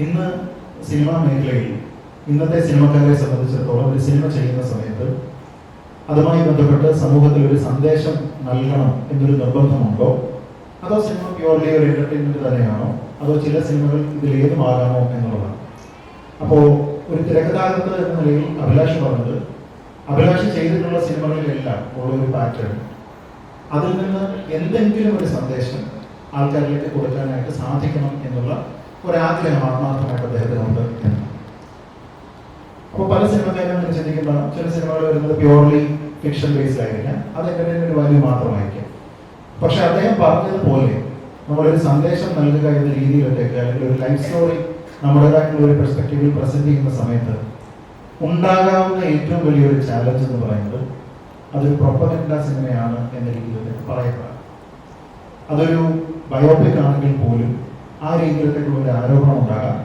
ഇന്ന് സിനിമാ മേഖലയിൽ ഇന്നത്തെ സിനിമക്കാരെ സംബന്ധിച്ചിടത്തോളം ഒരു സിനിമ ചെയ്യുന്ന സമയത്ത് അതുമായി ബന്ധപ്പെട്ട് സമൂഹത്തിൽ ഒരു സന്ദേശം നൽകണം എന്നൊരു നിർബന്ധമുണ്ടോ, അതോ സിനിമ പ്യൂർലി ഒരു എന്റർടൈൻമെന്റ് തന്നെയാണോ, അതോ ചില സിനിമകൾ ഇതിൽ ഏതുമാകാമോ എന്നുള്ളതാണ്. അപ്പോൾ ഒരു തിരക്കഥാകൃത്ത് എന്ന നിലയിൽ അഭിലാഷ് പറഞ്ഞത്, അഭിലാഷ് ചെയ്തിട്ടുള്ള സിനിമകളിലെല്ലാം ഉള്ള ഒരു പാറ്റേൺ, അതിൽ നിന്ന് എന്തെങ്കിലും ഒരു സന്ദേശം ആൾക്കാരിലേക്ക് കൊടുക്കാനായിട്ട് സാധിക്കണം എന്നുള്ള ഒരാഗ്രഹം ആത്മാർത്ഥമായിട്ട് അദ്ദേഹത്തിനുണ്ട് എന്ന്. അപ്പോൾ പല സിനിമക്കാരും ചിന്തിക്കുന്ന ചില സിനിമകൾ വരുന്നത് പ്യൂർലി ഫിക്ഷൻ ബേസ്ഡ് ആയിരിക്കാം, അത് എന്റർടൈൻമെന്റ് വാല്യൂ മാത്രമായിരിക്കും. പക്ഷെ അദ്ദേഹം പറഞ്ഞതുപോലെ നമ്മളൊരു സന്ദേശം നൽകുക എന്ന രീതിയിലേക്ക്, അല്ലെങ്കിൽ ഒരു ലൈഫ് സ്റ്റോറി നമ്മുടേതായിട്ടുള്ള ഒരു പെർസ്പെക്റ്റീവിൽ പ്രസന്റ് ചെയ്യുന്ന സമയത്ത് ഉണ്ടാകാവുന്ന ഏറ്റവും വലിയൊരു ചാലഞ്ച് എന്ന് പറയുന്നത് അതൊരു പ്രൊപ്പഗൻഡ സിനിമയാണ് എന്ന രീതിയിലേക്ക് പറയപ്പെടാം. അതൊരു ബയോപിക് ആണെങ്കിൽ പോലും ആ രീതിയിലേക്കുള്ള ഒരു ആരോപണം ഉണ്ടാകാം.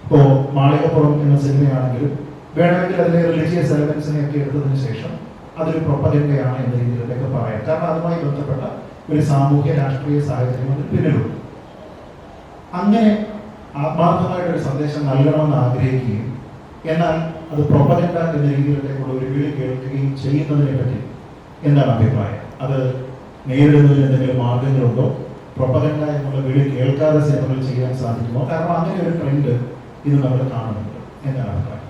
ഇപ്പോൾ മാളികപ്പുറം എന്ന സിനിമയാണെങ്കിലും വേണമെങ്കിൽ അതിലെ റിലീജിയസ് എലമെന്റ്സിനെ ഒക്കെ എടുത്തതിന് ശേഷം അതൊരു പ്രൊപ്പഗൻഡയാണ് എന്ന രീതിയിലേക്ക് പറയാം. കാരണം അതുമായി ബന്ധപ്പെട്ട ഒരു സാമൂഹ്യ രാഷ്ട്രീയ സാഹചര്യം അതിൽ പിന്നിലുണ്ട്. അങ്ങനെ ആത്മാർത്ഥമായിട്ടൊരു സന്ദേശം നൽകണമെന്ന് ആഗ്രഹിക്കുകയും എന്നാൽ അത് പ്രൊപ്പഗൻഡ എന്ന രീതിയിലേക്കുള്ള ഒരു വിളി കേൾക്കുകയും ചെയ്യുന്നതിനെ പറ്റി എന്താണ് അഭിപ്രായം? അത് നേരിടുന്നതിന് എന്തെങ്കിലും മാർഗങ്ങളുണ്ടോ? പ്രൊപ്പഗൻഡ എന്നുള്ള വിളി കേൾക്കാതെ സിനിമകൾ ചെയ്യാൻ സാധിക്കുമോ? കാരണം അങ്ങനെ ഒരു ട്രെൻഡ് ഇത് നമ്മൾ കാണുന്നുണ്ട്. എന്താണ് അഭിപ്രായം?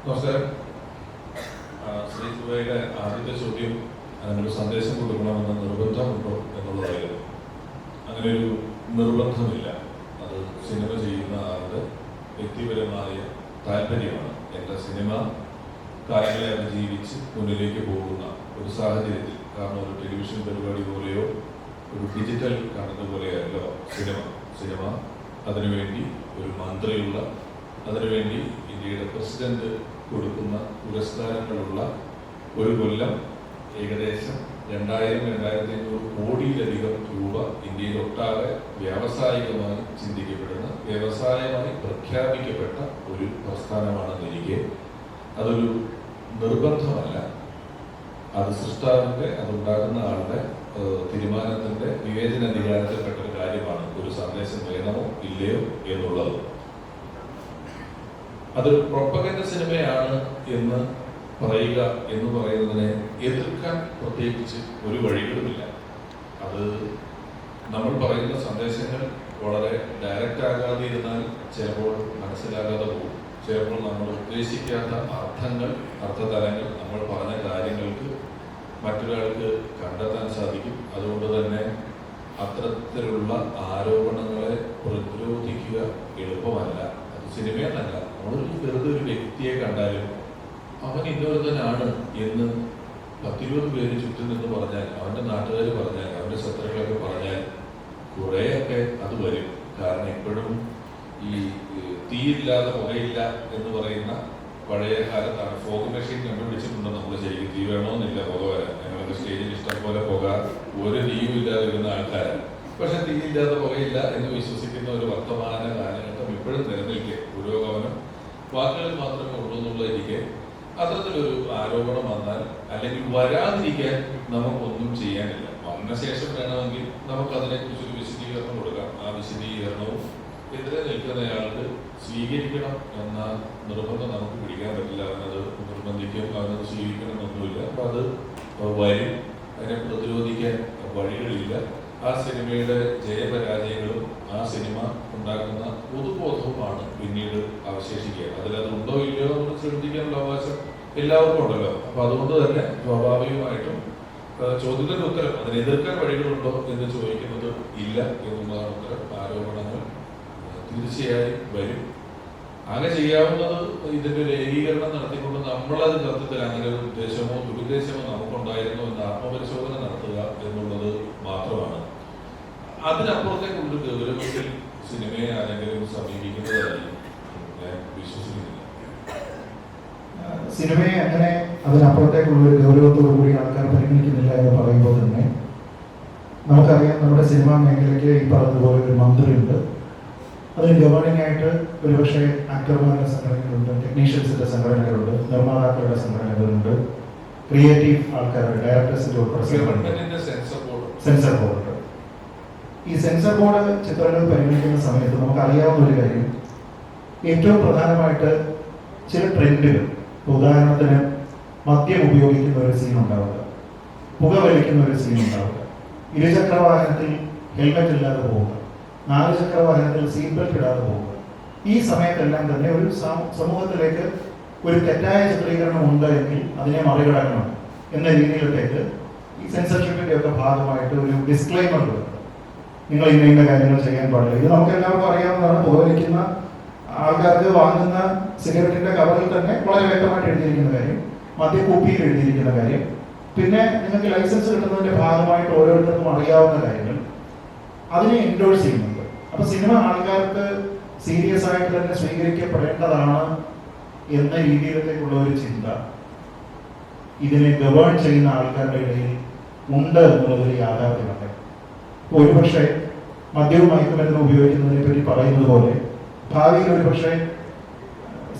നമസ്കാരം. ശ്രീ സുബയുടെ ആദ്യത്തെ ചോദ്യം അങ്ങനൊരു സന്ദേശം കൊടുക്കണമെന്ന് നിർബന്ധമുണ്ടോ എന്നുള്ളതായിരുന്നു. അങ്ങനെ ഒരു നിർബന്ധമില്ല. അത് സിനിമ ചെയ്യുന്ന ആളുടെ വ്യക്തിപരമായ താല്പര്യമാണ്. എൻ്റെ സിനിമ കാര്യങ്ങളെ അതിജീവിച്ച് മുന്നിലേക്ക് പോകുന്ന ഒരു സാഹചര്യത്തിൽ, കാരണം ഒരു ടെലിവിഷൻ പരിപാടി പോലെയോ ഒരു ഡിജിറ്റൽ കണ്ടന്റ് പോലെയല്ലോ സിനിമ അതിനുവേണ്ടി ഒരു മന്ത്രിയുള്ള, അതിനുവേണ്ടി ഇന്ത്യയുടെ പ്രസിഡന്റ് കൊടുക്കുന്ന പുരസ്കാരങ്ങളുള്ള ഒരു കൊല്ലം ഏകദേശം 2000-2500 കോടിയിലധികം രൂപ ഇന്ത്യയിലൊട്ടാകെ വ്യാവസായികമായി ചിന്തിക്കപ്പെടുന്ന, വ്യവസായമായി പ്രഖ്യാപിക്കപ്പെട്ട ഒരു പ്രസ്ഥാനമാണെന്നിരിക്കെ അതൊരു നിർബന്ധമല്ല. അത് സൃഷ്ടാവിൻ്റെ, അതുണ്ടാകുന്ന ആളുടെ തീരുമാനത്തിൻ്റെ വിവേചനാധികാരത്തിൽപ്പെട്ട ഒരു കാര്യമാണ് ഒരു സന്ദേശം വേണമോ ഇല്ലയോ എന്നുള്ളത്. അതൊരു പ്രൊപ്പഗൻഡ സിനിമയാണ് എന്ന് പറയുക എന്ന് പറയുന്നതിനെ എതിർക്കാൻ പ്രത്യേകിച്ച് ഒരു വഴികളുമില്ല. അത് നമ്മൾ പറയുന്ന സന്ദേശങ്ങൾ വളരെ ഡയറക്റ്റ് ആകാതെ ഇരുന്നാൽ ചിലപ്പോൾ മനസ്സിലാകാതെ പോകും. ചിലപ്പോൾ നമ്മൾ ഉദ്ദേശിക്കാത്ത അർത്ഥതലങ്ങൾ നമ്മൾ പറഞ്ഞ കാര്യങ്ങൾക്ക് മറ്റൊരാൾക്ക് കണ്ടെത്താൻ സാധിക്കും. അതുകൊണ്ട് തന്നെ അത്തരത്തിലുള്ള ആരോപണങ്ങളെ പ്രതിരോധിക്കുക എളുപ്പമല്ല. അത് സിനിമയെന്നല്ല, നമ്മളൊരു വെറുതെ ഒരു വ്യക്തിയെ കണ്ടാലും അവൻ ഇന്നൊരുത്തനാണ് എന്ന് 10-20 പേര് ചുറ്റും നിന്ന് പറഞ്ഞാൽ, അവൻ്റെ നാട്ടുകാർ പറഞ്ഞാൽ, അവൻ്റെ ശത്രുക്കളൊക്കെ പറഞ്ഞാൽ കുറേയൊക്കെ അത് വരും. കാരണം ഇപ്പോഴും ഈ തീയില്ലാതെ പുകയില്ല എന്ന് പറയുന്ന പഴയ കാലത്താണ്. ഫോഗ് മെഷീൻ കണ്ടുപിടിച്ചിട്ടുണ്ട് നമ്മൾ. ശരിക്കും തീ വേണമെന്നില്ല പുക വരാൻ. ഞങ്ങൾക്ക് സ്റ്റേജിൽ ഇഷ്ടം പോലെ പുക, ഒരു തീയും ഇല്ലാതെ വരുന്ന ആൾക്കാരാണ്. പക്ഷെ തീയില്ലാതെ പുകയില്ല എന്ന് വിശ്വസിക്കുന്ന ഒരു വർത്തമാന കാലഘട്ടം ഇപ്പോഴും നിലനിൽക്കെ, പുരോഗമനം വാക്കുകളിൽ മാത്രമേ ഉള്ളൂ എന്നുള്ളതിരിക്കെ അത്തരത്തിലൊരു ആരോപണം വന്നാൽ, അല്ലെങ്കിൽ വരാതിരിക്കാൻ നമുക്കൊന്നും ചെയ്യാനില്ല. വന്ന ശേഷം വേണമെങ്കിൽ നമുക്കതിനെക്കുറിച്ചൊരു വിശദീകരണം കൊടുക്കാം. ആ വിശദീകരണവും എതിരെ നിൽക്കുന്നയാൾക്ക് സ്വീകരിക്കണം എന്ന നിർബന്ധം നമുക്ക് പിടിക്കാൻ പറ്റില്ല. അവനത് നിർബന്ധിക്കും, അവനത് സ്വീകരിക്കണമെന്നൊന്നുമില്ല. അപ്പോൾ അത് വരും. അതിനെ പ്രതിരോധിക്കാൻ വഴികളില്ല. ആ സിനിമയുടെ ജയപരാജയങ്ങളും ആ സിനിമ ഉണ്ടാക്കുന്ന പൊതുബോധവുമാണ് പിന്നീട് അവശേഷിക്കുക. അതിലത് ഉണ്ടോ ഇല്ലയോ എന്ന് ശ്രദ്ധിക്കാനുള്ള അവകാശം എല്ലാവർക്കും ഉണ്ടല്ലോ. അപ്പൊ അതുകൊണ്ട് തന്നെ സ്വാഭാവികമായിട്ടും ചോദ്യത്തിന്റെ ഉത്തരം, അതിനെ എതിർക്കാൻ വഴികളുണ്ടോ എന്ന് ചോദിക്കുന്നത് ഇല്ല എന്നുള്ളതാണ് ഉത്തരം. ആരോപണങ്ങൾ തീർച്ചയായും വരും. അങ്ങനെ ചെയ്യാവുന്നത് ഇതിന്റെ ഒരു ഏകീകരണം നടത്തിക്കൊണ്ട് നമ്മളത് സത്യത്തിൽ അങ്ങനെ ഒരു ഉദ്ദേശമോ ദുരുദ്ദേശമോ നമുക്കുണ്ടായിരുന്നു എന്ന് ആത്മപരിശോധന നടത്തുക എന്നുള്ളത് മാത്രമാണ്. അതിനപ്പുറത്തേക്കുള്ള ഗൗരവത്തിൽ സിനിമയെ ആരെങ്കിലും സമീപിക്കുന്നതായി ഞാൻ വിശ്വസിക്കുന്നില്ല. സിനിമയെ അങ്ങനെ അതിനപ്പുറത്തേക്കുള്ള ഒരു ഗൗരവത്തോടു കൂടി ആൾക്കാർ പരിഗണിക്കുന്നില്ല എന്ന് പറയുമ്പോൾ തന്നെ നമുക്കറിയാം, നമ്മുടെ സിനിമാ മേഖലയ്ക്ക് ഈ പറഞ്ഞതുപോലെ ഒരു മന്ത്രിയുണ്ട്. അതിന് ഗവേണിംഗ് ആയിട്ട് ഒരുപക്ഷെ ആക്ടർമാരുടെ സംഘടനകളുണ്ട്, ടെക്നീഷ്യൻസിന്റെ സംഘടനകളുണ്ട്, നിർമ്മാതാക്കളുടെ സംഘടനകളുണ്ട്, ക്രിയേറ്റീവ് ആൾക്കാരുടെ, ഡയറക്ടേഴ്സിന്റെ ഉൾപ്പെടെ സെൻസർ ബോർഡ്. ഈ സെൻസർ ബോർഡ് ചിത്രങ്ങൾ പരിഗണിക്കുന്ന സമയത്ത് നമുക്കറിയാവുന്ന ഒരു കാര്യം, ഏറ്റവും പ്രധാനമായിട്ട് ചില ട്രെൻഡുകൾ, ഉദാഹരണത്തിന് മദ്യം ഉപയോഗിക്കുന്ന ഒരു സീൻ ഉണ്ടാവുക, പുകവലിക്കുന്ന ഒരു സീൻ ഉണ്ടാവുക, ഇരുചക്ര വാഹനത്തിൽ ഹെൽമെറ്റ് ഇല്ലാതെ പോവുക, 4 ചക്ര വാഹനത്തിൽ സീറ്റ് ബെൽറ്റ് ഇടാതെ പോവുക. ഈ സമയത്തെല്ലാം തന്നെ ഒരു സമൂഹത്തിലേക്ക് ഒരു തെറ്റായ ചിത്രീകരണം ഉണ്ട് എങ്കിൽ അതിനെ മറികടക്കണം എന്ന രീതിയിലേക്ക് ഈ സെൻസർഷിപ്പിന്റെ ഒക്കെ ഭാഗമായിട്ട് ഒരു ഡിസ്ക്ലൈമർ ഉണ്ട്. നിങ്ങൾ ഇന്ന കാര്യങ്ങൾ ചെയ്യാൻ പാടില്ല. ഇത് നമുക്ക് എല്ലാവർക്കും അറിയാവുന്നതാണ്. പുകവലിക്കുന്ന ആൾക്കാർക്ക് വാങ്ങുന്ന സിഗരറ്റിന്റെ കവറിൽ തന്നെ വളരെ വ്യക്തമായിട്ട് എഴുതിയിരിക്കുന്ന കാര്യം, മദ്യക്കുപ്പിയിൽ എഴുതിയിരിക്കുന്ന കാര്യം, പിന്നെ നിങ്ങൾക്ക് ലൈസൻസ് കിട്ടുന്നതിന്റെ ഭാഗമായിട്ട് ഓരോരുത്തർക്കും അറിയാവുന്ന കാര്യങ്ങൾ, അതിനെ എൻഡോഴ്സ് ചെയ്യുന്നുണ്ട്. അപ്പൊ സിനിമ ആൾക്കാർക്ക് സീരിയസ് ആയിട്ട് തന്നെ സ്വീകരിക്കപ്പെടേണ്ടതാണ് എന്ന രീതിയിലേക്കുള്ള ഒരു ചിന്ത ഇതിനെ ഗവേൺ ചെയ്യുന്ന ആൾക്കാരുടെ ഇടയിൽ ഉണ്ട് എന്നുള്ളതൊരു യാഥാർത്ഥ്യമുണ്ട്. ഒരുപക്ഷെ മദ്യവും മയക്കുമരുന്നും ഉപയോഗിക്കുന്നതിനെ പറ്റി പറയുന്നത് പോലെ ഭാവിയിൽ ഒരുപക്ഷെ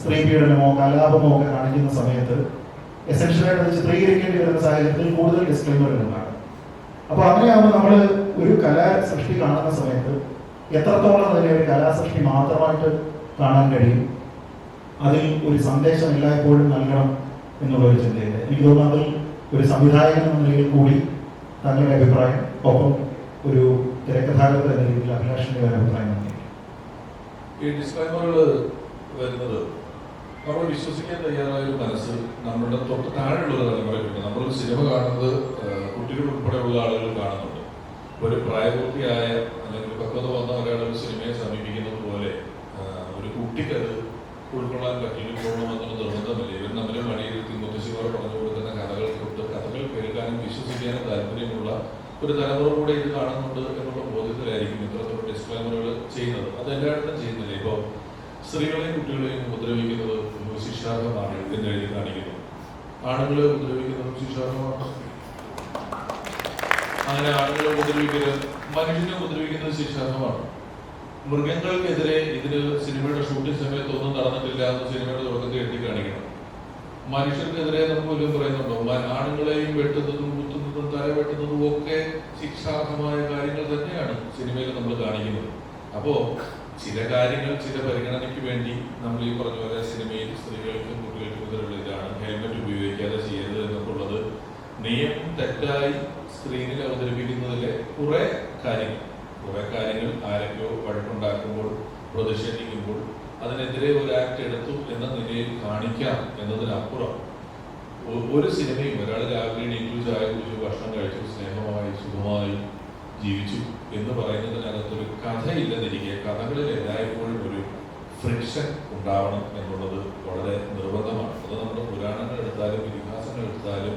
സ്ത്രീ പീഡനമോ കലാപമോ ഒക്കെ കാണിക്കുന്ന സമയത്ത് എസെൻഷ്യലായിട്ട് അത് ചിത്രീകരിക്കേണ്ടി വരുന്ന സാഹചര്യത്തിൽ കൂടുതൽ ഡിസ്ക്ലൈമറുകൾ ഉണ്ടാകും. അപ്പൊ അങ്ങനെയാകുമ്പോൾ നമ്മൾ ഒരു കലാ സൃഷ്ടി കാണുന്ന സമയത്ത് എത്രത്തോളം അതിനെ ഒരു കലാസൃഷ്ടി മാത്രമായിട്ട് കാണാൻ കഴിയും, അതിൽ ഒരു സന്ദേശം എല്ലായ്പ്പോഴും നൽകണം എന്നുള്ള ഒരു ചിന്തയില്ല. എനിക്ക് തോന്നുന്നു അതിൽ ഒരു സംവിധായകൻ എന്ന നിലയിൽ കൂടി തങ്ങളുടെ അഭിപ്രായം, ഒപ്പം ഒരു തിരക്കഥാകൃത്ത് എന്ന രീതിയിൽ അഭിലാഷിന്റെ ഒരു അഭിപ്രായം തന്നെയാണ്. ഈ ഡിസ്ക്ലൈമറുകൾ വരുന്നത് നമ്മൾ വിശ്വസിക്കാൻ തയ്യാറായ ഒരു മനസ്സ് നമ്മളുടെ തൊട്ട് താഴെയുള്ള തലമുറയ്ക്കുണ്ട്. നമ്മളൊരു സിനിമ കാണുന്നത് കുട്ടികൾ ഉൾപ്പെടെയുള്ള ആളുകൾ കാണുന്നുണ്ട്. ഒരു പ്രായപൂർത്തിയായ അല്ലെങ്കിൽ പക്വത വന്ന ഒരാൾ ഒരു സിനിമയെ സമീപിക്കുന്നത് പോലെ ഒരു കുട്ടിക്കത് ഉൾക്കൊള്ളാൻ പറ്റിയിട്ടുള്ളണമെന്നുള്ള നിർബന്ധമില്ല. ഇവർ നമ്മൾ മടിയിരുത്തി മുത്തശ്ശിമാർ പറഞ്ഞു കൊടുക്കുന്ന കഥകൾ തൊട്ട് കഥകൾ കേൾക്കാനും വിശ്വസിക്കാനും താല്പര്യമുള്ള ഒരു തലമുറ കൂടെ ഇത് കാണുന്നുണ്ട് എന്നുള്ള ബോധ്യത്തിലായിരിക്കും ഇത്തരത്തിലുള്ള ഡിസ്ക്ലൈമറുകൾ ചെയ്യുന്നത്. അത് എല്ലായിടത്തും ചെയ്യുന്നില്ല. ഇപ്പോൾ സ്ത്രീകളെയും കുട്ടികളെയും ഉപദ്രവിക്കുന്നത് ശിക്ഷാർഹമാണ് എന്ന് എഴുതി കാണിക്കുന്നു. ആണുങ്ങളെ ഉപദ്രവിക്കുന്നത് ശിക്ഷാർഹമാണ്. അങ്ങനെ ആളുകളെ ഉപദ്രവിക്കരുത്, മനുഷ്യനെ ഉപദ്രവിക്കുന്നത് ശിക്ഷാർഹമാണ്. മൃഗങ്ങൾക്കെതിരെ ഇതിന് സിനിമയുടെ ഷൂട്ടിംഗ് സമയത്ത് ഒന്നും നടന്നിട്ടില്ല എന്ന് സിനിമയുടെ തുടക്കത്തിൽ എഴുതി കാണിക്കണം. മനുഷ്യർക്കെതിരെ നമുക്ക് വല്ലതും പറയുന്നുണ്ടോ? ആണുങ്ങളെയും വെട്ടുന്നതും കുത്തുന്നതും തല വെട്ടുന്നതും ഒക്കെ ശിക്ഷാർഹമായ കാര്യങ്ങൾ തന്നെയാണ് സിനിമയിൽ നമ്മൾ കാണിക്കുന്നത്. അപ്പോ ചില കാര്യങ്ങൾ ചില പരിഗണനയ്ക്ക് വേണ്ടി നമ്മൾ ഈ പറഞ്ഞ പോലെ സിനിമയിൽ സ്ത്രീകൾക്കും കുട്ടികൾക്കും എതിരുള്ള ഇതാണ് ഹെൽമെറ്റ് ഉപയോഗിക്കാതെ ചെയ്യരുത് എന്നൊക്കെയുള്ളത് നിയമം തെറ്റായി സ്ക്രീനിൽ അവതരിപ്പിക്കുന്നതിലെ കുറെ കാര്യങ്ങൾ ആരൊക്കെയോ വഴക്കുണ്ടാക്കുമ്പോൾ പ്രതിഷേധിക്കുമ്പോൾ അതിനെതിരെ ഒരു ആക്ട് എടുത്തു എന്ന നിലയിൽ കാണിക്കാം എന്നതിനപ്പുറം ഒരു സിനിമയും ഒരാൾ രാവിലെ എണീറ്റു, ചായ കുടിച്ചു, ഭക്ഷണം കഴിച്ചു, സ്നേഹമായി സുഖമായി ജീവിച്ചു എന്ന് പറയുന്നതിനകത്തൊരു കഥയില്ലെന്നിരിക്കെ കഥകളിൽ എല്ലായ്പ്പോഴും ഒരു ഫ്രിക്ഷൻ ഉണ്ടാവണം എന്നുള്ളത് വളരെ നിർബന്ധമാണ്. അത് നമ്മുടെ പുരാണങ്ങൾ എടുത്താലും ഇതിഹാസങ്ങൾ എടുത്താലും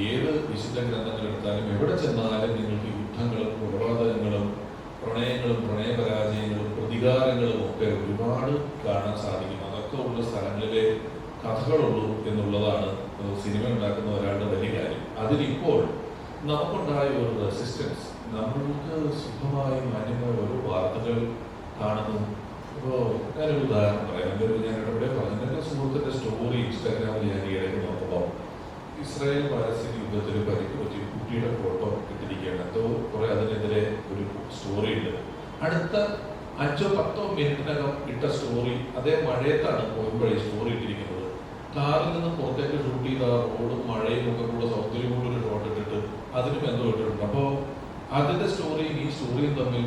ഏത് വിശുദ്ധ ഗ്രന്ഥങ്ങൾ എടുത്താലും എവിടെ ചെന്നാലും നിങ്ങൾക്ക് യുദ്ധങ്ങളും കൊലപാതകങ്ങളും പ്രണയങ്ങളും പ്രണയപരാജയങ്ങളും പ്രതികാരങ്ങളും ഒക്കെ ഒരുപാട് കാണാൻ സാധിക്കും. അതൊക്കെ ഉള്ള സ്ഥലങ്ങളിലെ കഥകളുള്ളൂ എന്നുള്ളതാണ് സിനിമ ഉണ്ടാക്കുന്ന ഒരാളുടെ വലിയ കാര്യം. അതിലിപ്പോൾ നമുക്കുണ്ടായ ഒരു റെസിസ്റ്റൻസ്, നമ്മൾക്ക് സുഖമായി മാന്യമായ ഓരോ വാർത്തകൾ കാണുന്നു. ഇപ്പോൾ ഞാനൊരു ഉദാഹരണം പറയാം. ഞാൻ ഇവിടെ പറഞ്ഞു, എൻ്റെ സുഹൃത്തിൻ്റെ സ്റ്റോറി ഇൻസ്റ്റാഗ്രാമിൽ ഞാൻ ഈയിടയ്ക്ക് നോക്കുമ്പോൾ ഇസ്രായേൽ പാലസ്തീൻ യുദ്ധത്തിൽ പരിക്ക് പറ്റിയ കുട്ടിയുടെ ഫോട്ടോ ഇട്ടിരിക്കുകയാണ്. എന്തോ കുറെ അതിനെതിരെ ഒരു സ്റ്റോറി ഉണ്ട്. അടുത്ത 5-10 മിനിറ്റിനകം ഇട്ട സ്റ്റോറി അതേ മഴയത്താണ് പോകുമ്പോഴേ സ്റ്റോറി ഇട്ടിരിക്കുന്നത്. കാറിൽ നിന്ന് പുറത്തേക്ക് ഷൂട്ട് ചെയ്ത റോഡും മഴയും ഒക്കെ കൂടെ സൗന്ദര്യം കൂടെ ഒരു ഷോട്ട് ഇട്ടിട്ട് അതിനും എന്തോ ഇട്ടിട്ടുണ്ട്. അപ്പോൾ അതിന്റെ സ്റ്റോറിയും ഈ സ്റ്റോറിയും തമ്മിൽ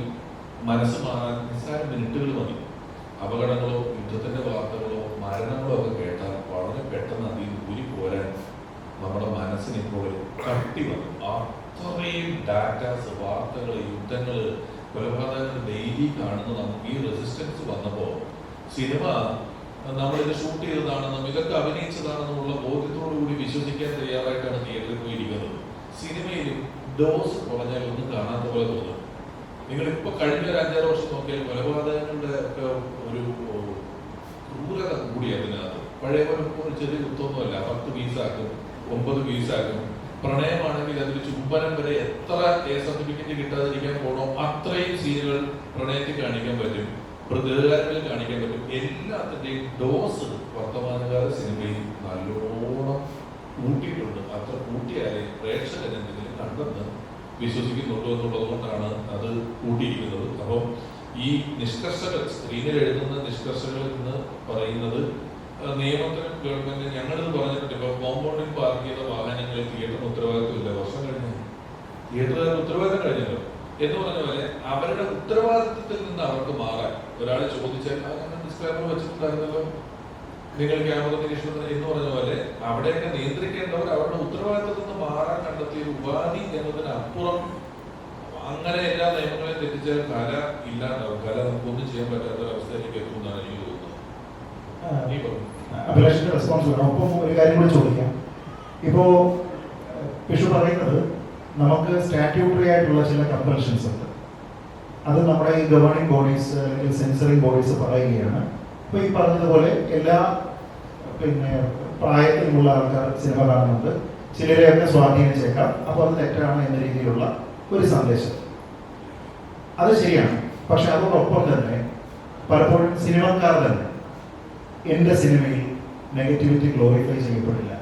മനസ്സ് മാറാൻ നിസ്സാര മിനിറ്റുകൾ മതി. അപകടങ്ങളോ യുദ്ധത്തിന്റെ വാർത്തകളോ മരണങ്ങളോ ഒക്കെ കേട്ടാൽ വളരെ പെട്ടെന്ന് അതിൽ ഊരി പോരാൻ നമ്മുടെ മനസ്സിന് ഇപ്പോൾ കട്ടി വന്നു. അത്രയും ഡാറ്റാസ്, വാർത്തകൾ, യുദ്ധങ്ങൾ, കൊലപാതകങ്ങൾ ഡെയിലി കാണുന്ന നമുക്ക് ഈ റെസിസ്റ്റൻസ് വന്നപ്പോൾ സിനിമ നമ്മളിത് ഷൂട്ട് ചെയ്തതാണെന്നും ഇതൊക്കെ അഭിനയിച്ചതാണെന്നുള്ള ബോധ്യത്തോടു കൂടി വിശ്വസിക്കാൻ തയ്യാറായിട്ടാണ് തിയേറ്ററിൽ പോയിരിക്കുന്നത്. സിനിമയിലും ഡോസ് കുറഞ്ഞാൽ ഒന്നും കാണാത്ത പോലെ തോന്നും. നിങ്ങളിപ്പോ കഴിഞ്ഞ ഒരു 5-6 വർഷം നോക്കിയാൽ കൊലപാതകങ്ങളുടെ ഒക്കെ ഒരു ക്രൂരത കൂടി അതിനകത്ത്. പഴയ പോലെ ഒരു ചെറിയ കുത്തൊന്നുമല്ല, 10 പീസാക്കും, 9 പീസാക്കും. പ്രണയമാണെങ്കിൽ അതിൽ ചുംബനം വരെ എത്ര സർട്ടിഫിക്കറ്റ് കിട്ടാതിരിക്കാൻ പോകണോ അത്രയും സീനുകൾ പ്രണയത്തിൽ കാണിക്കാൻ പറ്റും, പ്രതികാരങ്ങളിൽ കാണിക്കാൻ പറ്റും. എല്ലാത്തിൻ്റെയും ഡോസ് വർത്തമാനകാല സിനിമയിൽ നല്ലോണം കൂട്ടിയിട്ടുണ്ട്. അത്ര കൂട്ടിയാലേ പ്രേക്ഷകൻ എന്തെങ്കിലും കണ്ടെന്ന് വിശ്വസിക്കുന്നുള്ളൂ എന്നുള്ളത് കൊണ്ടാണ് അത് കൂട്ടിയിരിക്കുന്നത്. അപ്പം ഈ നിഷ്കർഷകൾ സ്ക്രീനിൽ എഴുതുന്ന നിഷ്കർഷകൾ എന്ന് പറയുന്നത് നിയമത്തിനും ഗവൺമെന്റ് ഞങ്ങളിത് പറഞ്ഞിട്ടുണ്ട്. ഇപ്പോൾ കോമ്പൗണ്ടിൽ പാർക്ക് ചെയ്ത വാഹനങ്ങളിൽ തിയേറ്ററിന് ഉത്തരവാദിത്വമില്ല. വർഷം കഴിഞ്ഞു തിയേറ്ററുകാരുടെ ഉത്തരവാദിത്തം കഴിഞ്ഞല്ലോ എന്ന് പറഞ്ഞ പോലെ അവരുടെ ഉത്തരവാദിത്വത്തിൽ നിന്ന് അവർക്ക് മാറാൻ ഒരാൾ ചോദിച്ചാൽ അങ്ങനെ ഡിസ്ക്ലൈമർ വെച്ചിട്ടുണ്ടായിരുന്നല്ലോ, നിങ്ങൾ ക്യാമറ നിരീക്ഷണം എന്ന് പറഞ്ഞ പോലെ അവിടെയൊക്കെ നിയന്ത്രിക്കേണ്ടവർ അവരുടെ ഉത്തരവാദിത്തത്തിൽ നിന്ന് മാറാൻ കണ്ടെത്തിയ ഒരു ഉപാധി എന്നതിനപ്പുറം അങ്ങനെ എല്ലാ നിയമങ്ങളെയും തെറ്റിച്ചാൽ കല ഇല്ലാണ്ടാവും. കല നമുക്കൊന്നും ചെയ്യാൻ പറ്റാത്ത ഒരവസ്ഥയിലേക്ക് എത്തുമെന്നാണ് എനിക്ക് തോന്നുന്നത്. അഭിലാഷിന്റെ റെസ്പോൺസ് വേണം. ഒപ്പം ഒരു കാര്യം കൂടി ചോദിക്കാം. ഇപ്പോ പിഷു പറയുന്നത് നമുക്ക് സ്റ്റാറ്റ്യൂട്ടറി ആയിട്ടുള്ള ചില കമ്പൽഷൻസ് ഉണ്ട്. അത് നമ്മുടെ ഈ ഗവേണിംഗ് ബോഡീസ് അല്ലെങ്കിൽ സെൻസറിങ് ബോഡീസ് പറയുകയാണ്. അപ്പോൾ ഈ പറഞ്ഞതുപോലെ എല്ലാ പ്രായത്തിലുമുള്ള ആൾക്കാർ സിനിമ കാണുന്നുണ്ട്, ചിലരെയൊക്കെ സ്വാധീനിച്ചേക്കാം, അപ്പോൾ അത് തെറ്റാണ് എന്ന രീതിയിലുള്ള ഒരു സന്ദേശം. അത് ശരിയാണ്. പക്ഷെ അതോടൊപ്പം തന്നെ പലപ്പോഴും സിനിമക്കാർ തന്നെ എൻ്റെ സിനിമയിൽ നെഗറ്റിവിറ്റി ഗ്ലോറിഫൈ ചെയ്യപ്പെടില്ല,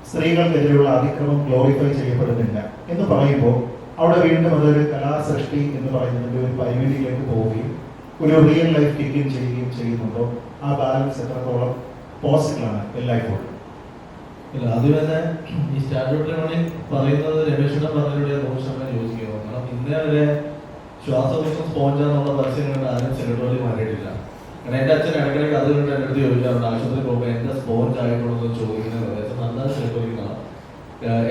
സ്ത്രീകൾക്കെതിരെയുള്ള അതിക്രമം ഗ്ലോറിഫൈ ചെയ്യപ്പെടുന്നില്ല എന്ന് പറയുമ്പോൾ അവിടെ വീണ്ടും അതൊരു കലാസൃഷ്ടി എന്ന് പറയുന്നതിൻ്റെ ഒരു പരിമിതിയിലേക്ക് പോവുകയും ഒരു റിയൽ ലൈഫ് കിക്കിൻ ചെയ്യുകയും ചെയ്യുന്നുണ്ടോ? ആ ബാലൻസ് എത്രത്തോളം പോസിബിളാണ് എല്ലായ്പ്പോഴും? ഇല്ല, അത് തന്നെ ഈ സ്റ്റാറ്റ്യൂട്ടറി മണി പറയുന്നത് രമേശിനെ പറഞ്ഞതിലൂടെ 100% യോജിക്കുന്നു. കാരണം ഇന്നേ വരെ ശ്വാസകോശം സ്പോഞ്ച് എന്നുള്ള പരസ്യം കണ്ട് ആരും സെക്രട്ടറി മാറിയിട്ടില്ല. കാരണം എൻ്റെ അച്ഛൻ ഇടയ്ക്കിടയ്ക്ക് അത് കണ്ട് എൻ്റെ അടുത്ത് ചോദിക്കാറുണ്ട്, ആശുപത്രി പോകുമ്പോൾ എൻ്റെ സ്പോഞ്ച് ആയിട്ടുള്ളത് ചോദിക്കുന്നത് നല്ല സെക്രട്ടറിയാണ്.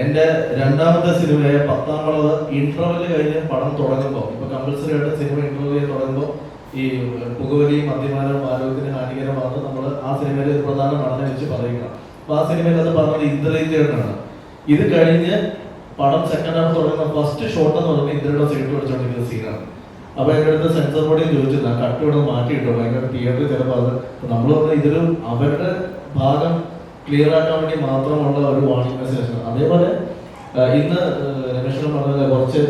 എൻ്റെ രണ്ടാമത്തെ സിനിമയെ 10ാം വളവ് ഇന്റർവെല് കഴിഞ്ഞ് പടം തുടങ്ങുമ്പോൾ, ഇപ്പൊ കമ്പൽസറി ആയിട്ട് സിനിമ ഇന്റർവെല് തുടങ്ങുമ്പോൾ ഈ പുകവലിയും മദ്യപാനവും ആരോഗ്യത്തിന് ഹാനികരമാണ് നമ്മൾ ആ സിനിമയിൽ ഒരു പ്രധാന നടനെ വെച്ച് പറയുക. അപ്പൊ ആ സിനിമയിൽ അത് പറഞ്ഞത് ഇന്ദ്രജിത്തേട്ടനാണ്. ഇത് കഴിഞ്ഞ് പടം സെക്കൻഡ് ഹാഫ് തുടങ്ങുന്ന ഫസ്റ്റ് ഷോട്ട് എന്ന് പറയുന്നത് ഇന്ദ്രയുടെ സീറ്റ് വെച്ചുകൊണ്ടിരിക്കുന്ന സീനാണ്. അപ്പൊ എൻ്റെ അടുത്ത് സെൻസർ ബോർഡിൽ ചോദിച്ചിരുന്നു, ആ കട്ട് ഇവിടെ മാറ്റിയിട്ടോ, ഭയങ്കര തിയേറ്ററിൽ ചിലപ്പോൾ അത് നമ്മൾ പറഞ്ഞാൽ ഇതൊരു അവരുടെ ഭാഗം ക്ലിയർ ആക്കാൻ വേണ്ടി മാത്രമുള്ള ഒരു വാർണിംഗ് മെസ്സേജ്. അതേപോലെ ഇന്ന് രമേശൻ പറഞ്ഞ കുറച്ച്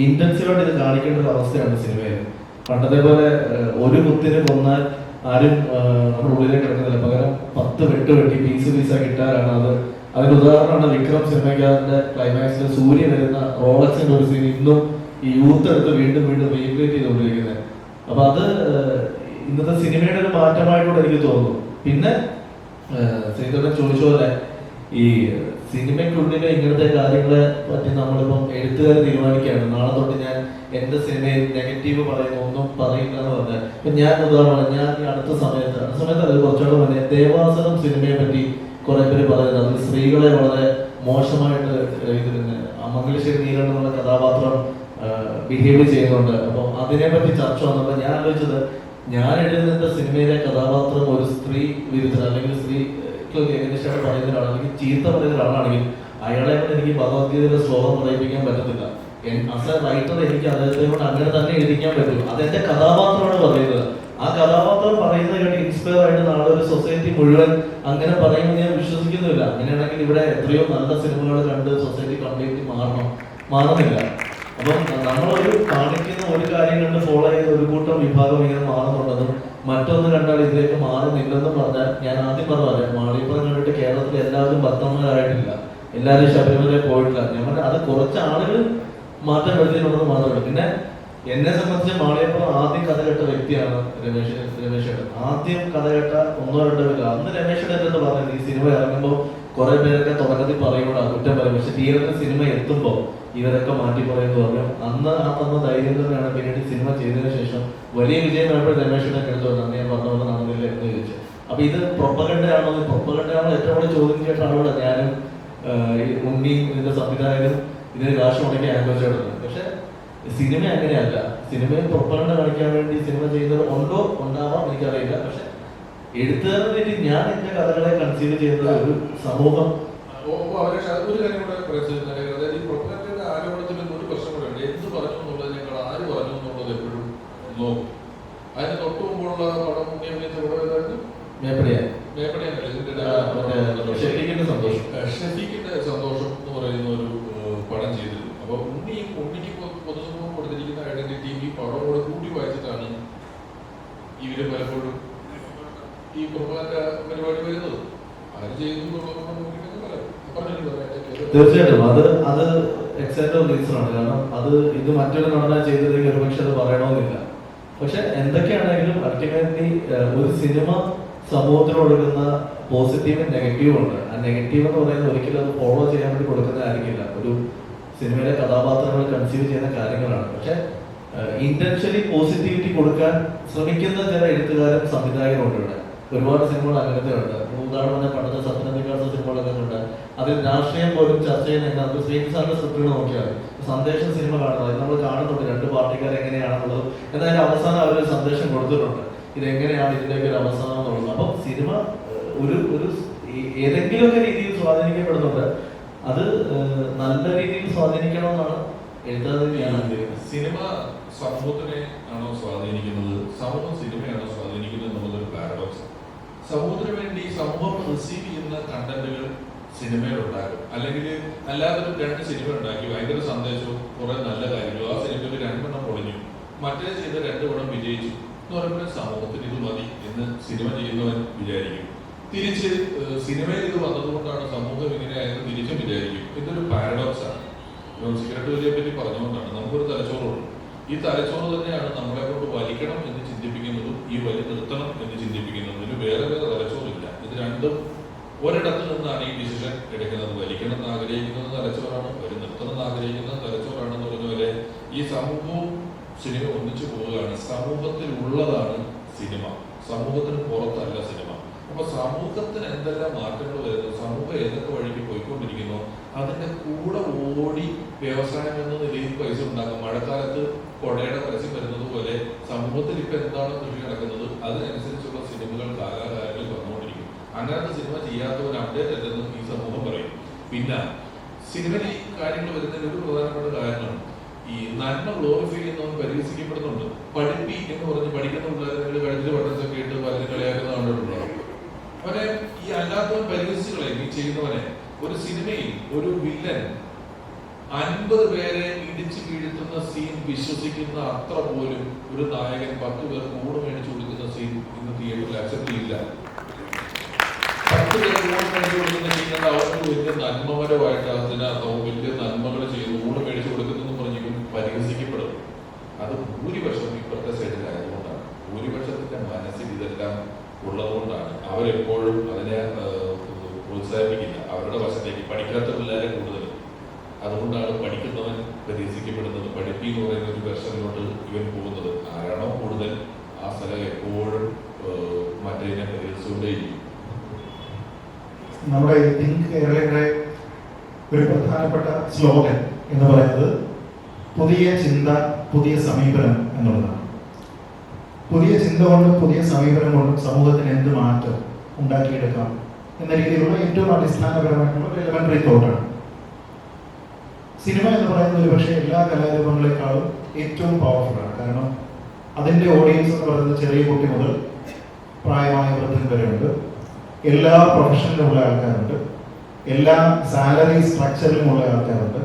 ഇന്റൻസീവായിട്ട് ഇത് കാണിക്കേണ്ട ഒരു അവസ്ഥയാണ് സിനിമയിൽ. പണ്ടത്തെ പോലെ ഒരു കുത്തിന് കൊന്നാൽ ആരും നമ്മുടെ ഉള്ളിലേക്ക് കിടക്കുന്നില്ല, പകരം 10 വെട്ട് വെട്ടി പീസ് പീസാക്കി ഇട്ടാലാണ് അത്. അതിന് ഉദാഹരണമാണ് വിക്രം സിനിമയ്ക്കകത്തിന്റെ ക്ലൈമാക്സിൽ സൂര്യ വരുന്ന റോളക്സിന്റെ ഒരു സീൻ ഇന്നും ഈ യൂത്ത് എടുത്ത് വീണ്ടും വീണ്ടും റീക്രിയേറ്റ് ചെയ്തുകൊണ്ടിരിക്കുന്നത്. അപ്പൊ അത് ഇന്നത്തെ സിനിമയുടെ ഒരു മാറ്റമായിട്ടൂടെ എനിക്ക് തോന്നുന്നു. പിന്നെ ശ്രീധരൻ ചോദിച്ച പോലെ ഈ സിനിമയ്ക്കുള്ളിലെ ഇങ്ങനത്തെ കാര്യങ്ങളെ പറ്റി നമ്മളിപ്പം എഴുത്തുകാർ തീരുമാനിക്കുകയാണ്. നാളെ തൊട്ട് ഞാൻ എന്റെ സിനിമയിൽ നെഗറ്റീവ് പറയുന്ന ഒന്നും പറയില്ല എന്ന് പറഞ്ഞാൽ, ഇപ്പൊ ഞാൻ ഉദാഹരണം, ഞാൻ ഈ അടുത്ത സമയത്ത് അത് കുറച്ചുകൂടെ മുന്നേ ദേവാസുരം സിനിമയെ പറ്റി കുറെ പേര് പറയുന്നത് അതിൽ സ്ത്രീകളെ വളരെ മോശമായിട്ട് ഇതിന് മംഗലശ്ശേരി നീലൻ എന്നുള്ള കഥാപാത്രം ബിഹേവ് ചെയ്യുന്നുണ്ട്. അപ്പൊ അതിനെപ്പറ്റി ചർച്ച വന്നപ്പോൾ ഞാൻ ആലോചിച്ചത്, ഞാൻ എഴുതുന്ന സിനിമയിലെ കഥാപാത്രം ഒരു സ്ത്രീ വിരുദ്ധൻ അല്ലെങ്കിൽ സ്ത്രീക്ക് എഗനിസ്റ്റായിട്ട് പറയുന്ന ഒരാളാണെങ്കിൽ, ചീത്ത പറയുന്ന ഒരാളാണെങ്കിൽ അയാളെ കൊണ്ട് എനിക്ക് ഭഗവത്ഗീതയുടെ ശ്ലോകം പറയിപ്പിക്കാൻ പറ്റത്തില്ല. ആസ് എ റൈറ്റർ എനിക്ക് അദ്ദേഹത്തെ കൊണ്ട് അങ്ങനെ തന്നെ എഴുതിക്കാൻ പറ്റും. അതെന്റെ കഥാപാത്രമാണ് പറയുന്നത്. ആ കഥാപാത്രം പറയുന്നത് കേട്ട് ഇൻസ്പയർ ആയിട്ട് നാളെ ഒരു സൊസൈറ്റി മുഴുവൻ അങ്ങനെ പറയുമെന്ന് ഞാൻ വിശ്വസിക്കുന്നില്ല. അങ്ങനെയാണെങ്കിൽ ഇവിടെ എത്രയോ നല്ല സിനിമകൾ കണ്ട് സൊസൈറ്റി കംപ്ലീറ്റ്ലി മാറുന്നില്ല. അപ്പം നമ്മളൊരു കാണിക്കുന്ന ഒരു കാര്യം കണ്ട് ഫോളോ ചെയ്ത് ഒരു കൂട്ടം വിഭാഗം ഇങ്ങനെ മാറുന്നുണ്ടെന്നും മറ്റൊന്ന് കണ്ടാൽ ഇതിലേക്ക് മാറുന്നില്ലെന്നും പറഞ്ഞാൽ, ഞാൻ ആദ്യം പറഞ്ഞ മാളിപ്പുറം കണ്ടിട്ട് കേരളത്തിൽ എല്ലാവരും ഭക്തന്മാരായിട്ടില്ല, എല്ലാവരും ശബരിമലയിൽ പോയിട്ടില്ല. ഞാൻ പറഞ്ഞ അത് കുറച്ച് ആളുകൾ മാറ്റം വരുത്തിയിട്ടുണ്ടെന്ന് മാത്രമല്ല. പിന്നെ എന്നെ സംബന്ധിച്ച് മാളിയപ്പുറം ആദ്യം കഥ കേട്ട വ്യക്തിയാണ് രമേശേട്ടൻ. ആദ്യം കഥ കേട്ട 1-2 പേര്. അന്ന് രമേശേട്ടൻ എന്ന് പറഞ്ഞത് ഈ സിനിമ ഇറങ്ങുമ്പോൾ കുറെ പേരൊക്കെ തുടക്കത്തിൽ പറയുമ്പോൾ കുറ്റം പറയും, പക്ഷെ തിയേറ്ററിൽ സിനിമ എത്തുമ്പോൾ ഇവരൊക്കെ മാറ്റി പറയുമെന്ന് പറഞ്ഞു. അന്ന് ആ തന്ന ധൈര്യം തന്നെയാണ് പിന്നീട് സിനിമ ചെയ്തതിനു ശേഷം വലിയ വിജയമായപ്പോൾ രമേശേട്ടൻ എടുത്തു വന്നു, ഞാൻ പറഞ്ഞ പോലെ നടന്നില്ല എന്ന് ചോദിച്ചു. അപ്പൊ ഇത് പ്രൊപ്പഗണ്ടയാണോ ഏറ്റവും കൂടുതൽ ചോദ്യം ചെയ്തിട്ട് ആളുകൂടെ ഞാനും ഉണ്ണിയും ഇതിന്റെ സംവിധായകരും ഇതിന് കാശ് മുടക്കി ആലോചിച്ചിട്ടുണ്ട്. പക്ഷെ സിനിമ അങ്ങനെയല്ല. സിനിമയിൽ പ്രൊപ്പഗണ്ട കാണിക്കാൻ വേണ്ടി സിനിമ ചെയ്യുന്നത് ഉണ്ടാവാം, എനിക്കറിയില്ല. പക്ഷെ എഴുത്തുകാരനെ വേണ്ടി ഞാൻ എന്റെ കഥകളെ കൺസീവ് ചെയ്യുന്നത് ഒരു സമൂഹം. ഒരു കാര്യം കൂടെ പ്രശ്നത്തിന്റെ ആരോപണത്തിൽ ഒരു പ്രശ്നം കൂടെ ഉണ്ട്. എന്ത് പറഞ്ഞു എന്നുള്ളതിനേക്കാൾ ആര് പറഞ്ഞു എന്നുള്ളത് എപ്പോഴും നോക്കും. അതിന് തൊട്ട് മുമ്പുള്ള പടം നിയമിച്ച പടം ഏതായിരുന്നു? ഷെഫീഖിന്റെ സന്തോഷം എന്ന് പറയുന്ന ഒരു പടം ചെയ്തിരുന്നു. അപ്പൊ ഉണ്ണിക്ക് പൊതുസമൂഹം കൊടുത്തിരിക്കുന്ന ഐഡന്റിറ്റി ഈ പടമോട് കൂട്ടി വായിച്ചിട്ടാണ് ഇവര് പലപ്പോഴും ഈ പ്രൊപ്പഗണ്ട പരിപാടി വരുന്നത്. ആര് ചെയ്യുന്നു എന്നുള്ളതൊന്നും നോക്കിയിട്ടൊക്കെ പറയാം. തീർച്ചയായിട്ടും അത് എക്സാക്ട് റീസണാണ്. കാരണം അത് ഇത് മറ്റൊരു നടന ചെയ്തതെങ്കിൽ ഒരുപക്ഷെ അത് പറയണമെന്നില്ല. പക്ഷെ എന്തൊക്കെയാണെങ്കിലും അൾട്ടിമേറ്റ്ലി ഒരു സിനിമ സമൂഹത്തിന് കൊടുക്കുന്ന പോസിറ്റീവും നെഗറ്റീവും ഉണ്ട്. ആ നെഗറ്റീവ് എന്ന് പറയുന്നത് ഒരിക്കലും അത് ഫോളോ ചെയ്യാൻ വേണ്ടി കൊടുക്കുന്നതായിരിക്കില്ല. ഒരു സിനിമയിലെ കഥാപാത്രങ്ങൾ കൺസീവ് ചെയ്യുന്ന കാര്യങ്ങളാണ്. പക്ഷെ ഇന്റൻഷ്യലി പോസിറ്റിവിറ്റി കൊടുക്കാൻ ശ്രമിക്കുന്ന ചില എഴുത്തുകാരും സംവിധായകരും ഉണ്ട് ഇവിടെ. ഒരുപാട് സിനിമകൾ അങ്ങനത്തെ ഉണ്ട്. ഉദാഹരണം പണ്ടത്തെ സത്യനന്ദിക്കാത്ത സിനിമകളൊക്കെ ഉണ്ട്. അതിൽ രാഷ്ട്രീയം പോലും ചർച്ച ചെയ്യുന്ന ശ്രീനിസാറിന്റെ സ്ക്രിപ്റ്റുകൾ നോക്കിയാൽ സന്ദേശം സിനിമ കാണുന്നത് നമ്മൾ കാണുന്നുണ്ട്. രണ്ട് പാർട്ടിക്കാർ എങ്ങനെയാണെന്നുള്ളത്. എന്നാലും അവസാനം അവരൊരു സന്ദേശം കൊടുത്തിട്ടുണ്ട്, ഇതെങ്ങനെയാണ് ഇതിലേക്ക് ഒരു അവസാനം എന്നുള്ളത്. അപ്പം സിനിമ ഒരു ഏതെങ്കിലുമൊക്കെ രീതിയിൽ സ്വാധീനിക്കപ്പെടുന്നുണ്ട്. അത് നല്ല രീതിയിൽ സ്വാധീനിക്കണമെന്നാണ് എഴുതാതെ ഞാൻ ആഗ്രഹിക്കുന്നത്. സിനിമ സമൂഹത്തിനെ ആണോ സ്വാധീനിക്കുന്നത്, സമൂഹം സിനിമയാണോ സ്വാധീനിക്കുന്നത് എന്നുള്ളതൊരു പാരഡോക്സ്. സമൂഹത്തിന് വേണ്ടി സമൂഹം റിസീവ് ചെയ്യുന്ന കണ്ടന്റുകൾ സിനിമയിലുണ്ടാകും. അല്ലെങ്കിൽ അല്ലാതെ രണ്ട് സിനിമ ഉണ്ടാക്കി ഭയങ്കര സന്ദേശവും കുറെ നല്ല കാര്യങ്ങളും, ആ സിനിമയിൽ 2 പൊളിഞ്ഞു, മറ്റേ ചെയ്ത 2 പടം വിജയിച്ചു എന്ന് പറയുമ്പോൾ സമൂഹത്തിന് ഇത് മതി എന്ന് സിനിമ ചെയ്യുന്നവൻ വിചാരിക്കും. തിരിച്ച് സിനിമയിൽ ഇത് വന്നതുകൊണ്ടാണ് സമൂഹം ഇങ്ങനെയായെന്ന് തിരിച്ചും വിചാരിക്കും. ഇതൊരു പാരഡോക്സ് ആണ്. സിഗരറ്റ് വലിയെ പറ്റി പറഞ്ഞുകൊണ്ടാണ് നമുക്കൊരു തലച്ചോറുള്ളൂ. ഈ തലച്ചോറ് തന്നെയാണ് നമ്മളെ കൊണ്ട് വലിക്കണം എന്ന് ചിന്തിപ്പിക്കുന്നതും ഈ വലി നിർത്തണം എന്ന് ചിന്തിപ്പിക്കുന്നതും. ഇതിന് വേറെ തലച്ചോറില്ല. ഇത് രണ്ടും ഒരിടത്ത് നിന്നാണ് ഈ ഡിസിഷൻ എടുക്കുന്നത്. വലിക്കണം എന്ന് ആഗ്രഹിക്കുന്നത് തലച്ചോറാണ്, നിർത്തണം എന്ന് ആഗ്രഹിക്കുന്നത് തലച്ചോറാണെന്ന് പറഞ്ഞ ഈ സമൂഹവും സിനിമ ഒന്നിച്ചു പോവുകയാണ്. സമൂഹത്തിലുള്ളതാണ് സിനിമ, സമൂഹത്തിന് പുറത്തല്ല സിനിമ. അപ്പൊ സമൂഹത്തിന് എന്തെല്ലാം മാറ്റങ്ങൾ വരുന്നു, സമൂഹം ഏതൊക്കെ വഴിക്ക് പോയിക്കൊണ്ടിരിക്കുന്നു, അതിന്റെ കൂടെ ഓടി വ്യവസായം എന്ന നിലയിൽ പൈസ ഉണ്ടാക്കും. മഴക്കാലത്ത് കൊടയുടെ പരസ്യം വരുന്നത് പോലെ സമൂഹത്തിൽ ഇപ്പൊ എന്താണ് കൃഷി നടക്കുന്നത് അതിനനുസരിച്ചുള്ള സിനിമകൾ കാലാകാലങ്ങളിൽ വന്നുകൊണ്ടിരിക്കും. അങ്ങനത്തെ സിനിമ ചെയ്യാത്ത ഒരു അപ്ഡേറ്റ് അല്ലെന്ന് ഈ സമൂഹം പറയും. പിന്നെ സിനിമയിൽ ഈ കാര്യങ്ങൾ വരുന്നതിന് ഒരു പ്രധാനപ്പെട്ട കാരണമാണ് ഈ നന്മ ഗ്ലോറിഫൈ ചെയ്യുന്നവൻ പരിഹസിക്കപ്പെടുന്നുണ്ട്. പഠിപ്പി എന്ന് പറഞ്ഞ് പഠിക്കുന്ന പിള്ളേരെ കഴിഞ്ഞ പഠനത്തൊക്കെ ഇട്ട് പലരും കളിയാക്കുന്ന കണ്ടിട്ടുണ്ടാവും. അവനെ ഈ അല്ലാത്തവൻ പരിഹസികളെ ഈ ചെയ്യുന്നവനെ ഒരു സിനിമയിൽ ഒരു വില്ലൻ 50 പേരെ ഇടിച്ചു വീഴ്ത്തുന്ന സീൻ വിശ്വസിക്കുന്ന അത്ര പോലും ഒരു നായകൻ 10 പേർ കൂടെ മേടിച്ചു കൊടുക്കുന്ന സീൻ ഇന്ന് തിയേറ്ററിൽ അക്സെപ്റ്റ് ചെയ്യില്ല. 10 പേർ കൂടെ മേടിച്ചു കൊടുക്കുന്ന സീൻ അവർക്ക് വലിയ നന്മപരമായിട്ട് അതിനകത്തോ വലിയ നന്മകൾ ചെയ്ത് കൂടെ മേടിച്ചു കൊടുക്കുന്നു പറഞ്ഞെങ്കിലും പരിഹസിക്കപ്പെടും. അത് ഭൂരിപക്ഷം ഇപ്പോഴത്തെ സൈഡിലായതുകൊണ്ടാണ്. ഭൂരിപക്ഷത്തിന്റെ മനസ്സിൽ ഇതെല്ലാം ഉള്ളതുകൊണ്ടാണ് അവരെപ്പോഴും അതിനെ പ്രോത്സാഹിപ്പിക്കില്ല. അവരുടെ വശത്തേക്ക് പഠിക്കാത്ത പിള്ളേരെ കൂടുതൽ. അതുകൊണ്ടാണ് പഠിക്കുന്നവൻ പരിഹസിക്കപ്പെടുന്നത്. പഠിപ്പി എന്ന് പറയുന്ന ഒരു വെർഷനിലോട്ട് ഇവൻ പോകുന്നത്. ആരാണോ കൂടുതൽ ആ സ്ഥലം എപ്പോഴും മറ്റേതിനെ പരിഹസിച്ചുകൊണ്ടേയിരിക്കും. നമ്മുടെ തിങ്ക് കേരളയുടെ ഒരു പ്രധാനപ്പെട്ട സ്ലോഗൻ എന്ന് പറയുന്നത് പുതിയ ചിന്ത പുതിയ സമീപനം എന്നുള്ളതാണ്. പുതിയ ചിന്ത കൊണ്ടും പുതിയ സമീപനം കൊണ്ടും സമൂഹത്തിന് എന്ത് മാറ്റം ഉണ്ടാക്കിയെടുക്കാം എന്ന രീതിയിലുള്ള ഏറ്റവും അടിസ്ഥാനപരമായിട്ടുള്ള ഒരു എലമെന്ററി തോട്ടാണ്. സിനിമ എന്ന് പറയുന്നത് ഒരു പക്ഷേ എല്ലാ കലാരൂപങ്ങളെക്കാളും ഏറ്റവും പവർഫുൾ ആണ്. കാരണം അതിൻ്റെ ഓഡിയൻസ് എന്ന് പറയുന്നത് ചെറിയ കുട്ടി മുതൽ പ്രായമായ വൃദ്ധൻ വരെയുണ്ട്. എല്ലാ പ്രൊഫഷനിലുമുള്ള ആൾക്കാരുണ്ട്, എല്ലാ സാലറി സ്ട്രക്ചറിലുമുള്ള ആൾക്കാരുണ്ട്.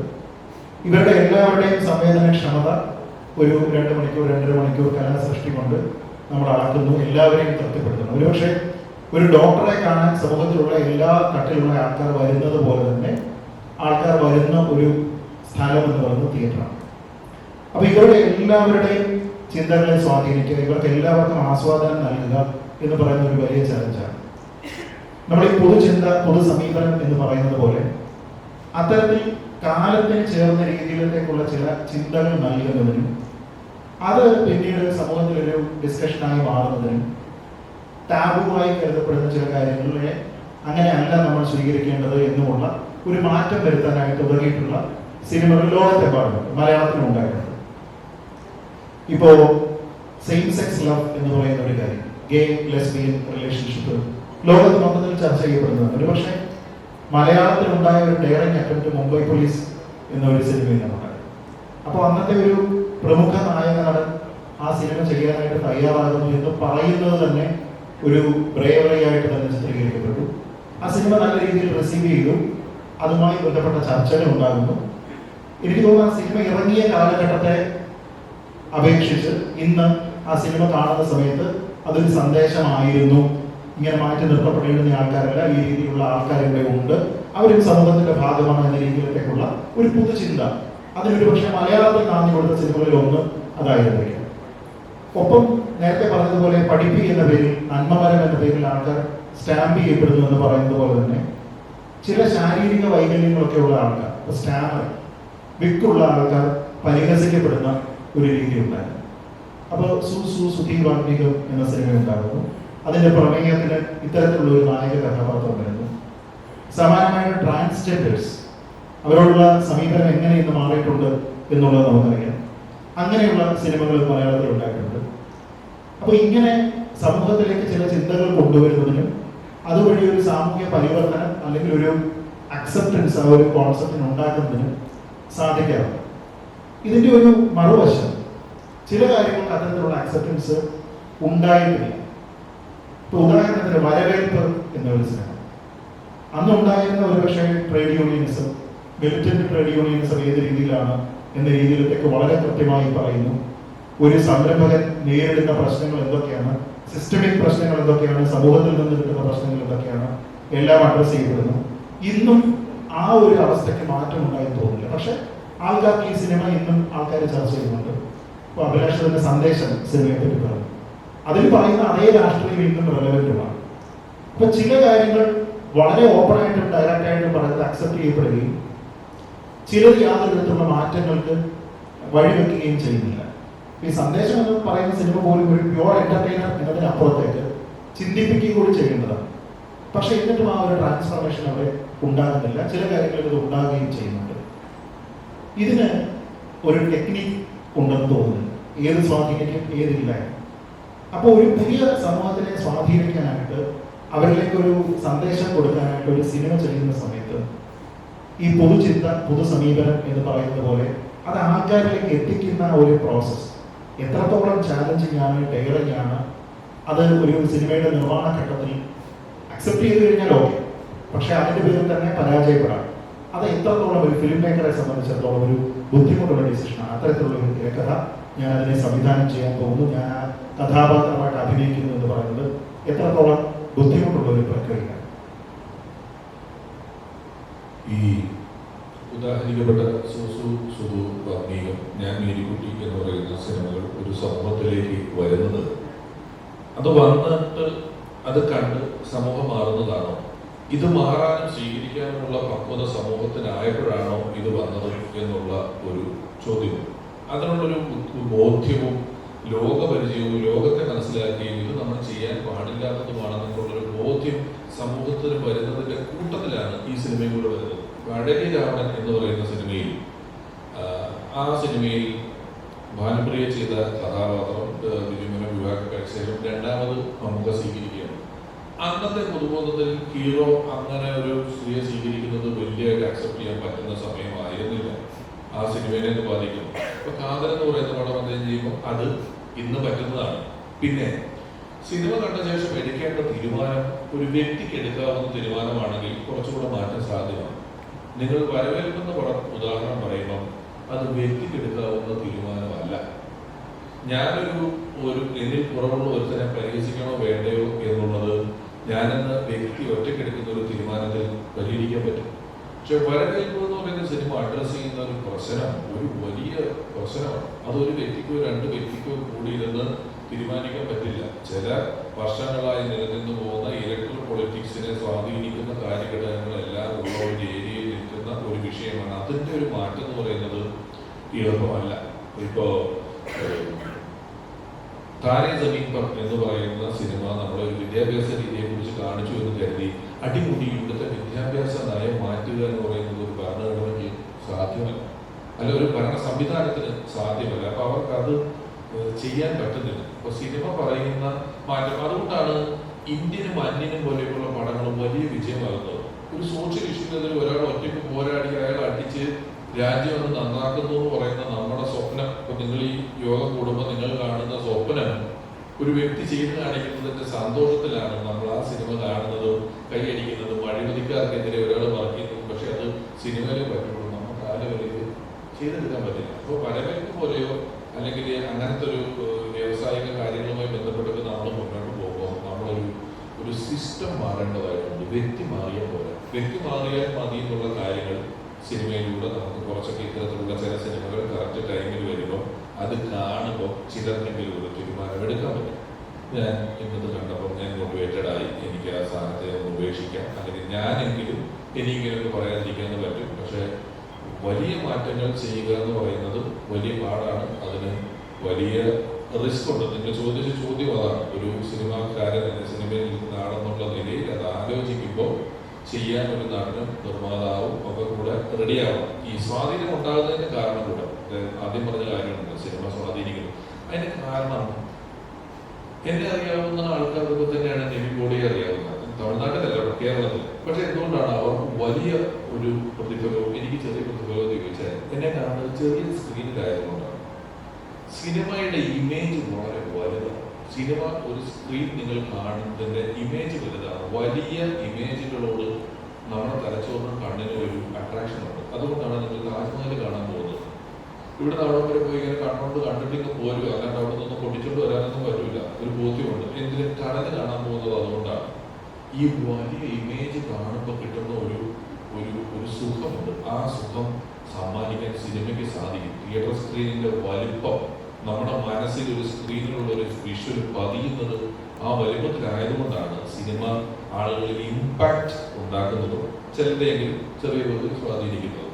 ഇവരുടെ എല്ലാവരുടെയും സംവേദനക്ഷമത ഒരു 2 മണിക്കൂർ 2.5 മണിക്കൂർ കലാസൃഷ്ടി കൊണ്ട് നമ്മൾ അളക്കുന്നു, എല്ലാവരെയും തൃപ്തിപ്പെടുത്തുന്നു. ഒരുപക്ഷെ ഒരു ഡോക്ടറെ കാണാൻ സമൂഹത്തിലുള്ള എല്ലാ തട്ടിലുള്ള ആൾക്കാർ വരുന്നത് പോലെ തന്നെ ആൾക്കാർ വരുന്ന ഒരു സ്ഥലം എന്ന് പറയുന്നത് തിയേറ്ററാണ്. അപ്പൊ ഇവരുടെ എല്ലാവരുടെയും ചിന്തകളെ സ്വാധീനിക്കുക, ഇവർക്ക് എല്ലാവർക്കും ആസ്വാദനം നൽകുക എന്ന് പറയുന്ന ഒരു വലിയ ചലഞ്ചാണ്. നമ്മൾ ഈ പൊതുചിന്ത പൊതു സമീപനം എന്ന് പറയുന്നത് പോലെ അത്തരത്തിൽ കാലത്തിന് ചേർന്ന രീതിയിലേക്കുള്ള ചില ചിന്തകൾ നൽകുന്നതിനും അത് പിന്നീട് സമൂഹത്തിലൊരു ഡിസ്കഷനായി മാറുന്നതിനും ടാബുവായി കരുതപ്പെടുന്ന ചില കാര്യങ്ങളെ അങ്ങനെയല്ല നമ്മൾ സ്വീകരിക്കേണ്ടത് എന്നുമുള്ള ഒരു മാറ്റം വരുത്താനായിട്ട് ഉതകിയിട്ടുള്ള സിനിമകൾ ലോകത്തെമ്പാടുണ്ട്, മലയാളത്തിലും ഉണ്ടായിട്ടുണ്ട്. ഇപ്പോ സെയിം സെക്സ് ലവ് എന്ന് പറയുന്ന ഒരു കാര്യം, ഗേ ലെസ്ബിയൻ റിലേഷൻഷിപ്പ് ലോകത്ത് മൊത്തത്തിൽ ചർച്ച ചെയ്യപ്പെടുന്നതാണ്. ഒരു പക്ഷേ മലയാളത്തിൽ ഉണ്ടായ ഒരു ഡെയറിംഗ് അറ്റംപ്റ്റ് മുംബൈ പോലീസ് എന്നൊരു സിനിമയിൽ നിന്നുണ്ടായി. അപ്പോൾ അന്നത്തെ ഒരു പ്രമുഖ നായക നടൻ ആ സിനിമ ചെയ്യാനായിട്ട് തയ്യാറാകുന്നു എന്ന് പറയുന്നത് തന്നെ ഒരു ബ്രേവറി ആയിട്ട് തന്നെ ചിത്രീകരിക്കപ്പെട്ടു. ആ സിനിമ നല്ല രീതിയിൽ റിസീവ് ചെയ്തു, അതുമായി ബന്ധപ്പെട്ട ചർച്ചകൾ ഉണ്ടാകുന്നു. എനിക്ക് തോന്നുന്നു ആ സിനിമ ഇറങ്ങിയ കാലഘട്ടത്തെ അപേക്ഷിച്ച് ഇന്ന് ആ സിനിമ കാണുന്ന സമയത്ത് അതൊരു സന്ദേശമായിരുന്നു ഇങ്ങനെ മാറ്റി നിർത്തപ്പെടേണ്ടുന്ന ആൾക്കാരല്ല, ഈ രീതിയിലുള്ള ആൾക്കാർ ഇവിടെ ഉണ്ട്, അവരും സമൂഹത്തിന്റെ ഭാഗമാണ് എന്ന രീതിയിലേക്കുള്ള ഒരു പുതുചിന്ത. അതിനൊരു പക്ഷേ മലയാളത്തിൽ നാന്ദി കൊടുത്ത സിനിമകളിൽ ഒന്ന് അതായിരുന്നില്ല. ഒപ്പം നേരത്തെ പറഞ്ഞതുപോലെ പഠിപ്പി എന്ന പേരിൽ, നന്മമരം എന്ന പേരിൽ ആൾക്കാർ സ്റ്റാമ്പ് ചെയ്യപ്പെടുന്നു എന്ന് പറയുന്നത് പോലെ തന്നെ ചില ശാരീരിക വൈകല്യങ്ങളൊക്കെ ഉള്ള ആൾക്കാർ, സ്റ്റാമർ, വിക്കുള്ള ആൾക്കാർ പരിഹസിക്കപ്പെടുന്ന ഒരു രീതി ഉണ്ടായിരുന്നു. അപ്പോൾ സുധീർ വാഗ്മികം എന്ന സിനിമ ഉണ്ടാകുന്നു. അതിന്റെ പ്രമേയത്തിന് ഇത്തരത്തിലുള്ള ഒരു നായക കഥാപാത്രം വരുന്നു. സമാനമായ ട്രാൻസ്ജെൻഡേഴ്സ്, അവരോടുള്ള സമീപനം എങ്ങനെ ഇന്ന് മാറിയിട്ടുണ്ട് എന്നുള്ളത് നമുക്കറിയാം. അങ്ങനെയുള്ള സിനിമകൾ മലയാളത്തിൽ ഉണ്ടായിട്ടുണ്ട്. അപ്പോൾ ഇങ്ങനെ സമൂഹത്തിലേക്ക് ചില ചിന്തകൾ കൊണ്ടുവരുന്നതിനും അതുവഴി ഒരു സാമൂഹ്യ പരിവർത്തനം അല്ലെങ്കിൽ ഒരു അക്സെപ്റ്റൻസ് ആ ഒരു കോൺസെപ്റ്റിന് ഉണ്ടാക്കുന്നതിനും സാധിക്കാറുണ്ട്. ഇതിന്റെ ഒരു മറുവശം, ചില കാര്യങ്ങൾക്ക് അത്തരത്തിലുള്ള അക്സെപ്റ്റൻസ് ഉണ്ടായിട്ടില്ല. ഇപ്പൊ ഉദാഹരണത്തിന് വരവേൽപ്പ് എന്നൊരു സിനിമ, അന്നുണ്ടായിരുന്ന ഒരുപക്ഷെ trade unionism, militant trade unionism ഏത് രീതിയിലാണ് എന്ന രീതിയിലേക്ക് വളരെ കൃത്യമായി പറയുന്നു. ഒരു സംരംഭകൻ നേരിടുന്ന പ്രശ്നങ്ങൾ എന്തൊക്കെയാണ്, സിസ്റ്റമിക് പ്രശ്നങ്ങൾ എന്തൊക്കെയാണ്, സമൂഹത്തിൽ നിന്ന് കിട്ടുന്ന പ്രശ്നങ്ങൾ എന്തൊക്കെയാണ്, എല്ലാം അഡ്രസ് ചെയ്യപ്പെടുന്നു. ഇന്നും ആ ഒരു അവസ്ഥയ്ക്ക് മാറ്റം ഉണ്ടായെന്ന് തോന്നുന്നില്ല. പക്ഷെ ആൾക്കാർക്ക് ഈ സിനിമ ഇന്നും ആൾക്കാർ ചർച്ച ചെയ്യുന്നുണ്ട്. ഇപ്പൊ അഭിലാഷ് തന്നെ സന്ദേശം സിനിമയെ പറ്റി പറഞ്ഞു, അതിൽ പറയുന്ന അതേ രാഷ്ട്രീയം ഇന്നും റെലവെന്റുമാണ്. അപ്പൊ ചില കാര്യങ്ങൾ വളരെ ഓപ്പൺ ആയിട്ടും ഡയറക്റ്റ് ആയിട്ടും പറയുന്നത് അക്സെപ്റ്റ് ചെയ്യപ്പെടുകയും ചിലർ യാതൊരു വിധത്തിലുള്ള മാറ്റങ്ങൾക്ക് വഴിവെക്കുകയും ചെയ്യുന്നില്ല. ഈ സന്ദേശം എന്ന് പറയുന്ന സിനിമ പോലും ഒരു പ്യുവർ എന്റർടൈനർ എന്നതിനപ്പുറത്തേക്ക് ചിന്തിപ്പിക്കുകയും കൂടി ചെയ്യേണ്ടതാണ്. പക്ഷെ എന്നിട്ടും ആ ഒരു ട്രാൻസ്ഫർമേഷൻ അവിടെ ഉണ്ടാകുന്നില്ല. ചില കാര്യങ്ങളിൽ ഇത് ഉണ്ടാകുകയും ചെയ്യുന്നുണ്ട്. ഇതിന് ഒരു ടെക്നിക്ക് ഉണ്ടെന്ന് തോന്നുന്നു, ഏത് സ്വാധീനിക്കും ഏതില്ല. അപ്പോൾ ഒരു പുതിയ സമൂഹത്തിനെ സ്വാധീനിക്കാനായിട്ട്, അവരിലേക്ക് ഒരു സന്ദേശം കൊടുക്കാനായിട്ട് ഒരു സിനിമ ചെയ്യുന്ന സമയത്ത് ഈ പൊതുചിന്ത, പൊതു സമീപനം എന്ന് പറയുന്നത് പോലെ അത് ആൾക്കാരിലേക്ക് എത്തിക്കുന്ന ഒരു പ്രോസസ്സ് എത്രത്തോളം ചാലഞ്ചിങ് ആണ്, ഡെയറിങ് ആണ്, അത് ഒരു സിനിമയുടെ നിർമ്മാണ ഘട്ടത്തിൽ അക്സെപ്റ്റ് ചെയ്ത് കഴിഞ്ഞാൽ ഓക്കെ, പക്ഷെ അതിന്റെ പേരിൽ തന്നെ പരാജയപ്പെടാം. അത് എത്രത്തോളം ഒരു ഫിലിം മേക്കറെ സംബന്ധിച്ചിടത്തോളം ഒരു ബുദ്ധിമുട്ടുള്ള ഡിസിഷനാണ്. അത്തരത്തിലുള്ള ഒരു തിരക്കഥ ഞാൻ അതിനെ സംവിധാനം ചെയ്യാൻ പോകുന്നു, ഞാൻ ആ കഥാപാത്രമായിട്ട് അഭിനയിക്കുന്നു എന്ന് പറയുന്നത് എത്രത്തോളം ബുദ്ധിമുട്ടുള്ള ഒരു പ്രക്രിയയാണ്. ഈ ഉദാഹരിക്കപ്പെട്ട സുധു വാഗ്മീകം, ഞാൻ മേരിക്കുട്ടി എന്ന് പറയുന്ന സിനിമകൾ ഒരു സമൂഹത്തിലേക്ക് വരുന്നത്, അത് വന്നിട്ട് അത് കണ്ട് സമൂഹം മാറുന്നതാണോ, ഇത് മാറാനും സ്വീകരിക്കാനുമുള്ള പക്വത സമൂഹത്തിനായപ്പോഴാണോ ഇത് വന്നത് എന്നുള്ള ഒരു ചോദ്യവും, അതിനുള്ളൊരു ബോധ്യവും ലോകപരിചയവും ലോകത്തെ മനസ്സിലാക്കിയും ഇത് നമ്മൾ ചെയ്യാൻ പാടില്ലാത്തതുമാണെന്നുള്ളൊരു ബോധ്യം സമൂഹത്തിന് വരുന്നതിന്റെ കൂട്ടത്തിലാണ് ഈ സിനിമയും കൂടെ വരുന്നത്. അഴകി രാവണൻ എന്ന് പറയുന്ന സിനിമയിൽ, ആ സിനിമയിൽ ഭാനുപ്രിയ ചെയ്ത കഥാപാത്രം ദിലീപിനെ വിവാഹം കഴിച്ച ശേഷം രണ്ടാമത് മമ്മൂക്ക സ്വീകരിക്കുകയാണ്. അന്നത്തെ പൊതുബോധത്തിൽ ഹീറോ അങ്ങനെ ഒരു സ്ത്രീയെ സ്വീകരിക്കുന്നത് വലിയതായിട്ട് അക്സെപ്റ്റ് ചെയ്യാൻ പറ്റുന്ന സമയമായിരുന്നില്ല. ആ സിനിമയെ ബാധിക്കുന്നു. ഇപ്പൊ കാതൽ എന്ന് പറയുന്ന പടം അദ്ദേഹം ചെയ്യുമ്പോൾ അത് ഇന്ന് പറ്റുന്നതാണ്. പിന്നെ സിനിമ കണ്ട ശേഷം എടുക്കേണ്ട തീരുമാനം ഒരു വ്യക്തിക്ക് എടുക്കാവുന്ന തീരുമാനമാണെങ്കിൽ കുറച്ചുകൂടെ മാറ്റം സാധ്യമാണ്. നിങ്ങൾ വരവേൽക്കുന്ന പടം ഉദാഹരണം പറയുമ്പം അത് വ്യക്തിക്ക് എടുക്കാവുന്ന തീരുമാനമല്ല. ഞാനൊരു എന്നിൽ കുറവുള്ള ഒരുത്തനെ പരിഹസിക്കണോ വേണ്ടയോ എന്നുള്ളത് ഞാനെന്ന വ്യക്തി ഒറ്റയ്ക്കെടുക്കുന്ന ഒരു തീരുമാനത്തിൽ പരിഹരിക്കാൻ പറ്റും. പക്ഷെ വരവേൽപ്പ് എന്ന് പറയുന്ന സിനിമ അഡ്രസ് ചെയ്യുന്ന ഒരു പ്രശ്നം ഒരു വലിയ പ്രശ്നമാണ്. അതൊരു വ്യക്തിക്കോ രണ്ട് വ്യക്തിക്കോ കൂടിയിരുന്ന് തീരുമാനിക്കാൻ പറ്റില്ല. ചില വർഷങ്ങളായി നിലനിന്ന് പോകുന്ന ഇലക്ട്രൽ പൊളിറ്റിക്സിനെ സ്വാധീനിക്കുന്ന കാര്യഘടകങ്ങളെല്ലാം ഉള്ള ഒരു ഏരിയയിൽ നിൽക്കുന്ന ഒരു വിഷയമാണ്. അതിൻ്റെ ഒരു മാറ്റം എന്ന് പറയുന്നത് എളുപ്പമല്ല. ഇപ്പോ താരേ ജമീൻ പർ എന്ന് പറയുന്ന സിനിമ നമ്മുടെ ഒരു വിദ്യാഭ്യാസ രീതിയെ കുറിച്ച് കാണിച്ചു എന്ന് കരുതി അടിമുടി ഇവിടുത്തെ വിദ്യാഭ്യാസ നയം മാറ്റുക എന്ന് പറയുന്നത് ഒരു ഭരണഘടനയ്ക്ക് സാധ്യമല്ല, അല്ല ഒരു ഭരണ സംവിധാനത്തിന് സാധ്യമല്ല. അപ്പൊ അവർക്ക് അത് ചെയ്യാൻ പറ്റുന്നില്ല. അപ്പൊ സിനിമ പറയുന്ന മാറ്റം, അതുകൊണ്ടാണ് ഇന്ത്യനും അന്യനും പോലെയുള്ള പടങ്ങളും വലിയ വിജയമാകുന്നത്. ഒരു സോഷ്യൽ ഇഷ്യൂവിനെതിരെ ഒരാൾ ഒറ്റയ്ക്ക് പോരാടി അയാൾ അടിച്ച് രാജ്യം ഒന്ന് നന്നാക്കുന്നു എന്ന് പറയുന്ന നമ്മുടെ സ്വപ്നം, ഇപ്പൊ നിങ്ങൾ ഈ യോഗം കൂടുമ്പോൾ നിങ്ങൾ കാണുന്ന സ്വപ്നം ഒരു വ്യക്തി ചെയ്ത് കാണിക്കുന്നതിന്റെ സന്തോഷത്തിലാണ് നമ്മൾ ആ സിനിമ കാണുന്നതും കൈയടിക്കുന്നതും അഴിമതിക്കാർക്കെതിരെ ഒരാൾ പറയുന്നതും. പക്ഷെ അത് സിനിമയിലേ പറ്റുള്ളൂ, നമുക്ക് ആ ലെവലിൽ ചെയ്തെടുക്കാൻ പറ്റില്ല. അപ്പോൾ വരവേൽപ്പ് പോലെയോ അല്ലെങ്കിൽ അങ്ങനത്തെ ഒരു വ്യാവസായിക കാര്യങ്ങളുമായി ബന്ധപ്പെട്ട് നമ്മൾ മുന്നോട്ട് പോകുമ്പോൾ നമ്മളൊരു വ്യക്തി മാറിയാൽ പോരാ. വ്യക്തി മാറിയാൽ മതി എന്നുള്ള കാര്യങ്ങൾ സിനിമയിലൂടെ നമുക്ക് കുറച്ചൊക്കെ ഇത്തരത്തിലുള്ള ചില സിനിമകൾ കറക്റ്റ് ടൈമിൽ വരുമ്പോൾ അത് കാണുമ്പോൾ ചിലർക്കെങ്കിലും ഒരു തീരുമാനം എടുക്കാൻ പറ്റും. ഞാൻ ഇന്നത് കണ്ടപ്പോൾ ഞാൻ മോട്ടിവേറ്റഡ് ആയി, എനിക്ക് ആ സാധനത്തെ ഒന്ന് ഉപേക്ഷിക്കാം, അല്ലെങ്കിൽ ഞാനെങ്കിലും എനിക്കിങ്ങനെയൊക്കെ പറയാതിരിക്കാന്ന് പറ്റും. പക്ഷേ വലിയ മാറ്റങ്ങൾ ചെയ്യുക എന്ന് പറയുന്നത് വലിയ പാടാണ്, അതിന് വലിയ റിസ്ക് ഉണ്ട്. നിങ്ങൾ ചോദിച്ച ചോദ്യം അതാണ്. ഒരു സിനിമാക്കാരൻ എന്ന സിനിമയിൽ നിൽക്കുന്ന ആളെന്നുള്ള നിലയിൽ അത് ആലോചിക്കുമ്പോൾ ചെയ്യാൻ ഒരു നടനും നിർമ്മാതാവും ഒക്കെ കൂടെ റെഡിയാവണം. ഈ സ്വാധീനം ഉണ്ടാകുന്നതിന് കാരണം കൂടെ ആദ്യം പറഞ്ഞ കാര്യമുണ്ട്, സിനിമ സ്വാധീനിക്കുന്നു. അതിന് കാരണം എന്നെ അറിയാവുന്ന ആൾക്കാർക്ക് തന്നെയാണ് നിവിൻ പോളിയെ അറിയാവുന്നത്, തമിഴ്നാട്ടിലല്ല കേരളത്തിൽ. പക്ഷെ എന്തുകൊണ്ടാണ് അവർക്ക് വലിയ ഒരു പ്രതിഫലവും എനിക്ക് ചെറിയ പ്രതിഫലവും ചോദിച്ചാൽ എന്നെ കാണുന്നത് ചെറിയ സ്ക്രീനിലായതുകൊണ്ടാണ്. സിനിമയുടെ ഇമേജ് വളരെ വലുതാണ്. സിനിമ ഒരു സ്ക്രീൻ നിങ്ങൾ കാണുന്നതിന്റെ ഇമേജ് വലുതാണ്. വലിയ ഇമേജുകളോട് നമ്മുടെ തലച്ചോറിനും കണ്ണിനും ഒരു അട്രാക്ഷൻ ഉണ്ട്. അതുകൊണ്ടാണ് നിങ്ങൾ താജ്മഹൽ കാണാൻ പോകുന്നത്. ഇവിടെ അവിടെ വരെ പോയി ഇങ്ങനെ കണ്ണോണ്ട് കണ്ടിട്ട് പോരുക, അല്ലാണ്ട് അവിടെ നിന്നൊന്നും പൊട്ടിച്ചോണ്ട് വരാനൊന്നും പറ്റില്ല. ഒരു ബോധ്യമുണ്ട്. എന്തിനും കടല് കാണാൻ പോകുന്നത് അതുകൊണ്ടാണ്. ഈ വലിയ ഇമേജ് കാണുമ്പോൾ കിട്ടുന്ന ഒരു ഒരു സുഖമുണ്ട്. ആ സുഖം സമ്മാനിക്കാൻ സിനിമയ്ക്ക് സാധിക്കും. തിയേറ്റർ സ്ക്രീനിന്റെ വലിപ്പം നമ്മുടെ മനസ്സിൽ ഒരു സ്ക്രീനിലുള്ള ഒരു വിഷ്വൽ പതിയുന്നത് ആ വലിപ്പത്തിലായതുകൊണ്ടാണ് സിനിമ ആളുകളിൽ ഇമ്പാക്ട് ഉണ്ടാക്കുന്നതും ചിലരെങ്കിലും ചെറിയ തോതിൽ സ്വാധീനിക്കുന്നതും.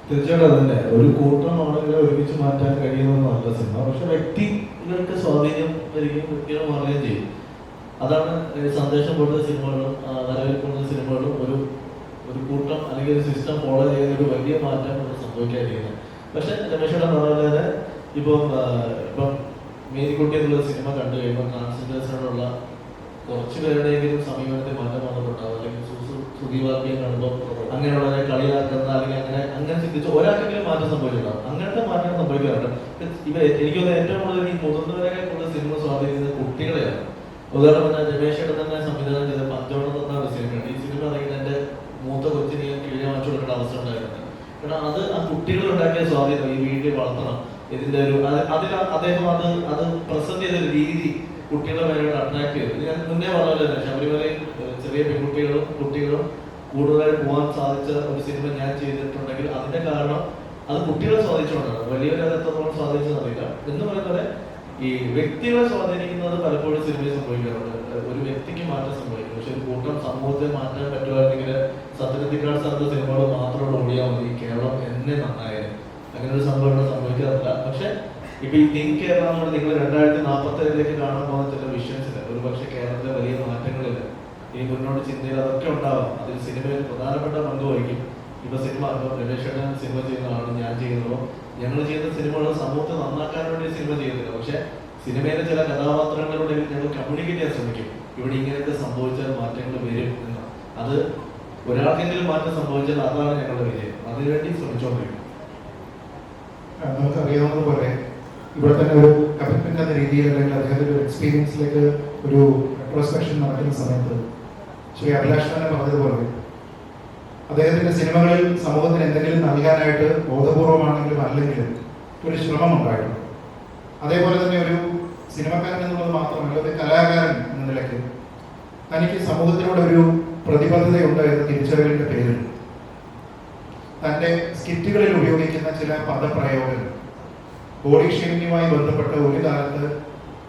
തീർച്ചയായിട്ടും അതന്നെ, ഒരു കൂട്ടം ആളുകളെ ഒരുമിച്ച് മാറ്റാൻ കഴിയുന്നതല്ല സിനിമ. പക്ഷെ വ്യക്തികൾക്ക് സ്വാധീനം വരികയും വ്യക്തികൾ മാറുകയും ചെയ്യും. അതാണ് സന്ദേശം പോലുള്ള സിനിമകളും വരവേൽക്കുന്ന സിനിമകളും ഒരു കൂട്ടം അല്ലെങ്കിൽ ഒരു സിസ്റ്റം ഫോളോ ചെയ്യുന്ന ഒരു വലിയ മാറ്റം ഇവിടെ സംഭവിക്കാതിരിക്കുന്നത്. പക്ഷെ രമേശേട്ടൻ പറഞ്ഞ തന്നെ ഇപ്പം മേരിക്കുട്ടി എന്നുള്ള സിനിമ കണ്ടു കഴിയുമ്പോൾ ട്രാൻസ്ജെൻഡേഴ്സിനോടുള്ള കുറച്ച് പേരുടെയെങ്കിലും സമീപനത്തിൽ മാറ്റം വന്നിട്ടുണ്ടാവും. അല്ലെങ്കിൽ സുധീവാക്യം കാണുമ്പോൾ അങ്ങനെയുള്ളവരെ കളിയാക്കുന്ന അല്ലെങ്കിൽ അങ്ങനെ ചിന്തിച്ച് ഒരാൾക്കെങ്കിലും മാറ്റം സംഭവിച്ചിട്ടുണ്ടാവും. അങ്ങനത്തെ മാറ്റം സംഭവിക്കാറുണ്ട്. എനിക്ക് തോന്നുന്നത് ഏറ്റവും കൂടുതൽ ഈ മുതിർന്നവരെ കൂടുതൽ സിനിമ സ്വാധീനിക്കുന്നത് കുട്ടികളെയാണ്. ഉദാഹരണം രമേശേട്ടൻ തന്നെ സംവിധാനം ചെയ്ത പഞ്ചവടം എന്ന ഒരു സിനിമയാണ്. ഈ സിനിമ ഇറങ്ങിയിട്ട് എൻ്റെ മൂത്ത കൊച്ചിനെ കിഴിഞ്ഞ വാങ്ങിച്ചു കൊടുക്കേണ്ട അവസ്ഥ ഉണ്ടായിട്ടുണ്ട്. കാരണം അത് ആ കുട്ടികൾ ഉണ്ടാക്കിയ സ്വാധീനം ഈ വീട്ടിൽ വളർത്തണം. ഇതിന്റെ ഒരു അദ്ദേഹം അത് പ്രസന്റ് ചെയ്ത രീതി കുട്ടികളെ ഭയങ്കര അട്രാക്ട് ചെയ്തു. ഞാൻ മുന്നേ പറഞ്ഞ തന്നെ ശബരിമലയിൽ ചെറിയ പെൺകുട്ടികളും കുട്ടികളും കൂടുതലായി പോകാൻ സാധിച്ച ഒരു സിനിമ ഞാൻ ചെയ്തിട്ടുണ്ടെങ്കിൽ അതിന്റെ കാരണം അത് കുട്ടികളെ സ്വാധീനിച്ചുകൊണ്ടാണ്. വലിയവരെ എത്രത്തോളം സ്വാധീനിച്ചതറിയില്ല എന്ന് പറയുന്നത് ഈ വ്യക്തികളെ സ്വാധീനിക്കുന്നത് പലപ്പോഴും സിനിമയിൽ സംഭവിക്കാറുണ്ട്. ഒരു വ്യക്തിക്ക് മാറ്റം സംഭവിക്കും. പക്ഷെ ഒരു കൂട്ടം സമൂഹത്തെ മാറ്റാൻ പറ്റുമായിരുന്നെങ്കിൽ സത്യനന്ദിക്കാട് സാറിന്റെ സിനിമകൾ മാത്രമോട് ഓടിയാൽ മതി, കേരളം എന്നെ നന്നായത്. അങ്ങനെ ഒരു സംഭവം സംഭവിക്കാറില്ല. പക്ഷെ ഇപ്പൊ ഈ തിങ്ക് കേരളം നിങ്ങൾ 2047 കാണാൻ പോകുന്ന ചില വിഷൻസിന് ഒരു പക്ഷെ കേരളത്തിലെ വലിയ മാറ്റങ്ങളില്ല, ഈ മുന്നോട്ട് ചിന്തയിൽ അതൊക്കെ ഉണ്ടാവാം. അതിൽ സിനിമയിൽ പ്രധാനപ്പെട്ട പങ്ക് വഹിക്കും. ഇപ്പൊ സിനിമ രമേശേട്ടൻ സിനിമ ചെയ്യുന്നതാണ്, ഞാൻ ചെയ്യുന്നതോ ഞങ്ങൾ ചെയ്യുന്ന സിനിമകൾ സമൂഹത്തെ നന്നാക്കാൻ വേണ്ടി സിനിമ ചെയ്യുന്നില്ല. പക്ഷെ സിനിമയിലെ ചില കഥാപാത്രങ്ങളിലൂടെ ഞങ്ങൾ കമ്മ്യൂണിക്കേറ്റ് ചെയ്യാൻ ശ്രമിക്കും. ഇവിടെ ഇങ്ങനെയൊക്കെ സംഭവിച്ചാൽ മാറ്റങ്ങൾ വരും എന്ന്. അത് ഒരാൾക്കെങ്കിലും മാറ്റം സംഭവിച്ചാൽ അതാണ് ഞങ്ങളുടെ വിജയം. അതിനുവേണ്ടി ശ്രമിച്ചുകൊണ്ടിരിക്കും. നമുക്കറിയാവുന്നതുപോലെ ഇവിടെ തന്നെ ഒരു കമ്മിറ്റ്മെന്റ് എന്ന രീതിയിൽ അല്ലെങ്കിൽ അദ്ദേഹത്തിന്റെ ഒരു എക്സ്പീരിയൻസിലേക്ക് ഒരു റെട്രോസ്പെക്ഷൻ നടക്കുന്ന സമയത്ത് ശ്രീ അഭിലാഷ് തന്നെ പറഞ്ഞതുപോലെ അദ്ദേഹത്തിന്റെ സിനിമകളിൽ സമൂഹത്തിന് എന്തെങ്കിലും നൽകാനായിട്ട് ബോധപൂർവമാണെങ്കിലും അല്ലെങ്കിലും ഒരു ശ്രമം ഉണ്ടായിട്ടുണ്ട്. അതേപോലെ തന്നെ ഒരു സിനിമക്കാരൻ എന്നുള്ളത് മാത്രമല്ല, ഒരു കലാകാരൻ എന്ന നിലയ്ക്ക് തനിക്ക് സമൂഹത്തിനോട് ഒരു പ്രതിബദ്ധതയുണ്ട് എന്ന തിരിച്ചറിവിന്റെ പേരിൽ തന്റെ സ്കിറ്റുകളിൽ ഉപയോഗിക്കുന്ന ചില പദപ്രയോഗങ്ങൾ ബോഡി ഷേമിങ്ങുമായി ബന്ധപ്പെട്ട് ഒരു കാലത്ത്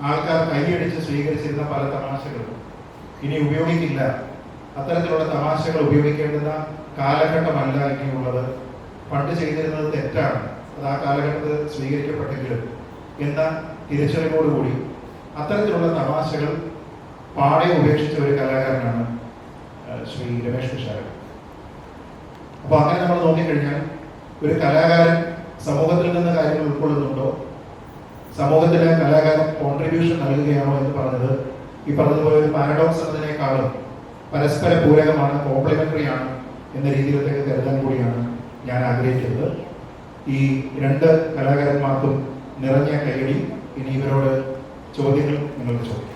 ആൾക്കാർ കൈയടിച്ച് സ്വീകരിച്ചിരുന്ന പല തമാശകളും ഇനി ഉപയോഗിക്കില്ല, അത്തരത്തിലുള്ള തമാശകൾ ഉപയോഗിക്കേണ്ടുന്ന കാലഘട്ടമല്ല ഇനിയുള്ളത്, പണ്ട് ചെയ്തിരുന്നത് തെറ്റാണ്, അത് ആ കാലഘട്ടത്തിൽ സ്വീകരിക്കപ്പെട്ടെങ്കിലും എന്ന തിരിച്ചറിവോടുകൂടി അത്തരത്തിലുള്ള തമാശകൾ പാടെ ഉപേക്ഷിച്ച ഒരു കലാകാരനാണ് ശ്രീ രമേഷ് പിഷാരടി. അപ്പൊ അങ്ങനെ നമ്മൾ നോക്കിക്കഴിഞ്ഞാൽ ഒരു കലാകാരൻ സമൂഹത്തിൽ നിന്ന് കാര്യങ്ങൾ ഉൾക്കൊള്ളുന്നുണ്ടോ, സമൂഹത്തിലെ കലാകാരൻ കോൺട്രിബ്യൂഷൻ നൽകുകയാണോ എന്ന് പറഞ്ഞത് ഈ പറഞ്ഞതുപോലെ ഒരു പാരഡോക്സ് എന്നതിനേക്കാളും പരസ്പര പൂരകമാണ്, കോംപ്ലിമെന്ററി ആണ് എന്ന രീതിയിലേക്ക് കരുതാൻ കൂടിയാണ് ഞാൻ ആഗ്രഹിക്കുന്നത്. ഈ രണ്ട് കലാകാരന്മാർക്കും നിറഞ്ഞ കൈയടി. ഇനി ഇവരോട് ചോദ്യങ്ങൾ നിങ്ങൾക്ക് ചോദിക്കാം.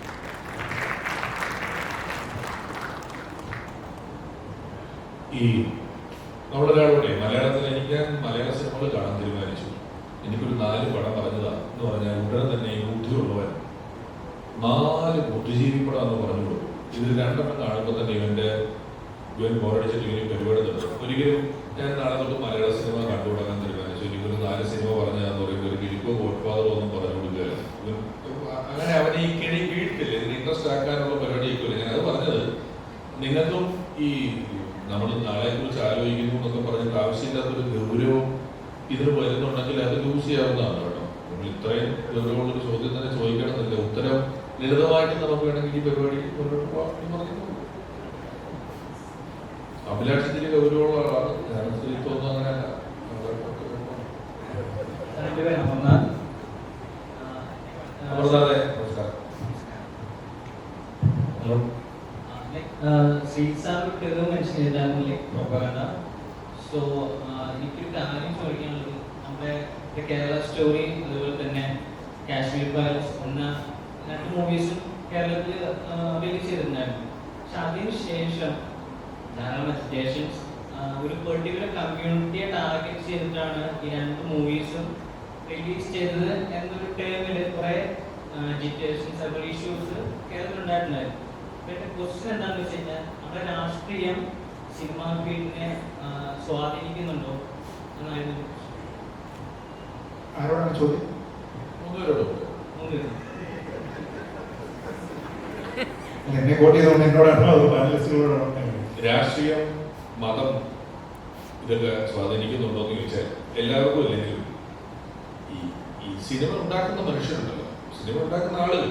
ഈ നമ്മുടെ ഒരാളോടെ മലയാളത്തിൽ എനിക്ക് മലയാള സിനിമകൾ കാണാൻ തീരുമാനിച്ചു. എനിക്കൊരു 4 പടം പറഞ്ഞതാണ് എന്ന് പറഞ്ഞാൽ ഉടനെ തന്നെ ഈ ബുദ്ധിയുള്ളവൻ 4 ബുദ്ധിജീവി പടം എന്ന് പറഞ്ഞു കൊടുക്കും. ഇത് രണ്ടെണ്ണം കാണുമ്പോൾ തന്നെ ഇവൻ ബോറടിച്ചിട്ട് ഇങ്ങനെ പരിപാടി നടത്തും. ഒരിക്കലും ഞാൻ നാളെ തൊട്ട് മലയാള സിനിമ കണ്ടുപിടക്കാൻ തീരുമാനിച്ചു. എനിക്കൊരു 4 സിനിമ പറഞ്ഞാന്ന് പറയുമ്പോൾ ഒരു കിലിക്കോ ഗോഡ്ഫാദറോ ഒന്നും പറഞ്ഞു കൊടുക്കുകയല്ല. അങ്ങനെ അവനെ ഈ കിണി വീട്ടില്ല, ഇതിന് ഇൻട്രസ്റ്റ് ആക്കാനുള്ള പരിപാടി ആയിക്കില്ല. ഞാനത് പറഞ്ഞത് നിങ്ങൾക്കും ഈ നമ്മൾ നാളെ കുറിച്ച് ആലോചിക്കുന്നു എന്നൊക്കെ പറഞ്ഞിട്ട് ആവശ്യമില്ലാത്തൊരു ഗൗരവം ഇതിന് വരുന്നുണ്ടെങ്കിൽ അത് യൂസ് ചെയ്യാവുന്നതാണ് കേട്ടോ. നമ്മൾ ഇത്രയും ഗൗരവമുള്ളൊരു ചോദ്യം തന്നെ ചോദിക്കണമെന്നില്ല. ഉത്തരം ലളിതമായിട്ട് നമുക്ക് വേണമെങ്കിൽ ഈ പരിപാടി മുന്നോട്ട് പോകാൻ പറഞ്ഞു. അഭിലാഷത്തിന് ഗൗരവമുള്ള ആളാണ്. ഞാൻ തോന്നുന്നു അങ്ങനെയല്ല. ഹലോ. എനിക്കൊരു കാര്യം ചോദിക്കാനുള്ളത്, നമ്മുടെ കേരള സ്റ്റോറി അതുപോലെ തന്നെ കാശ്മീർ ഫയൽസ് എന്ന 2 മൂവീസും കേരളത്തിൽ റിലീസ് ചെയ്തിട്ടുണ്ടായിരുന്നു. പക്ഷെ അതിനുശേഷം ധാരാളം എക്സ്പെക്ടേഷൻസ് ഒരു പെർട്ടിക്കുലർ കമ്മ്യൂണിറ്റിയെ ടാർഗറ്റ് ചെയ്തിട്ടാണ് ഈ 2 മൂവീസും റിലീസ് ചെയ്തത് എന്നൊരു ടേമിൽ കുറെ ജിറ്റേഷൻസ് അതുപോലെ ഇഷ്യൂസ് കേരളത്തിൽ ഉണ്ടായിട്ടുണ്ടായിരുന്നു. എൻ്റെ ക്വസ്റ്റ്യൻ എന്താണെന്ന് വെച്ച് കഴിഞ്ഞാൽ, നമ്മുടെ രാഷ്ട്രീയം സിനിമാ ഫീൽഡിനെ സ്വാധീനിക്കുന്നുണ്ടോ എന്നായിരുന്നു. ആരോടാണ് ചോദ്യം? എന്നെ കോട്ട് ചെയ്തുകൊണ്ട് എന്നോടാണോ അത് പാനലിസ്റ്റുകളോടാണോ? രാഷ്ട്രീയം, മതം ഇതൊക്കെ സ്വാധീനിക്കുന്നുണ്ടോ എന്ന് ചോദിച്ചാൽ എല്ലാവർക്കും ഇല്ലെങ്കിലും ഈ സിനിമ ഉണ്ടാക്കുന്ന മനുഷ്യരുണ്ടല്ലോ, സിനിമ ഉണ്ടാക്കുന്ന ആളുകൾ,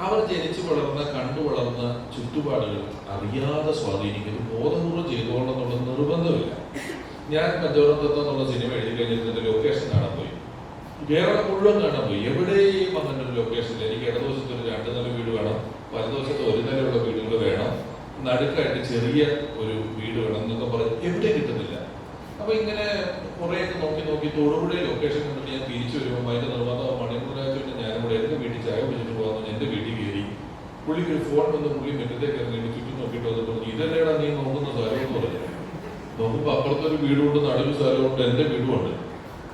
അവർ ജനിച്ചു വളർന്ന കണ്ടു വളർന്ന ചുറ്റുപാടുകൾ അറിയാതെ സ്വാധീനിക്കുന്നു. ബോധപൂർവ്വം ചെയ്തുകൊണ്ടെന്നുള്ള നിർബന്ധമില്ല. ഞാൻ പഞ്ചവരത്തത്വം എന്നുള്ള സിനിമ എഴുതി കഴിഞ്ഞിട്ട് ലൊക്കേഷൻ കാണാൻ പോയി. കേരളം മുഴുവൻ കാണാൻ പോയി. എവിടെയും അങ്ങനെ ഒരു ലൊക്കേഷനിൽ എനിക്ക് ഇടതുവശത്ത് ഒരു 2 നില വീട് വേണം, വലതുവശത്ത് 1 നിലയുള്ള വീടുകൾ വേണം, നടുക്കായിട്ട് ചെറിയ ഒരു വീട് വേണം എന്നൊക്കെ പറഞ്ഞ് എവിടെയും കിട്ടുന്നില്ല. അപ്പൊ ഇങ്ങനെ കുറേയൊക്കെ നോക്കി തൊടുപുഴ ലൊക്കേഷൻ കണ്ടിട്ട് ഞാൻ തിരിച്ചു വരുമ്പോൾ അതിന്റെ നിർമ്മാതാവ് മണിപ്പൂരാഴ്ച ഞാനിവിടെ എന്റെ വീട്ടിൽ ചായ കുടിച്ചിട്ട് പോകുന്നു. എന്റെ വീട്ടിൽ കയറി പുള്ളിക്ക് ഒരു ഫോൺ വന്ന് പുള്ളി മുറ്റത്തേക്ക് ഇറങ്ങിയിട്ട് ചുറ്റും നോക്കിയിട്ട് വന്ന് പറഞ്ഞു, ഇതല്ലേടാ നീ നോക്കുന്ന സ്ഥലം എന്ന് പറഞ്ഞു. നോക്കുമ്പോൾ അപ്പുറത്തൊരു വീടുകൊണ്ട് നടുവ് സ്ഥലമുണ്ട്, എന്റെ വീടുമുണ്ട്.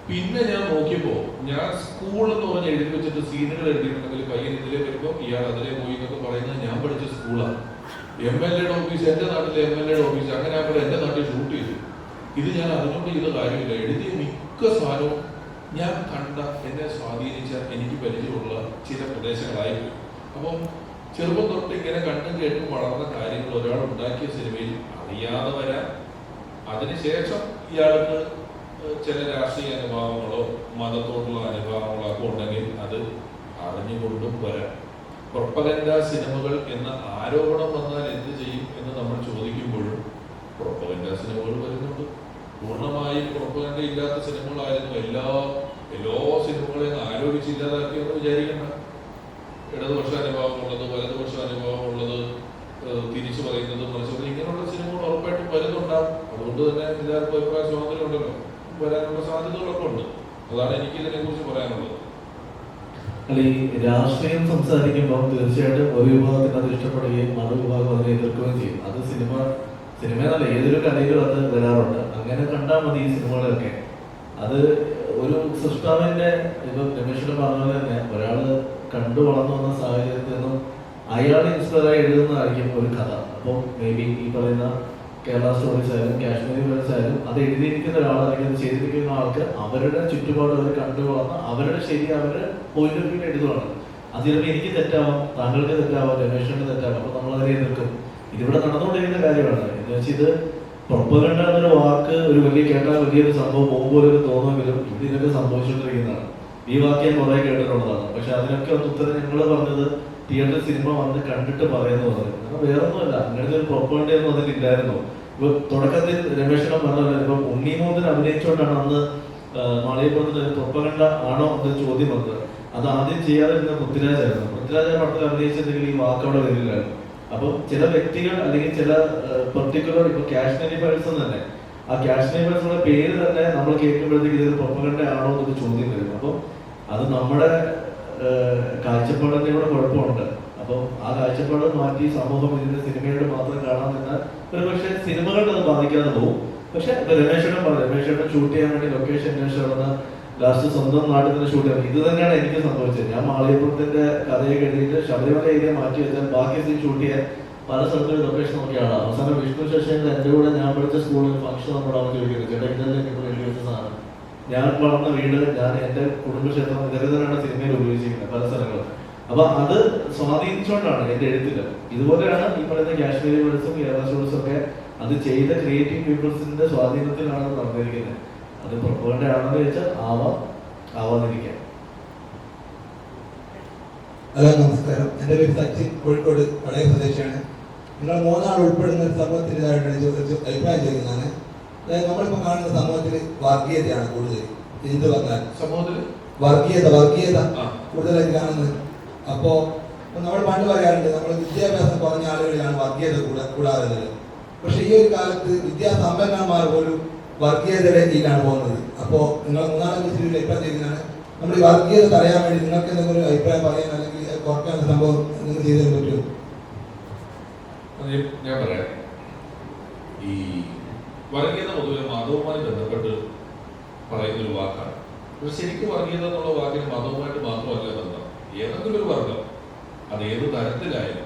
പിന്നെ ഞാൻ നോക്കിയപ്പോ ഞാൻ സ്കൂൾ എന്ന് പറഞ്ഞ് എഴുതി വെച്ചിട്ട് സീനുകൾ എഴുതിയിട്ടുണ്ടെങ്കിൽ പയ്യൻ ഇതിലേ വരുമ്പോൾ ഇയാൾ അതിലേ പോയി എന്നൊക്കെ പറയുന്നത് ഞാൻ പഠിച്ച സ്കൂളാണ്. MLA യുടെ ഓഫീസ്, എന്റെ നാട്ടിലെ MLA യുടെ ഓഫീസ്, അങ്ങനെ ആകുമ്പോൾ എന്റെ നാട്ടിൽ ഷൂട്ട് ചെയ്തു. ഇത് ഞാൻ അറിഞ്ഞുകൊണ്ട് ചെയ്ത കാര്യമില്ല. എഴുതിയ മിക്ക സാധനവും ഞാൻ കണ്ട, എന്നെ സ്വാധീനിച്ച, എനിക്ക് പരിചയമുള്ള ചില പ്രദേശങ്ങളായിരിക്കും. അപ്പം ചെറുപ്പം തൊട്ട് ഇങ്ങനെ കണ്ടും കേട്ടും വളർന്ന കാര്യങ്ങൾ ഒരാൾ ഉണ്ടാക്കിയ സിനിമയിൽ അറിയാതെ വരാം. അതിനുശേഷം ഇയാൾക്ക് ചില രാഷ്ട്രീയ അനുഭവങ്ങളോ മതത്തോടുള്ള അനുഭവങ്ങളോ ഒക്കെ ഉണ്ടെങ്കിൽ അത് അറിഞ്ഞുകൊണ്ടും വരാം. പ്രൊപ്പഗൻഡ സിനിമകൾ എന്ന ആരോപണം വന്നാൽ എന്ത് ചെയ്യും എന്ന് നമ്മൾ ചോദിക്കുമ്പോഴും പ്രൊപ്പഗൻഡ സിനിമകൾ വരുന്നുണ്ട്. പൂർണ്ണമായും പ്രൊപ്പഗൻഡ ഇല്ലാത്ത സിനിമകളായിരുന്നു എല്ലാ സിനിമകളെയും ആലോചിച്ചില്ലാതാക്കിയെന്ന് വിചാരിക്കണ്ട. ഇടതുപക്ഷ അനുഭവമുള്ളത്, വലതുപക്ഷ അനുഭവമുള്ളത്, തിരിച്ചു പറയുന്നത്, മറിച്ച് ഇങ്ങനെയുള്ള സിനിമകൾ ഉറപ്പായിട്ടും വരുന്നുണ്ടാവും. അതുകൊണ്ട് തന്നെ എല്ലാവർക്കും അഭിപ്രായ സ്വാതന്ത്ര്യം ഉണ്ടല്ലോ, വരാനുള്ള സാധ്യതകളൊക്കെ ഉണ്ട്. അതാണ് എനിക്ക് ഇതിനെ കുറിച്ച് പറയാനുള്ളത്. അല്ല, ഈ രാഷ്ട്രീയം സംസാരിക്കുമ്പോൾ തീർച്ചയായിട്ടും ഒരു വിഭാഗത്തിന് അത് ഇഷ്ടപ്പെടുകയും മറുവിഭാഗം അതിനെ എതിർക്കുകയും ചെയ്യും. അത് സിനിമയെന്നല്ല ഏതൊരു കലയിലും അത് വരാറുണ്ട്. അങ്ങനെ കണ്ടാൽ മതി ഈ സിനിമകളൊക്കെ. അത് ഒരു സൃഷ്ടാവിന്റെ, ഇപ്പൊ രമേശിന്റെ പറഞ്ഞ പോലെ തന്നെ ഒരാള് കണ്ടു വളർന്നു വന്ന സാഹചര്യത്തിൽ നിന്നും അയാൾ ഇൻസ്പയറായി എഴുതുന്നതായിരിക്കും ഒരു കഥ. അപ്പോൾ മേ ബി ഈ പറയുന്ന കേരള സ്റ്റോറീസ് ആയാലും കാശ്മീരി ഫയൽസ് ആയാലും അത് എഴുതിയിരിക്കുന്ന ഒരാളായിരിക്കും, അത് ചെയ്തിരിക്കുന്ന ആൾക്ക് അവരുടെ ചുറ്റുപാട് അവർ കണ്ടു വളർന്ന അവരുടെ അവരുടെ പോയിന്റ് ഓഫ് വ്യൂ എഴുതുവാണ്. അത് ചിലപ്പോൾ എനിക്ക് തെറ്റാവാം, താങ്കൾക്ക് തെറ്റാവാം, രമേശിന് തെറ്റാവാം. അപ്പൊ നമ്മളതിനെ എതിർക്കും. ഇതിവിടെ നടന്നുകൊണ്ടിരിക്കുന്ന കാര്യമാണ്. എന്ന് വെച്ചാൽ ഇത് പ്രൊപ്പഗൻഡ എന്നൊരു വാക്ക് ഒരു കേട്ടാൽ വലിയൊരു സംഭവം പോകുമ്പോൾ തോന്നുമെങ്കിലും ഇതിനൊക്കെ സംഭവിച്ചുകൊണ്ടിരിക്കുന്നതാണ്. ഈ വാക്യം കുറെ കേട്ടിട്ടുള്ളതാണ്. പക്ഷെ അതിനൊക്കെ ഒന്ന് ഉത്തരം ഞങ്ങൾ പറഞ്ഞത് തിയേറ്റർ സിനിമ വന്ന് കണ്ടിട്ട് പറയുന്നു പറഞ്ഞു. കാരണം വേറൊന്നുമല്ല, അങ്ങനത്തെ ഒരു പ്രൊപ്പഗൻഡയൊന്നും അതിലില്ലായിരുന്നു. ഇപ്പൊ തുടക്കത്തിൽ രമേശനം പറഞ്ഞത് ഇപ്പൊ ഉണ്ണിമൂന്നിന് അഭിനയിച്ചുകൊണ്ടാണ് അന്ന് മാളികപ്പുറത്ത് പ്രൊപ്പഗൻഡ ആണോ എന്ന ചോദ്യം വന്നത്. അത് ആദ്യം ചെയ്യാതിരുന്ന പൃഥ്വിരാജായിരുന്നു. പൃഥ്വിരാജ പടത്തിൽ അഭിനയിച്ചിട്ടുണ്ടെങ്കിൽ ഈ വാക്ക് അവിടെ വരില്ലായിരുന്നു. അപ്പൊ ചില വ്യക്തികൾ അല്ലെങ്കിൽ ചില പെർട്ടിക്കുലർ, ഇപ്പൊ കാശ്മീരി ഫയൽസ് തന്നെ, ആ കാശ്മീരി ഫയൽസിന്റെ പേര് തന്നെ നമ്മൾ കേൾക്കുമ്പോഴത്തേക്ക് ഇതൊരു പ്രൊപ്പഗൻഡ ആണോ എന്നൊരു ചോദ്യം വരും. അപ്പൊ അത് നമ്മുടെ കാഴ്ചപ്പാടിന്റെ കൂടെ കുഴപ്പമുണ്ട്. അപ്പം ആ കാഴ്ചപ്പാട് മാറ്റി സമൂഹം ഇതിന്റെ സിനിമയോട് മാത്രം കാണാൻ നിന്നാൽ ഒരു പക്ഷേ സിനിമകളുടെ അത് ബാധിക്കാതെ പോകും. പക്ഷെ രമേശേട്ടൻ പറഞ്ഞു, രമേശേട്ടൻ ഷൂട്ട് ചെയ്യാൻ വേണ്ടി ലൊക്കേഷൻ അന്വേഷിച്ചു ലാസ്റ്റ് സ്വന്തം നാട്ടിൽ തന്നെ ഷൂട്ട് ചെയ്യാൻ. ഇത് തന്നെയാണ് എനിക്ക് സംഭവിച്ചത്. ഞാൻ മാളികപ്പുറത്തിന്റെ കഥയൊക്കെ എഴുതിയിട്ട് ശബരിമല ഏരിയ മാറ്റി വെച്ചാൽ ബാക്കി സീൻ ഷൂട്ട് ചെയ്യാൻ പല സ്ഥലത്തും ലൊക്കേഷൻ നോക്കിയാണ്. അവസാനം വിഷ്ണു ശശീന്ദ്രൻ എൻ്റെ കൂടെ ഞാൻ പഠിച്ച സ്കൂളിൽ ഫംഗ്ഷൻ നമ്മുടെ അവൻ ചോദിക്കുന്നത്, ചേട്ടാ ഇതല്ലേ നിങ്ങൾ എഴുതി വെച്ച സാധനം? ഞാൻ വളർന്ന വീട്, ഞാൻ എൻ്റെ കുടുംബക്ഷേത്രം ഇതൊക്കെ തന്നെയാണ് സിനിമയിൽ ഉപയോഗിച്ചിരിക്കുന്നത് പല സ്ഥലങ്ങളും. അപ്പൊ അത് സ്വാധീനിച്ചുകൊണ്ടാണ് എൻ്റെ എഴുത്തില്. ഇതുപോലെയാണ് ഈ പറയുന്ന കാശ്മീരി വേർഡ്സും കേരള സ്റ്റോറീസും ഒക്കെ അത് ചെയ്ത ക്രിയേറ്റീവ് പീപ്പിൾസിന്റെ സ്വാധീനത്തിലാണ് നടന്നിരിക്കുന്നത്. അത് പ്രൊപ്പഗണ്ട ആണെന്ന് വെച്ചാൽ ആവാതിരിക്കാം. ഹലോ, നമസ്കാരം. എൻ്റെ പേര് സച്ചിൻ, കോഴിക്കോട് പഴയ സ്വദേശിയാണ്. നിങ്ങൾ മൂന്നാൾ ഉൾപ്പെടുന്ന ഒരു സമൂഹത്തിൻ്റെതായിട്ടാണ് അഭിപ്രായം ചോദിക്കുന്നതാണ്. അതായത് നമ്മളിപ്പോൾ കാണുന്ന സമൂഹത്തിൽ വർഗീയതയാണ് കൂടുതൽ. എന്ത് പറഞ്ഞാൽ സമൂഹത്തിൽ വർഗീയത കൂടുതലായിട്ട് കാണുന്നത്. അപ്പോൾ നമ്മൾ പണ്ട് പറയാറുണ്ട്, നമ്മൾ വിദ്യാഭ്യാസം കുറഞ്ഞ ആളുകളിലാണ് വർഗീയത കൂടാറുള്ളത്. പക്ഷെ ഈ ഒരു കാലത്ത് വിദ്യാസമ്പന്നന്മാർ പോലും വർഗീയതയുടെ കീഴിലാണ് പോകുന്നത്. അപ്പോൾ നിങ്ങൾ മൂന്നാളെ കുറിച്ച് അഭിപ്രായം ചെയ്യുന്നതാണ്. നമ്മൾ ഈ വർഗീയത തടയാൻ വേണ്ടി നിങ്ങൾക്ക് എന്തെങ്കിലും ഒരു അഭിപ്രായം പറയാൻ അല്ലെങ്കിൽ കുറയ്ക്കാൻ സംഭവം നിങ്ങൾ ചെയ്തു തരാൻ പറ്റുമോ? ഞാൻ പറയാം. ഈ വർഗീയത പൊതുവെ മതവുമായി ബന്ധപ്പെട്ട് പറയുന്നൊരു വാക്കാണ്. പക്ഷെ ശരിക്കും വർഗീയത എന്നുള്ള വാക്കിന് മതവുമായിട്ട് മാത്രമല്ല ബന്ധം. ഏതെങ്കിലും ഒരു വർഗം, അത് ഏത് തരത്തിലായാലും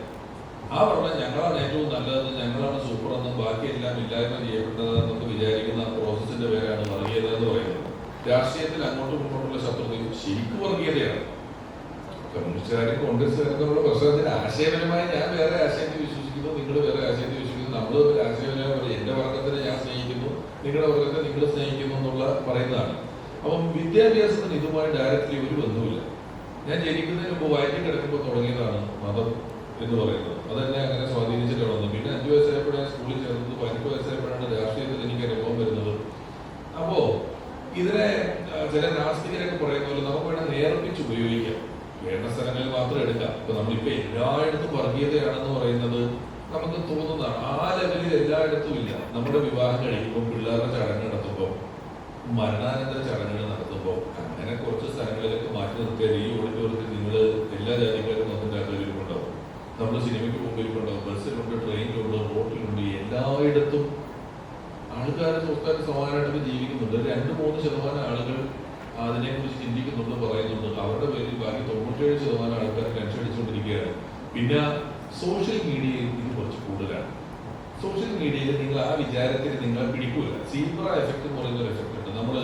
ആ വർഗം ഞങ്ങളാണ് ഏറ്റവും നല്ലതെന്ന്, ഞങ്ങളാണ് സൂപ്പറെന്നും ബാക്കിയെല്ലാം ഇല്ലായ്മ ചെയ്യപ്പെട്ടതെന്നൊക്കെ വിചാരിക്കുന്ന പ്രോസസ്സിന്റെ പേരാണ് വർഗീയത എന്ന് പറയുന്നത്. രാഷ്ട്രീയത്തിൽ അങ്ങോട്ടും ഇങ്ങോട്ടുള്ള ശത്രുതയും ശരിക്കും വർഗീയതയാണ്. കമ്മ്യൂണിസ്റ്റുകാരും കോൺഗ്രസ്സുകാരും തമ്മിലുള്ള പ്രശ്നത്തിൽ ആശയപരമായി ഞാൻ വേറെ ആശയത്തിൽ വിശ്വസിക്കുന്നു, നിങ്ങൾ വേറെ ആശയത്തിൽ വിശ്വസിക്കുന്നു, നമ്മൾ ആശയപരമായി പറയും എന്റെ വർഗത്തിനെ ഞാൻ സ്നേഹിക്കുന്നു, നിങ്ങളുടെ വർഗത്തെ നിങ്ങൾ സ്നേഹിക്കുന്നു എന്നുള്ള പറയുന്നതാണ്. അപ്പം വിദ്യാഭ്യാസത്തിന് ഇതുമായി ഡയറക്റ്റ്ലി ഒരു ബന്ധവുമില്ല. ഞാൻ ജനിക്കുന്നതിന് മുമ്പ് വയറ്റിൽ കിടക്കുമ്പോൾ തുടങ്ങിയതാണ് മതം എന്ന് പറയുന്നത്. അതെന്നെ അങ്ങനെ സ്വാധീനിച്ചിട്ടാണ് വന്നത്. പിന്നെ 5 വയസ്സായപ്പോഴാണ് സ്കൂളിൽ ചേർന്നത്, 15 വയസ്സായപ്പോഴാണ് രാഷ്ട്രീയത്തിൽ എനിക്ക് അനുഭവം വരുന്നത്. അപ്പോ ഇതിനെ ചില നാസ്തികരൊക്കെ പറയുന്ന പോലെ നമുക്ക് വേണം നേർപ്പിച്ച് ഉപയോഗിക്കാം, വേണ്ട സ്ഥലങ്ങളിൽ മാത്രം എടുക്കാം. ഇപ്പൊ നമ്മളിപ്പോ എല്ലായിടത്തും വർഗീയതയാണെന്ന് പറയുന്നത് നമുക്ക് തോന്നുന്നതാണ്. ആ ലെവലിൽ എല്ലായിടത്തും ഇല്ല. നമ്മുടെ വിവാഹം കഴിക്കുമ്പോൾ, പിള്ളേരുടെ ചടങ്ങ് നടത്തുമ്പോൾ, മരണാനന്തര ചടങ്ങുകൾ നടത്തുമ്പോൾ, അങ്ങനെ കുറച്ച് സ്ഥലങ്ങളിലൊക്കെ മാറ്റി നിർത്തിയാൽ ഈ ഓഡിറ്റോറിയത്തിൽ നിങ്ങൾ എല്ലാ ജാതിക്കാരും വന്നിട്ടാകും. നമ്മൾ സിനിമയ്ക്ക് മുമ്പിലുണ്ടാവും, ബസ്സിലുണ്ട്, ട്രെയിനിലുണ്ട്, റോട്ടിലുണ്ട്, എല്ലായിടത്തും ആൾക്കാർ സ്വസ്ഥമായിട്ട് സമാനമായിട്ടൊക്കെ ജീവിക്കുന്നുണ്ട്. 2-3% ആളുകൾ അതിനെക്കുറിച്ച് ചിന്തിക്കുന്നുണ്ട്, പറയുന്നുണ്ട്. അവരുടെ പേരിൽ ബാക്കി 97% ആൾക്കാർ ടെൻഷൻ അടിച്ചുകൊണ്ടിരിക്കുകയാണ്. പിന്നെ സോഷ്യൽ മീഡിയയിൽ ഇത് കുറച്ച് കൂടുതലാണ്. സോഷ്യൽ മീഡിയയിൽ നിങ്ങൾ ആ വിചാരത്തിന് നിങ്ങളെ പിടിക്കൂല. സീബ്ര എഫക്ട് എന്ന് പറയുന്ന ഒരു എഫക്ട് ഉണ്ട്. നമ്മൾ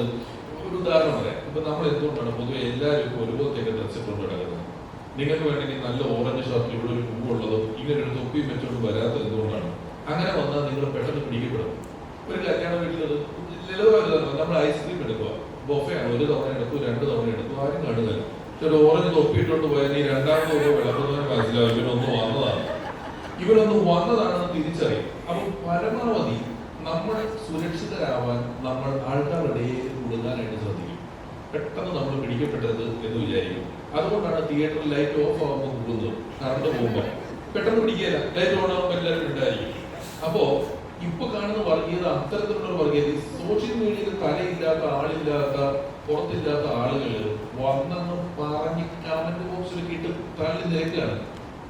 ഒരു ഉദാഹരണം പറയാം. ഇപ്പൊ നമ്മൾ എന്തുകൊണ്ടാണ് പൊതുവെ എല്ലാവരും ഒരുപോലത്തേക്ക് ഡ്രസ്സിട്ടുകൊണ്ട് കിടക്കുന്നത്? നിങ്ങൾക്ക് വേണമെങ്കിൽ നല്ല ഓറഞ്ച് ഷർട്ട്, ഇവിടെ ഒരു പൂവുള്ളതും ഇങ്ങനെ ഒരു തൊപ്പിയും വെച്ചുകൊണ്ട് വരാത്തത് എന്തുകൊണ്ടാണ്? അങ്ങനെ വന്നാൽ നിങ്ങൾ പെട്ടെന്ന് പിടിക്കപ്പെടും. ഒരു കല്യാണ വീട്ടിൽ ലളിതമായിട്ട് നമ്മൾ ഐസ്ക്രീം എടുക്കുക, ബൊഫയാണ്, 1 തവണ എടുത്തു, 2 തവണ എടുത്തു, ആരും കാണുന്നില്ല. പക്ഷെ ഒരു ഓറഞ്ച് തൊപ്പിയിട്ടോണ്ട് പോയാൽ ഈ 2ാമത് വിളക്കുന്നതിന് മനസ്സിലാവും ഇവരൊന്ന് വന്നതാണെന്ന് തിരിച്ചറിയും. അപ്പൊ പരമാവധി നമ്മൾ സുരക്ഷിതരാവാൻ നമ്മൾ ആൾക്കാരുടെ ഇടയിൽ കൊടുക്കാനായിട്ട് ശ്രദ്ധിക്കും. പെട്ടെന്ന് നമ്മൾ പിടിക്കപ്പെട്ടത് എന്ന് വിചാരിക്കും. അതുകൊണ്ടാണ് തിയേറ്ററിൽ ലൈറ്റ് ഓഫ് ആകുമ്പോൾ കൂടുന്നത്. കറണ്ട് പോകുമ്പോൾ പെട്ടെന്ന് പിടിക്കുകയില്ല, ലൈറ്റ് ഓൺ ആകുമ്പോൾ എല്ലാവരും ഉണ്ടായിരിക്കും. അപ്പോ ഇപ്പൊ കാണുന്ന വർഗീയത അത്തരത്തിലുള്ള വർഗീയത. സോഷ്യൽ മീഡിയയിൽ തലയില്ലാത്ത, ആളില്ലാത്ത, പുറത്തില്ലാത്ത ആളുകൾ വന്നെന്ന് പറഞ്ഞ് കമന്റ് ബോക്സിൽ കിട്ടും തള്ളി നിരക്കുകയാണ്.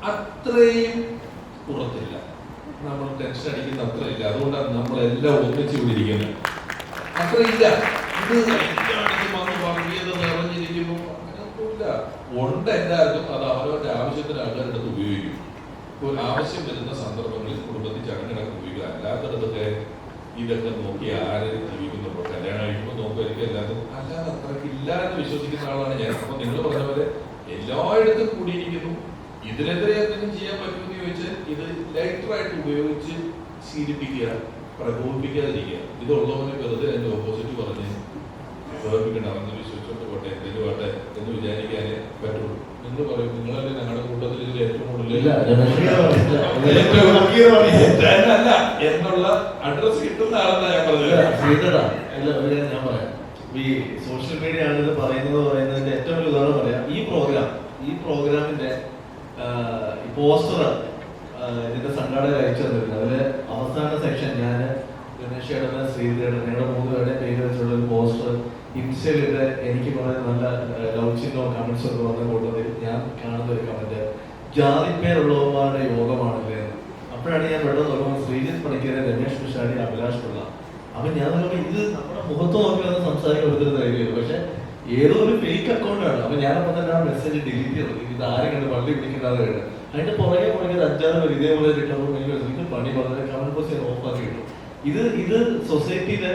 അത്രയും പുറത്തില്ല, നമ്മൾ ടെൻഷൻ അടിക്കുന്ന അത്രയില്ല. അതുകൊണ്ടാണ് നമ്മളെല്ലാം ഒന്നിച്ചു വിടിയിരിക്കുന്നത്. അത്രയില്ല. ഇത് വന്ന് വർഗീയത നിറഞ്ഞിരിക്കുന്നു അങ്ങനെയൊന്നുമില്ല. ഉണ്ട് എല്ലാവർക്കും. അത് അവരവരുടെ ആവശ്യത്തിന് ആൾക്കാരുടെ അടുത്ത് ഉപയോഗിക്കും. ഇപ്പോൾ ആവശ്യം വരുന്ന സന്ദർഭങ്ങളിൽ കുടുംബത്തിൽ ചടങ്ങിടക്ക് ഉപയോഗിക്കുക. അല്ലാത്തടത്തൊക്കെ ഇതൊക്കെ നോക്കി ആര് ജീവിക്കുന്നുണ്ടോ? കല്യാണം കഴിക്കുമ്പോൾ നോക്കുമായിരിക്കും എല്ലാത്തും. അല്ലാതെ അത്രയ്ക്ക് ഇല്ല എന്ന് വിശ്വസിക്കുന്ന ആളാണ് ഞാൻ. അപ്പൊ നിങ്ങൾ പറഞ്ഞ പോലെ എല്ലായിടത്തും കൂടിയിരിക്കുന്നു. ഇതിനെതിരെ എന്തെങ്കിലും ചെയ്യാൻ പറ്റുമെന്ന് ചോദിച്ചാൽ ഇത് ലൈറ്ററായിട്ട് ഉപയോഗിച്ച് ശീലിപ്പിക്കുക, പ്രകോപിപ്പിക്കാതിരിക്കുക. ഇതുള്ളവന് വെറുതെ അതിന്റെ ഓപ്പോസിറ്റ് പറഞ്ഞ് പ്രകോപിപ്പിക്കണം. അവന്ന് വിശ്വസിച്ചോണ്ട് പോട്ടെ, എന്തെങ്കിലും ആട്ടെ എന്ന് വിചാരിക്കാനേ പറ്റുള്ളൂ. നിങ്ങൾ പറയും, നിങ്ങളല്ലേ ഞങ്ങളുടെ കൂട്ടത്തിൽ ഇതിൽ ഏറ്റവും കൂടുതൽ എന്നുള്ള അഡ്രസ് കിട്ടുന്ന ആളെന്നാ ഞാൻ പറഞ്ഞത്. ഞാൻ പറയാം, ഈ സോഷ്യൽ മീഡിയ ആണ് ഇത് പറയുന്നതിന്റെ ഏറ്റവും വലിയ ഉദാഹരണം പറയാം. ഈ പ്രോഗ്രാമിന്റെ പോസ്റ്റർ ഇതിന്റെ സംഘാടകർ അയച്ചു തന്നിരുന്നു. അതില് അവസാന സെക്ഷൻ ഞാൻ രമേശ് ചേട്ടന്, ശ്രീധരേട്ടൻ, ഞങ്ങളുടെ 3 പേരുടെ പേര് വെച്ചുള്ള ഒരു പോസ്റ്റർ ഇൻസ്റ്റയിലിട്ട് എനിക്ക് വളരെ നല്ല ലൗച്ചിങ്ങോ കമന്റ്സ് ഒക്കെ വന്ന കൂട്ടത്തിൽ ഞാൻ കാണുന്ന ഒരു കമന്റ്, ജാതിപ്പേരുള്ളവന്മാരുടെ യോഗമാണല്ലേ. അപ്പോഴാണ് ഞാൻ പെട്ടെന്ന് നോക്കുമ്പോൾ ശ്രീജിത്ത് പണിക്കരെ, രമേശ് പിഷാടി, അഭിലാഷ് പിള്ള. അപ്പൊ ഞാൻ നോക്കുമ്പോൾ ഇത് നമ്മുടെ മുഖത്ത് നോക്കിയൊന്നും സംസാരിക്കാൻ എടുത്തിട്ട് ധൈര്യമില്ല. പക്ഷെ ഏതോ ഒരു ഫേക്ക് അക്കൗണ്ടാണ്. അപ്പൊ ഞാനപ്പോൾ തന്നെ ആ മെസ്സേജ് ഡിലീറ്റ് ചെയ്തു. ഇത് ആരും കണ്ട് പള്ളി പിടിക്കേണ്ടത് കേട്ട് അതിന്റെ പുറകെ ഒരു 5-6 പേര് ഇതേപോലെ എനിക്ക് പണി വളരെ കമന്റ് ബോക്സ് ഓഫാക്കി കിട്ടും. ഇത് സൊസൈറ്റിയില്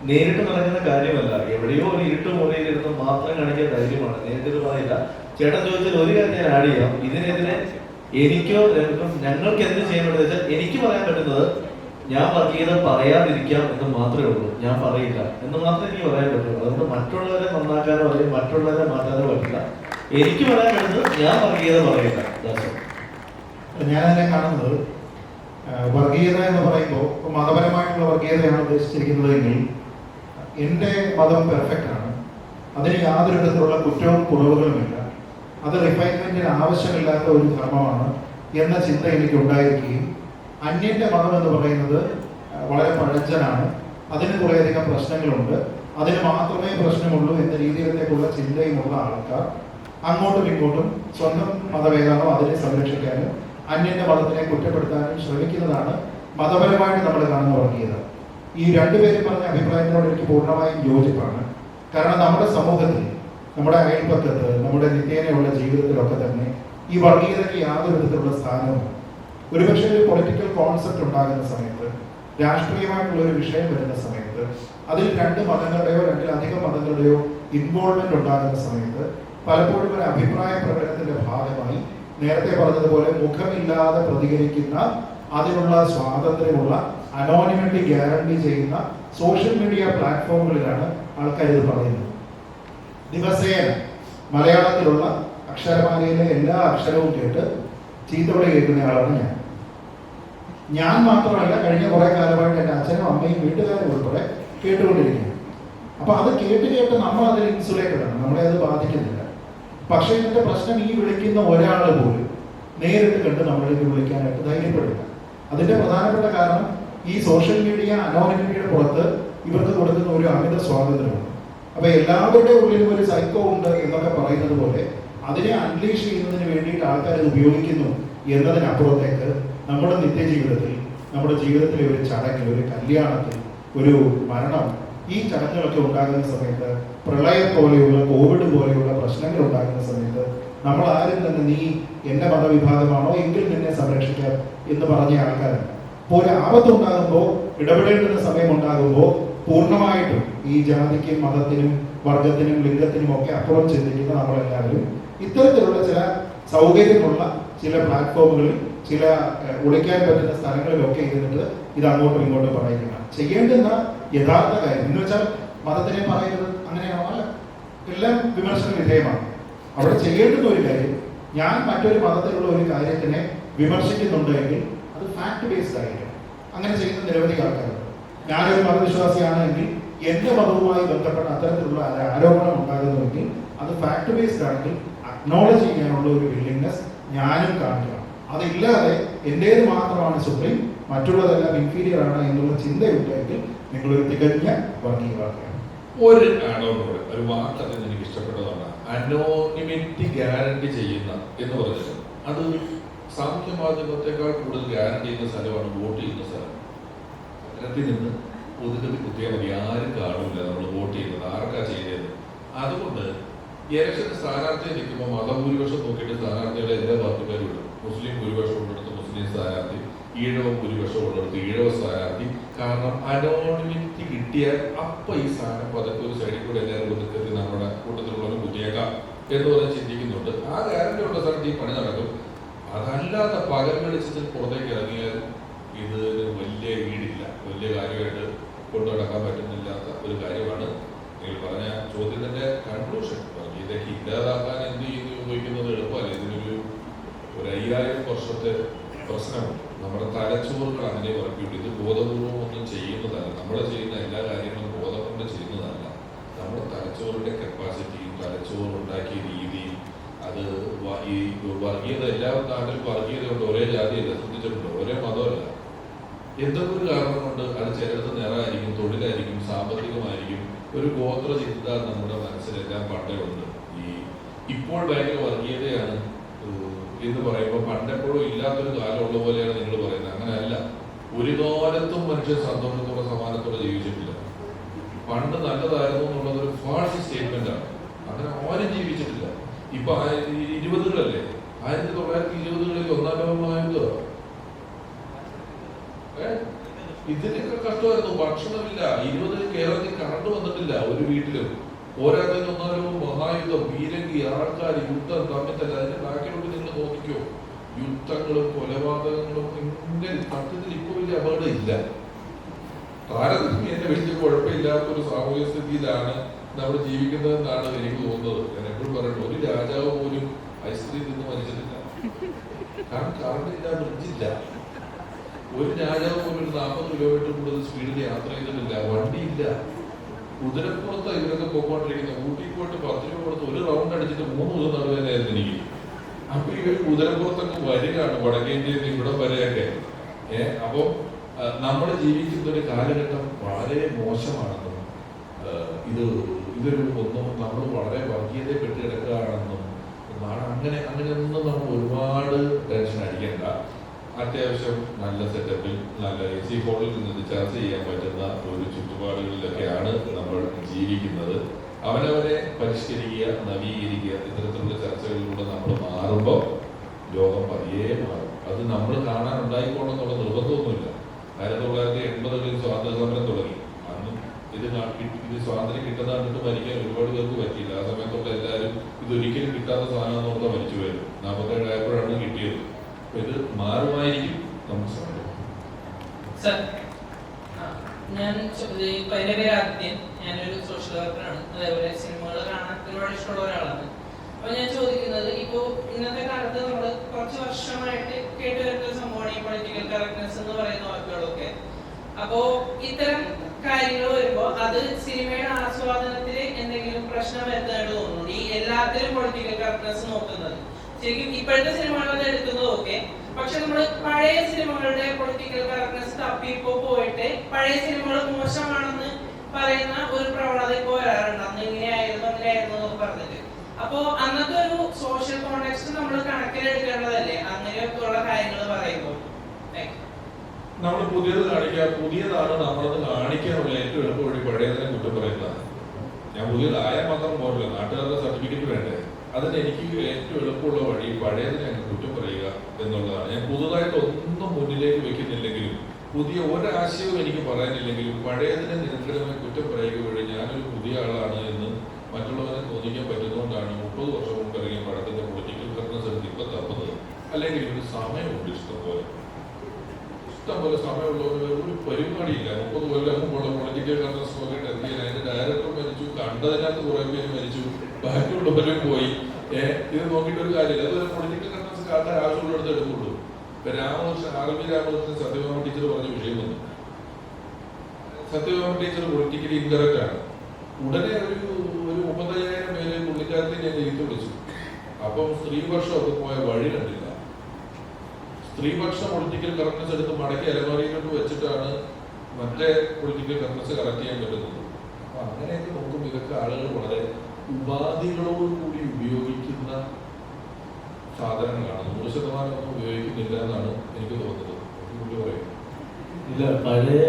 നേരിട്ട് നടക്കുന്ന കാര്യമല്ല. എവിടെയോ ഒരു ഇരുട്ട് മുറിയിലിരുന്ന് മാത്രം കാണിക്കാൻ ധൈര്യമാണ്. നേരിട്ട് പറയില്ല. ചേട്ടൻ ചോദിച്ചാൽ ഒരു കാര്യം ഞാൻ ആഡ് ചെയ്യാം. ഇതിനെതിരെ എനിക്കോ ഞങ്ങൾക്ക് എന്ത് ചെയ്യാൻ പറ്റുന്നത് വെച്ചാൽ എനിക്ക് പറയാൻ പറ്റുന്നത് ഞാൻ വർഗീയത പറയാതിരിക്കാം എന്ന് മാത്രമേ ഉള്ളൂ. ഞാൻ പറയില്ല എന്ന് മാത്രമേ എനിക്ക് പറയാൻ പറ്റുള്ളൂ. അതുകൊണ്ട് മറ്റുള്ളവരെ നന്നാക്കാനോ അല്ലെങ്കിൽ മറ്റുള്ളവരെ മാറ്റാനോ പറ്റില്ല. എനിക്ക് പറയാൻ പറ്റുന്നത് ഞാൻ വർഗീയത പറയില്ല. ഞാൻ അതിനെ കാണുന്നത് വർഗീയത എന്ന് പറയുമ്പോൾ മതപരമായിട്ടുള്ള വർഗീയതയാണ് ഉദ്ദേശിച്ചിരിക്കുന്നതെങ്കിൽ എൻ്റെ മതം പെർഫെക്റ്റ് ആണ്, അതിന് യാതൊരു വിധത്തിലുള്ള കുറ്റവും കുറവുകളുമില്ല, അത് റിഫൈൻമെന്റിന് ആവശ്യമില്ലാത്ത ഒരു ധർമ്മമാണ് എന്ന ചിന്ത എനിക്ക് ഉണ്ടായിരിക്കുകയും അന്യന്റെ മതം എന്ന് പറയുന്നത് വളരെ പഴഞ്ചനാണ്, അതിന് കുറേയധികം പ്രശ്നങ്ങളുണ്ട്, അതിന് മാത്രമേ പ്രശ്നമുള്ളൂ എന്ന രീതിയിലേക്കുള്ള ചിന്തയുമുള്ള ആൾക്കാർ അങ്ങോട്ടും ഇങ്ങോട്ടും സ്വന്തം മതമേതാണോ അതിനെ സംരക്ഷിക്കാനും അന്യന്റെ മതത്തിനെ കുറ്റപ്പെടുത്താനും ശ്രമിക്കുന്നതാണ് മതപരമായിട്ട് നമ്മൾ കാണുന്ന വർഗീയത. ഈ രണ്ടുപേരും പറഞ്ഞ അഭിപ്രായത്തിനോട് എനിക്ക് പൂർണ്ണമായും യോജിപ്പാണ്. കാരണം നമ്മുടെ സമൂഹത്തിൽ, നമ്മുടെ അയൽപക്കത്ത്, നമ്മുടെ നിത്യേനയുള്ള ജീവിതത്തിലൊക്കെ തന്നെ ഈ വർഗീയതയ്ക്ക് യാതൊരു വിധത്തിലുള്ള സ്ഥാനവും. ഒരുപക്ഷെ ഒരു പൊളിറ്റിക്കൽ കോൺസെപ്റ്റ് ഉണ്ടാകുന്ന സമയത്ത്, രാഷ്ട്രീയമായിട്ടുള്ള ഒരു വിഷയം വരുന്ന സമയത്ത്, അതിൽ 2 മതങ്ങളുടെയോ 2-ലധികം മതങ്ങളുടെയോ ഇൻവോൾവ്മെന്റ് ഉണ്ടാകുന്ന സമയത്ത് പലപ്പോഴും ഒരു അഭിപ്രായ പ്രകടനത്തിന്റെ ഭാഗമായി നേരത്തെ പറഞ്ഞതുപോലെ മുഖമില്ലാതെ പ്രതികരിക്കുന്ന, അതിനുള്ള സ്വാതന്ത്ര്യമുള്ള, അനോണിമിറ്റി ഗ്യാരണ്ടി ചെയ്യുന്ന സോഷ്യൽ മീഡിയ പ്ലാറ്റ്ഫോമുകളിലാണ് ആൾക്കാർ ഇത് പറയുന്നത്. ദിവസേന മലയാളത്തിലുള്ള അക്ഷരമാലയിലെ എല്ലാ അക്ഷരവും കേട്ട് ചീത്തവിളി കേൾക്കുന്ന ആളാണ് ഞാൻ മാത്രമല്ല, കഴിഞ്ഞ കുറെ കാലമായിട്ട് എൻ്റെ അച്ഛനും അമ്മയും വീട്ടുകാരും ഉൾപ്പെടെ കേട്ടുകൊണ്ടിരിക്കുന്നു. അപ്പൊ അത് കേട്ട് നമ്മൾ അതിൽ ഇൻസുലേറ്റഡ് ആണ്, നമ്മളെ അത് ബാധിക്കുന്നില്ല. പക്ഷേ ഇതിന്റെ പ്രശ്നം ഈ വിളിക്കുന്ന ഒരാൾ പോലും നേരിട്ട് കണ്ട് നമ്മളിലേക്ക് വിളിക്കാനായിട്ട് ധൈര്യപ്പെടില്ല. അതിന്റെ പ്രധാനപ്പെട്ട കാരണം ഈ സോഷ്യൽ മീഡിയ അനോണിമിറ്റിയുടെ പുറത്ത് ഇവർക്ക് കൊടുക്കുന്ന ഒരു അമിത സ്വാതന്ത്ര്യമാണ്. അപ്പൊ എല്ലാവരുടെ ഉള്ളിലും ഒരു സൈക്കോ ഉണ്ട് എന്നൊക്കെ പറയുന്നത് പോലെ അതിനെ അൺലീഷ് ചെയ്യുന്നതിന് വേണ്ടിയിട്ട് ആൾക്കാർ ഇത് ഉപയോഗിക്കുന്നു എന്നതിനപ്പുറത്തേക്ക് നമ്മുടെ നിത്യജീവിതത്തിൽ, നമ്മുടെ ജീവിതത്തിലെ ഒരു ചടങ്ങിൽ, ഒരു കല്യാണത്തിൽ, ഒരു മരണം, ഈ ചടങ്ങുകളൊക്കെ ഉണ്ടാകുന്ന സമയത്ത്, പ്രളയം പോലെയുള്ള, കോവിഡ് പോലെയുള്ള പ്രശ്നങ്ങൾ ഉണ്ടാകുന്ന സമയത്ത് നമ്മൾ ആരും തന്നെ നീ എന്റെ മതവിഭാഗമാണോ എങ്കിൽ നിന്നെ സംരക്ഷിക്കാം എന്ന് പറഞ്ഞ ആൾക്കാരാണ്. അപ്പോൾ ഒരു ആപത്തുണ്ടാകുമ്പോൾ, ഇടപെടേണ്ടുന്ന സമയം ഉണ്ടാകുമ്പോൾ പൂർണ്ണമായിട്ടും ഈ ജാതിക്കും മതത്തിനും വർഗത്തിനും ലിംഗത്തിനും ഒക്കെ അപ്പുറം ചിന്തിക്കുന്ന നമ്മളെല്ലാവരും ഇത്തരത്തിലുള്ള ചില സൗകര്യമുള്ള ചില പ്ലാറ്റ്ഫോമുകളിൽ, ചില ഒളിക്കാൻ പറ്റുന്ന സ്ഥലങ്ങളിലൊക്കെ ഇരുന്നിട്ട് ഇത് അങ്ങോട്ടും ഇങ്ങോട്ടും പറയുക. ചെയ്യേണ്ടുന്ന യഥാർത്ഥ കാര്യം എന്ന് വെച്ചാൽ മതത്തിനെ പറയുന്നത് അങ്ങനെയാണോ? അല്ല, എല്ലാം വിമർശന വിധേയമാണ്. അവിടെ ചെയ്യേണ്ടുന്ന ഒരു കാര്യം, ഞാൻ മറ്റൊരു മതത്തിലുള്ള ഒരു കാര്യത്തിനെ വിമർശിക്കുന്നുണ്ടെങ്കിൽ അത് ഫാക്ട് ബേസ്ഡ് ആയിരിക്കും. അങ്ങനെ ചെയ്യുന്ന നിരവധി ആൾക്കാരുണ്ട്. ഞാനൊരു മതവിശ്വാസിയാണെങ്കിൽ എന്റെ മതവുമായി ബന്ധപ്പെട്ട അത്തരത്തിലുള്ള ആരോപണം ഉണ്ടാകുന്നുവെങ്കിൽ അത് ഫാക്ട് ബേസ്ഡ് ആണെങ്കിൽ അക്നോളജ് ചെയ്യാനുള്ള ഒരു വില്ലിങ്നെസ് ഞാനും കാണിക്കണം. അതില്ലാതെ എന്റേത് മാത്രമാണ് സുപ്രീം, മറ്റുള്ളതെല്ലാം ഇൻഫീരിയർ ആണ് എന്നുള്ള ചിന്തയുണ്ടെങ്കിൽ നിങ്ങളൊരു തികഞ്ഞ വർഗീയവാദിയാണ്. ഒരു ആഡോണോട് ഒരു വാക്ക് അതിന് എനിക്ക് ഇഷ്ടപ്പെട്ടതാണ്, അനോണിമിറ്റി ഗ്യാരണ്ടി ചെയ്യുന്ന എന്ന് പറഞ്ഞത്. അത് സാമൂഹ്യ മാധ്യമത്തെക്കാൾ കൂടുതൽ ഗ്യാരണ്ടി ചെയ്യുന്ന സ്ഥലമാണ് വോട്ട് ചെയ്യുന്ന സ്ഥലം. അതിനകത്ത് നിന്ന് ഒതുക്കത്തിൽ കുത്തിയാൽ മതി, ആരും കാണില്ല നമ്മൾ വോട്ട് ചെയ്യുന്നത്, ആർക്കാ ചെയ്തത്. അതുകൊണ്ട് ഇലക്ഷന് സ്ഥാനാർത്ഥിയെ നിൽക്കുമ്പോൾ മതഭൂരിപക്ഷം നോക്കിയിട്ട് സ്ഥാനാർത്ഥികളെ എല്ലാ പാർട്ടിക്കാരും വിടും. മുസ്ലിം ഭൂരിപക്ഷം ഉള്ളിടത്ത് മുസ്ലിം സ്ഥാനാർത്ഥി, ഈഴവ ഭൂരിപക്ഷം ഉള്ളിടത്ത് ഈഴവ സ്ഥാനാർത്ഥി. കാരണം അനോണിമിറ്റി കിട്ടിയാൽ അപ്പൊ ഈ സ്ഥാനം പതുക്കെ ഒരു സൈഡിൽ കൂടെ എല്ലാവരും ഒതുക്കത്തിൽ നമ്മുടെ കൂട്ടത്തിലുള്ളവരും കുത്തിയേക്കാം എന്ന് പറഞ്ഞ് ചിന്തിക്കുന്നുണ്ട്. ആ ഗ്യാരണ്ടി ഉള്ള സ്ഥലത്ത് ഈ പണി നടക്കും. അതല്ലാത്ത പകൽ വെളിച്ചത്തിൽ പുറത്തേക്ക് ഇറങ്ങിയാൽ ഇത് വലിയ ഈടില്ല, വലിയ കാര്യമായിട്ട് കൊണ്ടു നടക്കാൻ പറ്റുന്നില്ലാത്ത ഒരു കാര്യമാണ്. നിങ്ങൾ പറഞ്ഞ ചോദ്യത്തിന്റെ കൺക്ലൂഷൻ, ഇതൊക്കെ ഇല്ലാതാക്കാൻ എന്ത് ചെയ്യുന്നു ഉപയോഗിക്കുന്നത് എളുപ്പമല്ല. ഇതിനൊരു 5000 വർഷത്തെ പ്രശ്നമുണ്ട്. നമ്മുടെ തലച്ചോറുകൾ അതിനെ വർക്കിയിട്ട് ഇത് ബോധപൂർവം ഒന്നും ചെയ്യുന്നതല്ല. നമ്മൾ ചെയ്യുന്ന എല്ലാ കാര്യങ്ങളും ബോധം കൊണ്ട് ചെയ്യുന്നതല്ല. നമ്മുടെ തലച്ചോറിന്റെ കപ്പാസിറ്റിയും തലച്ചോറ് ഉണ്ടാക്കിയ രീതിയും അത് ഈ വർഗീയത, എല്ലാ നാട്ടിലും വർഗീയതയുണ്ട്. ഒരേ ജാതിയല്ല, ശ്രദ്ധിച്ചിട്ടുണ്ടോ? ഒരേ മതമല്ല. എന്തൊക്കെ ഒരു കാരണം കൊണ്ട് അത് ചിലടത്ത് നിറമായിരിക്കും, തൊഴിലായിരിക്കും, സാമ്പത്തികമായിരിക്കും. ഒരു ഗോത്ര ചിന്ത നമ്മുടെ മനസ്സിലെല്ലാം പണ്ടേ ഉണ്ട്. ഇപ്പോൾ ഭയങ്കര വർഗീയതയാണ് എന്ന് പറയുമ്പോൾ പണ്ടെപ്പോഴും ഇല്ലാത്തൊരു കാലമുള്ള പോലെയാണ് നിങ്ങൾ പറയുന്നത്. അങ്ങനെയല്ല. ഒരു കാലത്തും മനുഷ്യൻ സന്തോഷത്തോടെ സമാനത്തോടെ ജീവിച്ചിട്ടില്ല. പണ്ട് നല്ലതായിരുന്നു എന്നുള്ളത് ഒരു ഫാൾസ് സ്റ്റേറ്റ്മെന്റ് ആണ്. അങ്ങനെ ആരും ജീവിച്ചിട്ടില്ല. ഇപ്പൊ 20കളല്ലേ 1920-കളിൽ ഒന്നാം ലോക മഹായുദ്ധം. ഇതിനൊക്കെ കഷ്ടമായിരുന്നു. ഭക്ഷണമില്ല. 20 കേരളത്തിൽ കറണ്ട് വന്നിട്ടില്ല ഒരു വീട്ടിലും. പോരാത്തതിന് ഒന്നാം ലോക മഹായുദ്ധം, പീരങ്കി, ആൾക്കാർ, യുദ്ധം തമ്മിൽ അതിന്റെ ബാക്കിലോട്ട് നിങ്ങൾ നോക്കിക്കോ. യുദ്ധങ്ങളും കൊലപാതകങ്ങളും ഇങ്ങനെ സത്യത്തിൽ ഇപ്പോൾ വലിയ അപകടം ഇല്ല. താരതമ്യേന വലിയ കുഴപ്പമില്ലാത്തൊരു സാമൂഹ്യ സ്ഥിതിയിലാണ് നമ്മൾ ജീവിക്കുന്നതെന്നാണ് എനിക്ക് തോന്നുന്നത്. ഞാൻ എപ്പോഴും പറയുന്നത്, ഒരു രാജാവ് പോലും ഐസ്ക്രീം നിന്ന് മരിച്ചിട്ടില്ല. കാരണം കറണ്ടില്ല, ബ്രിഡ്ജില്ല. ഒരു രാജാവ് പോലും ഒരു 40 കിലോമീറ്റർ കൂടുതൽ സ്പീഡിൽ യാത്ര ചെയ്തിട്ടില്ല. വണ്ടിയില്ല. കുതിരപ്പുറത്ത് ഇവരൊക്കെ പോയിക്കൊണ്ടിരിക്കുന്നത്. ഊട്ടി പോയിട്ട് 10 രൂപ കൊടുത്ത് ഒരു റൗണ്ട് അടിച്ചിട്ട് 3 ദിവസം നടുവേനായിരുന്നു എനിക്ക്. അപ്പൊ ഇവർ കുതിരപ്പുറത്തൊക്കെ വരികയാണ് വടക്കേന്ത്യയിൽ ഇവിടെ വരെയൊക്കെ. അപ്പൊ നമ്മൾ ജീവിക്കുന്ന ഒരു കാലഘട്ടം വളരെ മോശമാണെന്നും ഇതൊരു ഒന്നും നമ്മൾ വളരെ വർഗീയതപ്പെട്ട് കിടക്കുകയാണെന്നും അങ്ങനെയൊന്നും നമ്മൾ ഒരുപാട് ടെൻഷൻ അടിക്കേണ്ട. അത്യാവശ്യം നല്ല സെറ്റപ്പിൽ നല്ല AC ഹോളിൽ നിന്ന് ചർച്ച ചെയ്യാൻ പറ്റുന്ന ഒരു ചുറ്റുപാടുകളിലൊക്കെയാണ് നമ്മൾ ജീവിക്കുന്നത്. അവനവരെ പരിഷ്കരിക്കുക, നവീകരിക്കുക, ഇത്തരത്തിലുള്ള ചർച്ചകളിലൂടെ നമ്മൾ മാറുമ്പോൾ ലോകം പതിയെ മാറും. അത് നമ്മൾ കാണാൻ ഉണ്ടായിക്കോണമെന്നുള്ള നിർബന്ധമൊന്നുമില്ല. 1980-കളിൽ സ്വാതന്ത്ര്യ സമരം തുടങ്ങി. അന്ന് ഇത് സ്വാതന്ത്ര്യം കിട്ടുന്ന കണ്ടിട്ട് മരിക്കാൻ ഒരുപാട് പേർക്ക് പറ്റിയില്ല. ആ സമയത്തൊക്കെ എല്ലാവരും ഇതൊരിക്കലും കിട്ടാത്ത സാധനം ഓർത്താ മരിച്ചു വരും. 47 ആയപ്പോഴാണ് കിട്ടിയത്. അപ്പൊ ഇത് മാറുമായിരിക്കും. നമുക്ക് സമയം. ഞാൻ എൻ്റെ പേര് ആദിത്യൻ. ഞാനൊരു സോഷ്യൽ വർക്കറാണ്. അതേപോലെ സിനിമകൾ കാണാൻ ഒരുപാട് ഇഷ്ടമുള്ള ഒരാളാണ്. അപ്പൊ ഞാൻ ചോദിക്കുന്നത്, ഇപ്പോ ഇന്നത്തെ കാലത്ത് നമ്മൾ കുറച്ച് വർഷമായിട്ട് കേട്ടുവരുന്ന ഒരു സംഭവമാണ് ഈ പൊളിറ്റിക്കൽ കറക്റ്റ്നെസ് എന്ന് പറയുന്ന വാക്കുകളൊക്കെ. അപ്പോ ഇത്തരം കാര്യങ്ങൾ വരുമ്പോ അത് സിനിമയുടെ ആസ്വാദനത്തിൽ എന്തെങ്കിലും പ്രശ്നം വരുന്നതായിട്ട് തോന്നുന്നു ഈ എല്ലാത്തിലും പൊളിറ്റിക്കൽ കറക്റ്റ്നെസ് നോക്കുന്നത്. ശരിക്കും ഇപ്പോഴത്തെ സിനിമകളൊക്കെ എടുക്കുന്നത് ഓക്കെ, പക്ഷെ നമ്മൾ പഴയ സിനിമകളുടെ പൊളിറ്റിക്കൽ കറക്റ്റ്നെസ് തപ്പി ഇപ്പോ പോയിട്ട് പഴയ സിനിമകൾ മോശമാണെന്ന് പറയുന്ന ഒരു പ്രവണത ഇപ്പോ വരാറുണ്ട്. അന്ന് ഇങ്ങനെയായിരുന്നു അങ്ങനെയായിരുന്നു എന്നൊക്കെ പറഞ്ഞിട്ട്. അപ്പോ അന്നത്തെ ഒരു സോഷ്യൽ കോണ്ടെക്സ്റ്റ് നമ്മൾ കണക്കിലെടുക്കേണ്ടതല്ലേ അങ്ങനെയൊക്കെയുള്ള കാര്യങ്ങൾ പറയുമ്പോൾ? നമ്മൾ പുതിയത് കാണിക്കുക, പുതിയതാണ് നമ്മളത് കാണിക്കാനുള്ള ഏറ്റവും എളുപ്പ വഴി പഴയതിനെ കുറ്റം പറയുന്നതാണ്. ഞാൻ പുതിയതായാൽ മാത്രം പോരല്ലോ, നാട്ടുകാരുടെ സർട്ടിഫിക്കറ്റ് വേണ്ടേ. അതിന് എനിക്ക് ഏറ്റവും എളുപ്പമുള്ള വഴി പഴയതിനെ അങ്ങ് കുറ്റം പറയുക എന്നുള്ളതാണ്. ഞാൻ പുതുതായിട്ട് ഒന്നും മുന്നിലേക്ക് വെക്കുന്നില്ലെങ്കിലും പുതിയ ഒരാശയവും എനിക്ക് പറയാനില്ലെങ്കിലും പഴയതിനെ നിരന്തരമായി കുറ്റം പറയുക വഴി ഞാനൊരു പുതിയ ആളാണ് എന്ന് മറ്റുള്ളവരെ തോന്നിക്കാൻ പറ്റുന്നതുകൊണ്ടാണ് 30 വർഷം മുമ്പ് ഇറങ്ങിയ പടത്തിന്റെ പൊളിറ്റിക്കൽ കറക്റ്റ്നെസ് എടുത്ത് ഇപ്പൊ തപ്പുന്നത്. അല്ലെങ്കിൽ ഒരു സമയമുണ്ട് ഇഷ്ടംപോലെ സമയമുള്ളവർ ഒരു പരിപാടിയില്ല. 30 കൊല്ലം മുമ്പുള്ള പൊളിറ്റിക്കൽ കറക്റ്റ്നെസ് നോക്കിയിട്ട് എന്ത് അതിന്റെ ഡയറക്ടർ മരിച്ചു, കണ്ടതിനകത്ത് കുറെ പേര് മരിച്ചു, ബാക്കിയുള്ളവരും പോയി. ഇത് നോക്കിയിട്ട് ഒരു കാര്യമില്ല. അതൊരു പൊളിറ്റിക്കൽ കറക്റ്റ്നെസ് ആൾക്കാർ ആവശ്യമുള്ളിടത്ത് എടുക്കുള്ളൂ. ഇപ്പൊ രാമകൃഷ്ണൻ സത്യഭാമ ടീച്ചർ പറഞ്ഞ വിഷയം വന്നു. സത്യഭാമ ടീച്ചർ പൊളിറ്റിക്കലി ഇൻകറക്റ്റ് ആണ്. ഉടനെ ഒരു 35,000 പേര് പുള്ളിക്കാരത്തെ ഞാൻ എഴുതി വിളിച്ചു. അപ്പം സ്ത്രീപക്ഷം ഒക്കെ പോയ വഴി കണ്ടില്ല. സ്ത്രീപക്ഷം പൊളിറ്റിക്കൽ കറക്റ്റ്നെസ് എടുത്ത് മടക്കി അലമാരിയിലോട്ട് വെച്ചിട്ടാണ് മറ്റേ പൊളിറ്റിക്കൽ കറക്റ്റ്നെസ് കറക്റ്റ് ചെയ്യാൻ പറ്റുന്നത്. അപ്പൊ അങ്ങനെയൊക്കെ നോക്കുമ്പോൾ ഇതൊക്കെ ആളുകൾ വളരെ ഉപാധികളോടുകൂടി ഉപയോഗിക്കുന്ന സാധനങ്ങളാണ്. 100% ഒന്നും ഉപയോഗിക്കുന്നില്ല എന്നാണ് എനിക്ക് തോന്നുന്നത്. ഇല്ല, പഴയ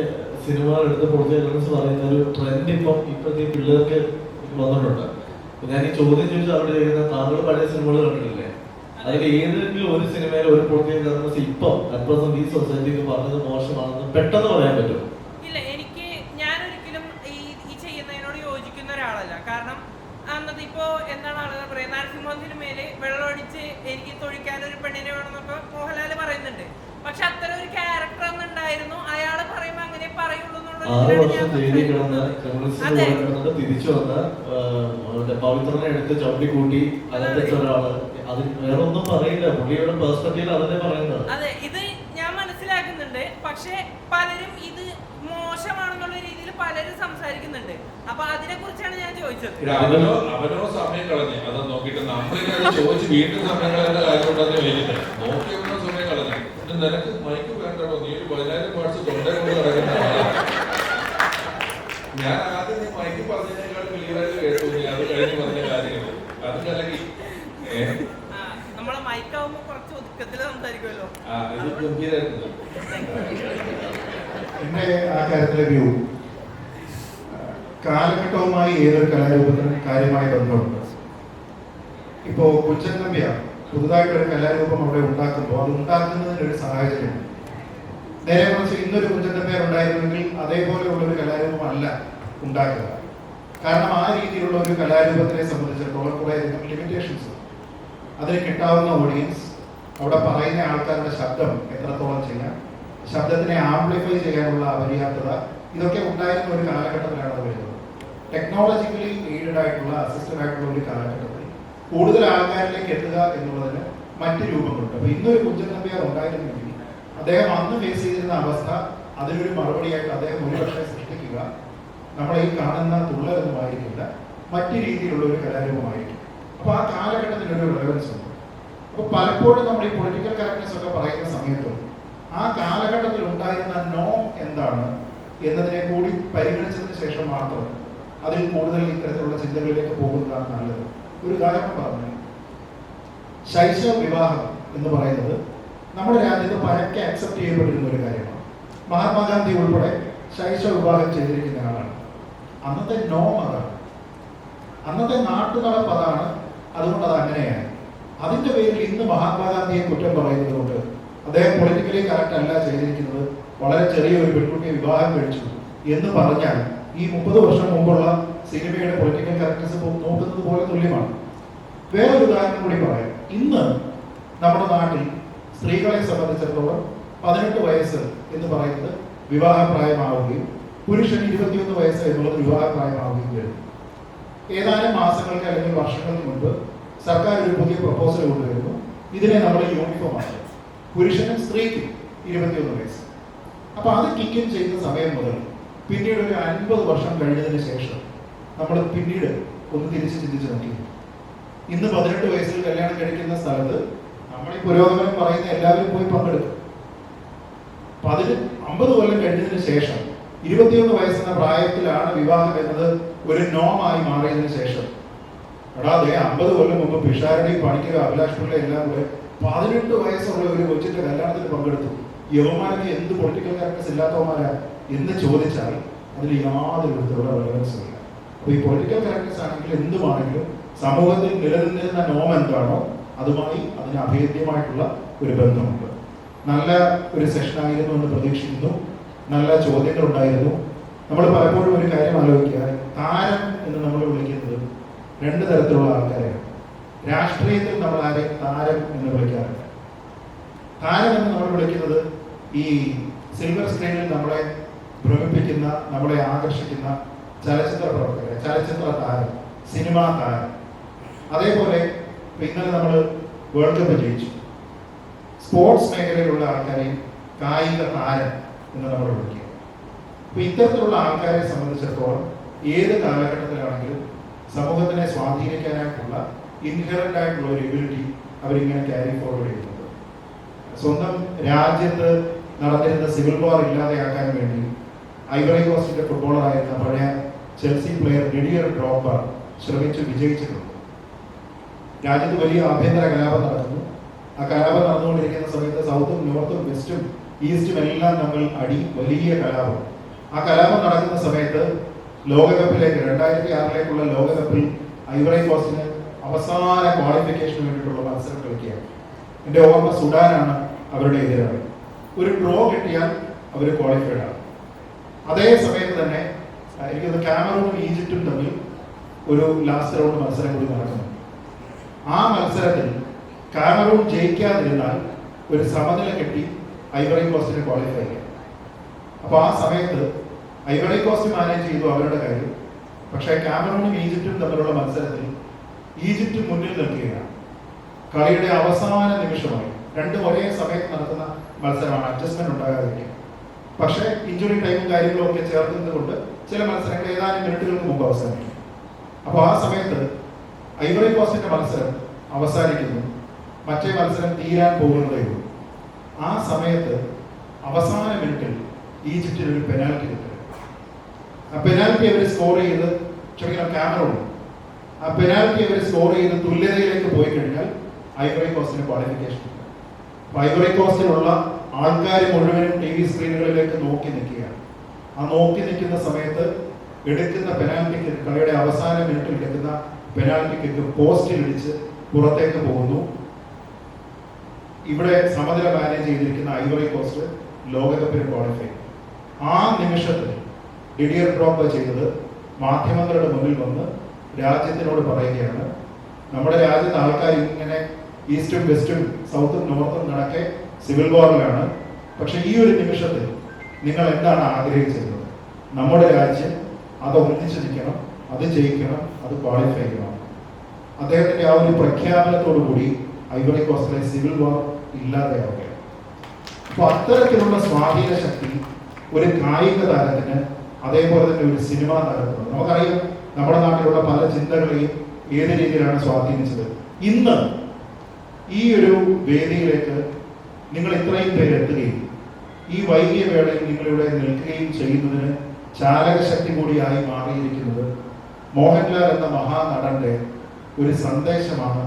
സിനിമകൾ എടുത്ത് പൊളിറ്റിക്കൽ പറയുന്ന ഒരു ട്രെൻഡ് ഇപ്പോഴത്തെ പിള്ളേർക്ക് വന്നിട്ടുണ്ട്. ഞാൻ ഈ ചോദ്യം ചോദിച്ചാൽ അവിടെ ചോദിക്കുന്ന, താങ്കൾ പഴയ സിനിമകൾ കണ്ടിട്ടില്ലേ? അതിൽ ഏതെങ്കിലും ഒരു സിനിമയിൽ ഒരു പൊളിറ്റിക്കൽ കറക്റ്റ്നെസ് ഇപ്പം അറ്റ് ഈ സൊസൈറ്റിക്ക് പറഞ്ഞത് മോശമാണെന്ന് പെട്ടെന്ന് പറയാൻ പറ്റും? ഇല്ല, ഞാനൊരിക്കലും ഈ ചെയ്യുന്നതിനോട് യോജിക്കുന്ന ഒരാളല്ല. കാരണം അന്നത് ഇപ്പോ എന്താണ് ആളുകൾ പറയുന്നത്, നരസിംഹ സിനിമയില് വെള്ളമൊടിച്ച് എനിക്ക് തൊഴിക്കാൻ ഒരു പെണ്ണിനെ വേണമെന്നൊക്കെ മോഹൻലാൽ പറയുന്നുണ്ട്. പക്ഷെ അത്തരം ഒരു ക്യാരക്ടർ അന്നുണ്ടായിരുന്നു. അയാള് പറയുമ്പോ അങ്ങനെ പറയുള്ളൂ. 6 വർഷം ജയിലിൽ കിടന്ന് കമ്മ്യൂണിസ്റ്റ് തിരിച്ചു വന്ന് പവിത്രനെ എടുത്ത് ചവിട്ടിക്കൂട്ടി അകത്തെച്ച ഒരാള് അത് വേറെ ഒന്നും പറയില്ല. പുള്ളിയുടെ പേഴ്സ്പെക്റ്റീവ് അതന്നെ പറയുന്നത്. അതെ, ഇത് ഞാൻ മനസ്സിലാക്കുന്നുണ്ട്. പക്ഷെ പലരും ഇത് മോശമാണെന്നുള്ള രീതിയിൽ പലരും സംസാരിക്കുന്നുണ്ട്. അപ്പൊ അതിനെ കുറിച്ചാണ് ഞാൻ ചോദിച്ചത്. അവനോ സമയം കളഞ്ഞ് അത് നോക്കിയിട്ട് നമ്മളിങ്ങനെ ചോദിച്ച് വീണ്ടും സമയം കളയുന്ന കാര്യം ഉണ്ടെന്ന് വേണ്ടിട്ട് നോക്കിയവനോ സമയം കളഞ്ഞു. നിനക്ക് മൈക്ക് വേണ്ടോ? നീ ഒരു 10,000 പാർട്സ് തൊണ്ടേ കൊണ്ട് കിടക്കുന്ന ഞാൻ ആദ്യം നീ മൈക്ക് പറഞ്ഞതിനേക്കാൾ ക്ലിയറായിട്ട് കേട്ടു. നീ അത് കഴിഞ്ഞ് പറഞ്ഞ കാര്യങ്ങൾ അത് കലക്കി. നമ്മളെ മൈക്കാവുമ്പോ കുറച്ച് ഒതുക്കത്തില് സംസാരിക്കുമല്ലോ. ഇത് ഗംഭീരായിരുന്നു. എന്റെ ആ കാര്യത്തിലെ വ്യൂ കാലഘട്ടവുമായി ഏതൊരു കലാരൂപത്തിനും കാര്യമായ ബന്ധമുണ്ട്. ഇപ്പോ കുഞ്ചൻ നമ്പ്യാർ പുതുതായിട്ടൊരു കലാരൂപം അവിടെ ഉണ്ടാക്കുമ്പോൾ അത് ഉണ്ടാക്കുന്നതിനൊരു സാഹചര്യമുണ്ട്. നേരെ മറിച്ച് ഇന്നൊരു കുഞ്ചൻനമ്പ്യാർ ഉണ്ടായിരുന്നെങ്കിൽ അതേപോലെയുള്ളൊരു കലാരൂപം അല്ല ഉണ്ടാക്കുക. കാരണം ആ രീതിയിലുള്ള ഒരു കലാരൂപത്തിനെ സംബന്ധിച്ചിടത്തോളം കുറേയധികം ലിമിറ്റേഷൻസ്. അതിന് കിട്ടാവുന്ന ഓഡിയൻസ്, അവിടെ പറയുന്ന ആൾക്കാരുടെ ശബ്ദം എത്രത്തോളം ചെയ്യാം, ശബ്ദത്തിനെ ആംപ്ലിഫൈ ചെയ്യാനുള്ള അപര്യാപ്തത, ഇതൊക്കെ ഉണ്ടായിരുന്ന ഒരു കാലഘട്ടത്തിലാണ് അത് വരുന്നത്. ടെക്നോളജിക്കലി എയ്ഡഡ് ആയിട്ടുള്ള, അസിസ്റ്റഡ് ആയിട്ടുള്ള ഒരു കാലഘട്ടത്തിൽ കൂടുതൽ ആൾക്കാരിലേക്ക് എത്തുക എന്നുള്ളതിന് മറ്റ് രൂപങ്ങളുണ്ട്. അപ്പോൾ ഇന്നൊരു കുഞ്ചൻനമ്പ്യാർ ഉണ്ടായിരുന്നെങ്കിൽ അദ്ദേഹം അന്ന് ഫേസ് ചെയ്തിരുന്ന അവസ്ഥ, അതിനൊരു മറുപടിയായിട്ട് അദ്ദേഹം ഒരുപക്ഷെ സൃഷ്ടിക്കുക നമ്മൾ ഈ കാണുന്ന തുള്ളലൊന്നുമായിരിക്കില്ല, മറ്റു രീതിയിലുള്ള ഒരു കലാരൂപമായിരിക്കും. അപ്പോൾ ആ കാലഘട്ടത്തിനൊരു റെലവൻസ് ഉണ്ട്. അപ്പോൾ പലപ്പോഴും നമ്മൾ ഈ പൊളിറ്റിക്കൽ കറക്റ്റ്നെസ് ഒക്കെ പറയുന്ന സമയത്തും ആ കാലഘട്ടത്തിൽ ഉണ്ടായിരുന്ന നോം എന്താണ് എന്നതിനെ കൂടി പരിഗണിച്ചതിന് ശേഷം മാത്രം അതിൽ കൂടുതൽ ഇത്തരത്തിലുള്ള ചിന്തകളിലേക്ക് പോകുന്നതാണ് നല്ലത്. ഒരു ഉദാഹരണം പറഞ്ഞു, ശൈശവ വിവാഹം എന്ന് പറയുന്നത് നമ്മുടെ രാജ്യത്ത് പരക്കെ അക്സെപ്റ്റ് ചെയ്യപ്പെട്ടിരുന്ന ഒരു കാര്യമാണ്. മഹാത്മാഗാന്ധി ഉൾപ്പെടെ ശൈശവ വിവാഹം ചെയ്തിരിക്കുന്ന ആളാണ്. അന്നത്തെ നോം അതാണ്, അന്നത്തെ നാട്ടുനടപ്പ് അതാണ്. അതുകൊണ്ട് അത് അങ്ങനെയാണ്. അതിന്റെ പേരിൽ ഇന്ന് മഹാത്മാഗാന്ധിയെ കുറ്റം പറയുന്നത് കൊണ്ട് അദ്ദേഹം പൊളിറ്റിക്കലി കറക്റ്റ് അല്ല ചെയ്തിരിക്കുന്നത്, വളരെ ചെറിയ ഒരു പെൺകുട്ടിയെ വിവാഹം കഴിച്ചു എന്ന് പറഞ്ഞാൽ ഈ 30 വർഷം മുമ്പുള്ള സിനിമയുടെ പൊളിറ്റിക്കൽ കറക്റ്റ്നെസ് നോക്കുന്നത് പോലെ തുല്യമാണ്. വേറൊരു ഉദാഹരണം കൂടി പറയാം. ഇന്ന് നമ്മുടെ നാട്ടിൽ സ്ത്രീകളെ സംബന്ധിച്ചിടത്തോളം 18 വയസ്സ് എന്ന് പറയുന്നത് വിവാഹപ്രായമാവുകയും പുരുഷന് 21 വയസ്സ് എന്നുള്ളത് വിവാഹപ്രായമാവുകയും വരുന്നു. ഏതാനും മാസങ്ങൾക്ക് അല്ലെങ്കിൽ വർഷങ്ങൾക്ക് മുൻപ് സർക്കാർ ഒരു പുതിയ പ്രപ്പോസൽ കൊണ്ടുവരുന്നു. ഇതിനെ നമ്മൾ യൂണിഫോം ആക്കി, പുരുഷനും സ്ത്രീക്കും 21 വയസ്സ്. അപ്പൊ അത് കിക്ക് ഇൻ ചെയ്യുന്ന സമയം മുതൽ പിന്നീട് ഒരു 50 വർഷം കഴിഞ്ഞതിന് ശേഷം നമ്മൾ പിന്നീട് ഒന്ന് തിരിച്ച് ചിന്തിച്ച് നോക്കി. ഇന്ന് 18 വയസ്സിൽ കല്യാണം കഴിക്കുന്ന സ്ഥലത്ത് നമ്മൾ ഈ പുരോഗമനം പറയുന്ന എല്ലാവരും പോയി പങ്കെടുക്കും. 50 കൊല്ലം കഴിഞ്ഞതിന് ശേഷം 21 വയസ്സെന്ന പ്രായത്തിലാണ് വിവാഹം എന്നത് ഒരു നോമായി മാറിയതിനു ശേഷം, എടാ അതേ 50 കൊല്ലം മുമ്പ് പിഷാരുടെയും പണിക്കര അഭിലാഷ് പിള്ള എല്ലാം കൂടെ 18 വയസ്സുള്ള ഒരു കൊച്ചിന്റെ കല്യാണത്തിന് പങ്കെടുത്തു. യവന്മാരൊക്കെ എന്ത് പൊളിറ്റിക്കൽ കറക്റ്റ്നസ് ഇല്ലാത്തവന്മാരാ എന്ന് ചോദിച്ചാൽ അതിൽ യാതൊരു വിധത്തിലുള്ള റെലവൻസും ഇല്ല. അപ്പൊ ഈ പൊളിറ്റിക്കൽ കറക്റ്റ്നസ് ആണെങ്കിലും എന്തുമാണെങ്കിലും സമൂഹത്തിൽ നിലനിന്നിരുന്ന നോം എന്താണോ അതുമായി അതിന് അഭേദ്യമായിട്ടുള്ള ഒരു ബന്ധമുണ്ട്. നല്ല ഒരു സെഷനായിരുന്നു എന്ന് പ്രതീക്ഷിക്കുന്നു. നല്ല ചോദ്യങ്ങൾ ഉണ്ടായിരുന്നു. നമ്മൾ പലപ്പോഴും ഒരു കാര്യം ആലോചിക്കുക, താരം എന്ന് നമ്മൾ വിളിക്കുന്നത് 2 തരത്തിലുള്ള ആൾക്കാരെയാണ്. രാഷ്ട്രീയത്തിൽ നമ്മൾ ആരെയും താരം എന്ന് വിളിക്കാറില്ല. താരം എന്ന് നമ്മൾ വിളിക്കുന്നത് ഈ സിൽവർ സ്ക്രീനിൽ നമ്മളെ ഭ്രമിപ്പിക്കുന്ന, നമ്മളെ ആകർഷിക്കുന്ന ചലച്ചിത്ര പ്രവർത്തകരെ, ചലച്ചിത്ര താരം, സിനിമാ താരം. അതേപോലെ ഇന്നലെ നമ്മൾ വേൾഡ് കപ്പ് ജയിച്ചു. സ്പോർട്സ് മേഖലയിലുള്ള ആൾക്കാരെയും കായിക താരം എന്ന് നമ്മൾ വിളിക്കുക. അപ്പൊ ഇത്തരത്തിലുള്ള ആൾക്കാരെ സംബന്ധിച്ചിടത്തോളം ഏത് കാലഘട്ടത്തിലാണെങ്കിലും സമൂഹത്തിനെ സ്വാധീനിക്കാനായിട്ടുള്ള ഇൻഹെറന്റ് ആയിട്ടുള്ള ഒരു എബിലിറ്റി അവരിങ്ങനെ ക്യാരി ഫോർവേഡ് ചെയ്യുന്നത്. സ്വന്തം രാജ്യത്ത് നടന്നിരുന്ന സിവിൽ വാർ ഇല്ലാതെയാക്കാൻ വേണ്ടി ഐവറി കോസ്റ്റിന്റെ ഫുട്ബോളറായിരുന്ന പഴയ ചെൽസി പ്ലെയർ ഡിഡിയർ ഡ്രോഗ്ബ ശ്രമിച്ചു വിജയിച്ചിട്ടുണ്ട്. രാജ്യത്ത് വലിയ ആഭ്യന്തര കലാപം നടക്കുന്നു. ആ കലാപം നടന്നുകൊണ്ടിരിക്കുന്ന സമയത്ത് സൗത്തും നോർത്തും വെസ്റ്റും ഈസ്റ്റും എല്ലാം തമ്മിൽ വലിയ കലാപം. ആ കലാപം നടക്കുന്ന സമയത്ത് ലോകകപ്പിലേക്ക് 2006 ലോകകപ്പിൽ ഐവറി കോസ്റ്റിന് അവസാന ക്വാളിഫിക്കേഷന് വേണ്ടിയിട്ടുള്ള മത്സരം കളിക്കുകയാണ്. എൻ്റെ ഓർമ്മ സുഡാനാണ് അവരുടെ എതിരാളി. ഒരു ഡ്രോ കിട്ടിയാൽ അവർ ക്വാളിഫൈഡ് ആണ്. അതേ സമയത്ത് തന്നെ എനിക്കത് കാമറൂണും ഈജിപ്തും തമ്മിൽ ഒരു ലാസ്റ്റ് റൗണ്ട് മത്സരം കൂടി നടക്കുന്നു. ആ മത്സരത്തിൽ കാമറൂൺ ജയിക്കാതിരുന്നാൽ ഒരു സമനില കിട്ടി ഐവറി കോസ്റ്റിന് ക്വാളിഫൈ ചെയ്യാം. അപ്പോൾ ആ സമയത്ത് ഐവറി കോസ്റ്റ് മാനേജ് ചെയ്തു അവരുടെ കാര്യം. പക്ഷേ കാമറൂണും ഈജിപ്തും തമ്മിലുള്ള മത്സരത്തിൽ ഈജിപ്ത് മുന്നിൽ നിൽക്കുകയാണ്. കളിയുടെ അവസാന നിമിഷമായി, രണ്ടും ഒരേ സമയത്ത് നടത്തുന്ന മത്സരമാണ്, അഡ്ജസ്റ്റ്മെന്റ് ഉണ്ടാകാതിരിക്കുക. പക്ഷേ ഇഞ്ചുറി ടൈമും കാര്യങ്ങളും ഒക്കെ ചേർക്കുന്നത് കൊണ്ട് ചില മത്സരങ്ങൾ ഏതാനും മിനിറ്റുകൾക്ക് മുമ്പ് അവസാനിക്കും. അപ്പോൾ ആ സമയത്ത് ഐവറി കോസ്റ്റിന്റെ മത്സരം അവസാനിക്കുന്നു, മറ്റേ മത്സരം തീരാൻ പോകുന്നതേ ഉള്ളൂ. ആ സമയത്ത് അവസാന മിനിറ്റിൽ ഈജിപ്തിന് ഒരു പെനാൽറ്റി കിട്ടും. ആ പെനാൽറ്റി അവർ സ്കോർ ചെയ്ത്, ക്ഷമിക്കണം, കാമറൂൺ ആ പെനാൽറ്റി അവർ സ്കോർ ചെയ്ത് തുല്യതയിലേക്ക് പോയി കഴിഞ്ഞാൽ ഐവറി കോസ്റ്റിന് ക്വാളിഫിക്കേഷൻ ഉണ്ട്. അപ്പൊ ഐവറി കോസ്റ്റിലുള്ള ആൾക്കാർ മുഴുവനും TV സ്ക്രീനുകളിലേക്ക് നോക്കി നിൽക്കുകയാണ്. ആ നോക്കി നിൽക്കുന്ന സമയത്ത് എടുക്കുന്ന പെനാൽറ്റിക്ക്, കളിയുടെ അവസാന മിനിറ്റിൽ എടുക്കുന്ന പെനാൽറ്റിക്ക് പോസ്റ്റിൽ ഇടിച്ച് പുറത്തേക്ക് പോകുന്നു. ഇവിടെ സമനില മാനേജ് ചെയ്തിരിക്കുന്ന ഐവറി കോസ്റ്റ് ലോകകപ്പിന് ക്വാളിഫൈ. ആ നിമിഷത്തിൽ ഡിഡിയർ ഡ്രോപ്പ് ചെയ്തത് മാധ്യമങ്ങളുടെ മുന്നിൽ വന്ന് രാജ്യത്തിനോട് പറയുകയാണ്, നമ്മുടെ രാജ്യത്ത് ആൾക്കാർ ഇങ്ങനെ ഈസ്റ്റും വെസ്റ്റും സൗത്തും നോർത്തും കണക്കെ സിവിൽ വാറിലാണ്. പക്ഷെ ഈ ഒരു നിമിഷത്തിൽ നിങ്ങൾ എന്താണ് ആഗ്രഹിച്ചത്? നമ്മുടെ രാജ്യം അത് ഒന്നിച്ചു നിൽക്കണം, അത് ജയിക്കണം, അത് ക്വാളിഫൈ ചെയ്യണം. അദ്ദേഹത്തിന്റെ ആ ഒരു പ്രഖ്യാപനത്തോടു കൂടി ഐവറി കോസ്റ്റിലെ സിവിൽ വാർ ഇല്ലാതെയാവുകയാണ്. അപ്പൊ അത്തരത്തിലുള്ള സ്വാധീന ശക്തി ഒരു കായിക താരത്തിന്, അതേപോലെ തന്നെ ഒരു സിനിമാ താരത്തിനുണ്ട്. നമുക്കറിയാം നമ്മുടെ നാട്ടിലുള്ള പല ചിന്തകളെയും ഏത് രീതിയിലാണ് സ്വാധീനിച്ചത്. ഇന്ന് ഈ ഒരു വേദിയിലേക്ക് നിങ്ങൾ ഇത്രയും പേര് എത്തുകയും ഈ വൈകിയ വേളയിൽ നിങ്ങളിവിടെ നിൽക്കുകയും ചെയ്യുന്നതിന് ചാലകശക്തി കൂടിയായി മാറിയിരിക്കുന്നത് മോഹൻലാൽ എന്ന മഹാനടന്റെ ഒരു സന്ദേശമാണ്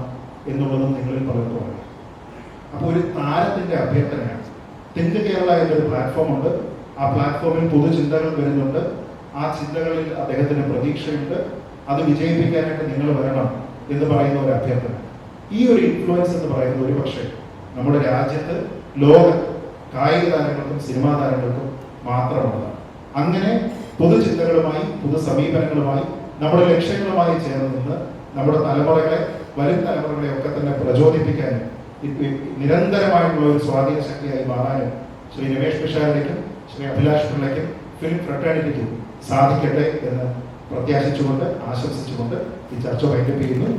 എന്നുള്ളതും നിങ്ങളിൽ പലർക്കും അറിയാം. അപ്പോൾ ഒരു താരത്തിന്റെ അഭ്യർത്ഥനയാണ്. തിങ്ക് കേരള എന്നൊരു പ്ലാറ്റ്ഫോം ഉണ്ട്. ആ പ്ലാറ്റ്ഫോമിൽ പുതുചിന്തകൾ വരുന്നുണ്ട്. ആ ചിന്തകളിൽ അദ്ദേഹത്തിന് പ്രതീക്ഷയുണ്ട്. അത് വിജയിപ്പിക്കാനായിട്ട് നിങ്ങൾ വരണം എന്ന് പറയുന്ന ഒരു അഭ്യർത്ഥന. ഈ ഒരു ഇൻഫ്ലുവൻസ് എന്ന് പറയുന്നത് ഒരു പക്ഷേ നമ്മുടെ രാജ്യത്ത് ലോകത്ത് കായിക താരങ്ങൾക്കും സിനിമാ താരങ്ങൾക്കും മാത്രമുള്ളതാണ്. അങ്ങനെ പുതുചിന്തകളുമായി പുതു സമീപനങ്ങളുമായി നമ്മുടെ ലക്ഷ്യങ്ങളുമായി ചേർന്ന് നിന്ന് നമ്മുടെ തലമുറകളെ, വരും തലമുറകളെ ഒക്കെ തന്നെ പ്രചോദിപ്പിക്കാനും നിരന്തരമായിട്ടുള്ള ഒരു സ്വാധീന ശക്തിയായി മാറാനും ശ്രീ രമേഷ് പിഷാരടിക്കും ശ്രീ അഭിലാഷ് പിള്ളയ്ക്കും ഫിലിം ഫ്രട്ടേണിറ്റിക്കും സാധിക്കട്ടെ എന്ന് പ്രത്യാശിച്ചുകൊണ്ട്, ആശംസിച്ചുകൊണ്ട് ഈ ചർച്ച വൈൻഡപ്പ് ചെയ്യുന്നു.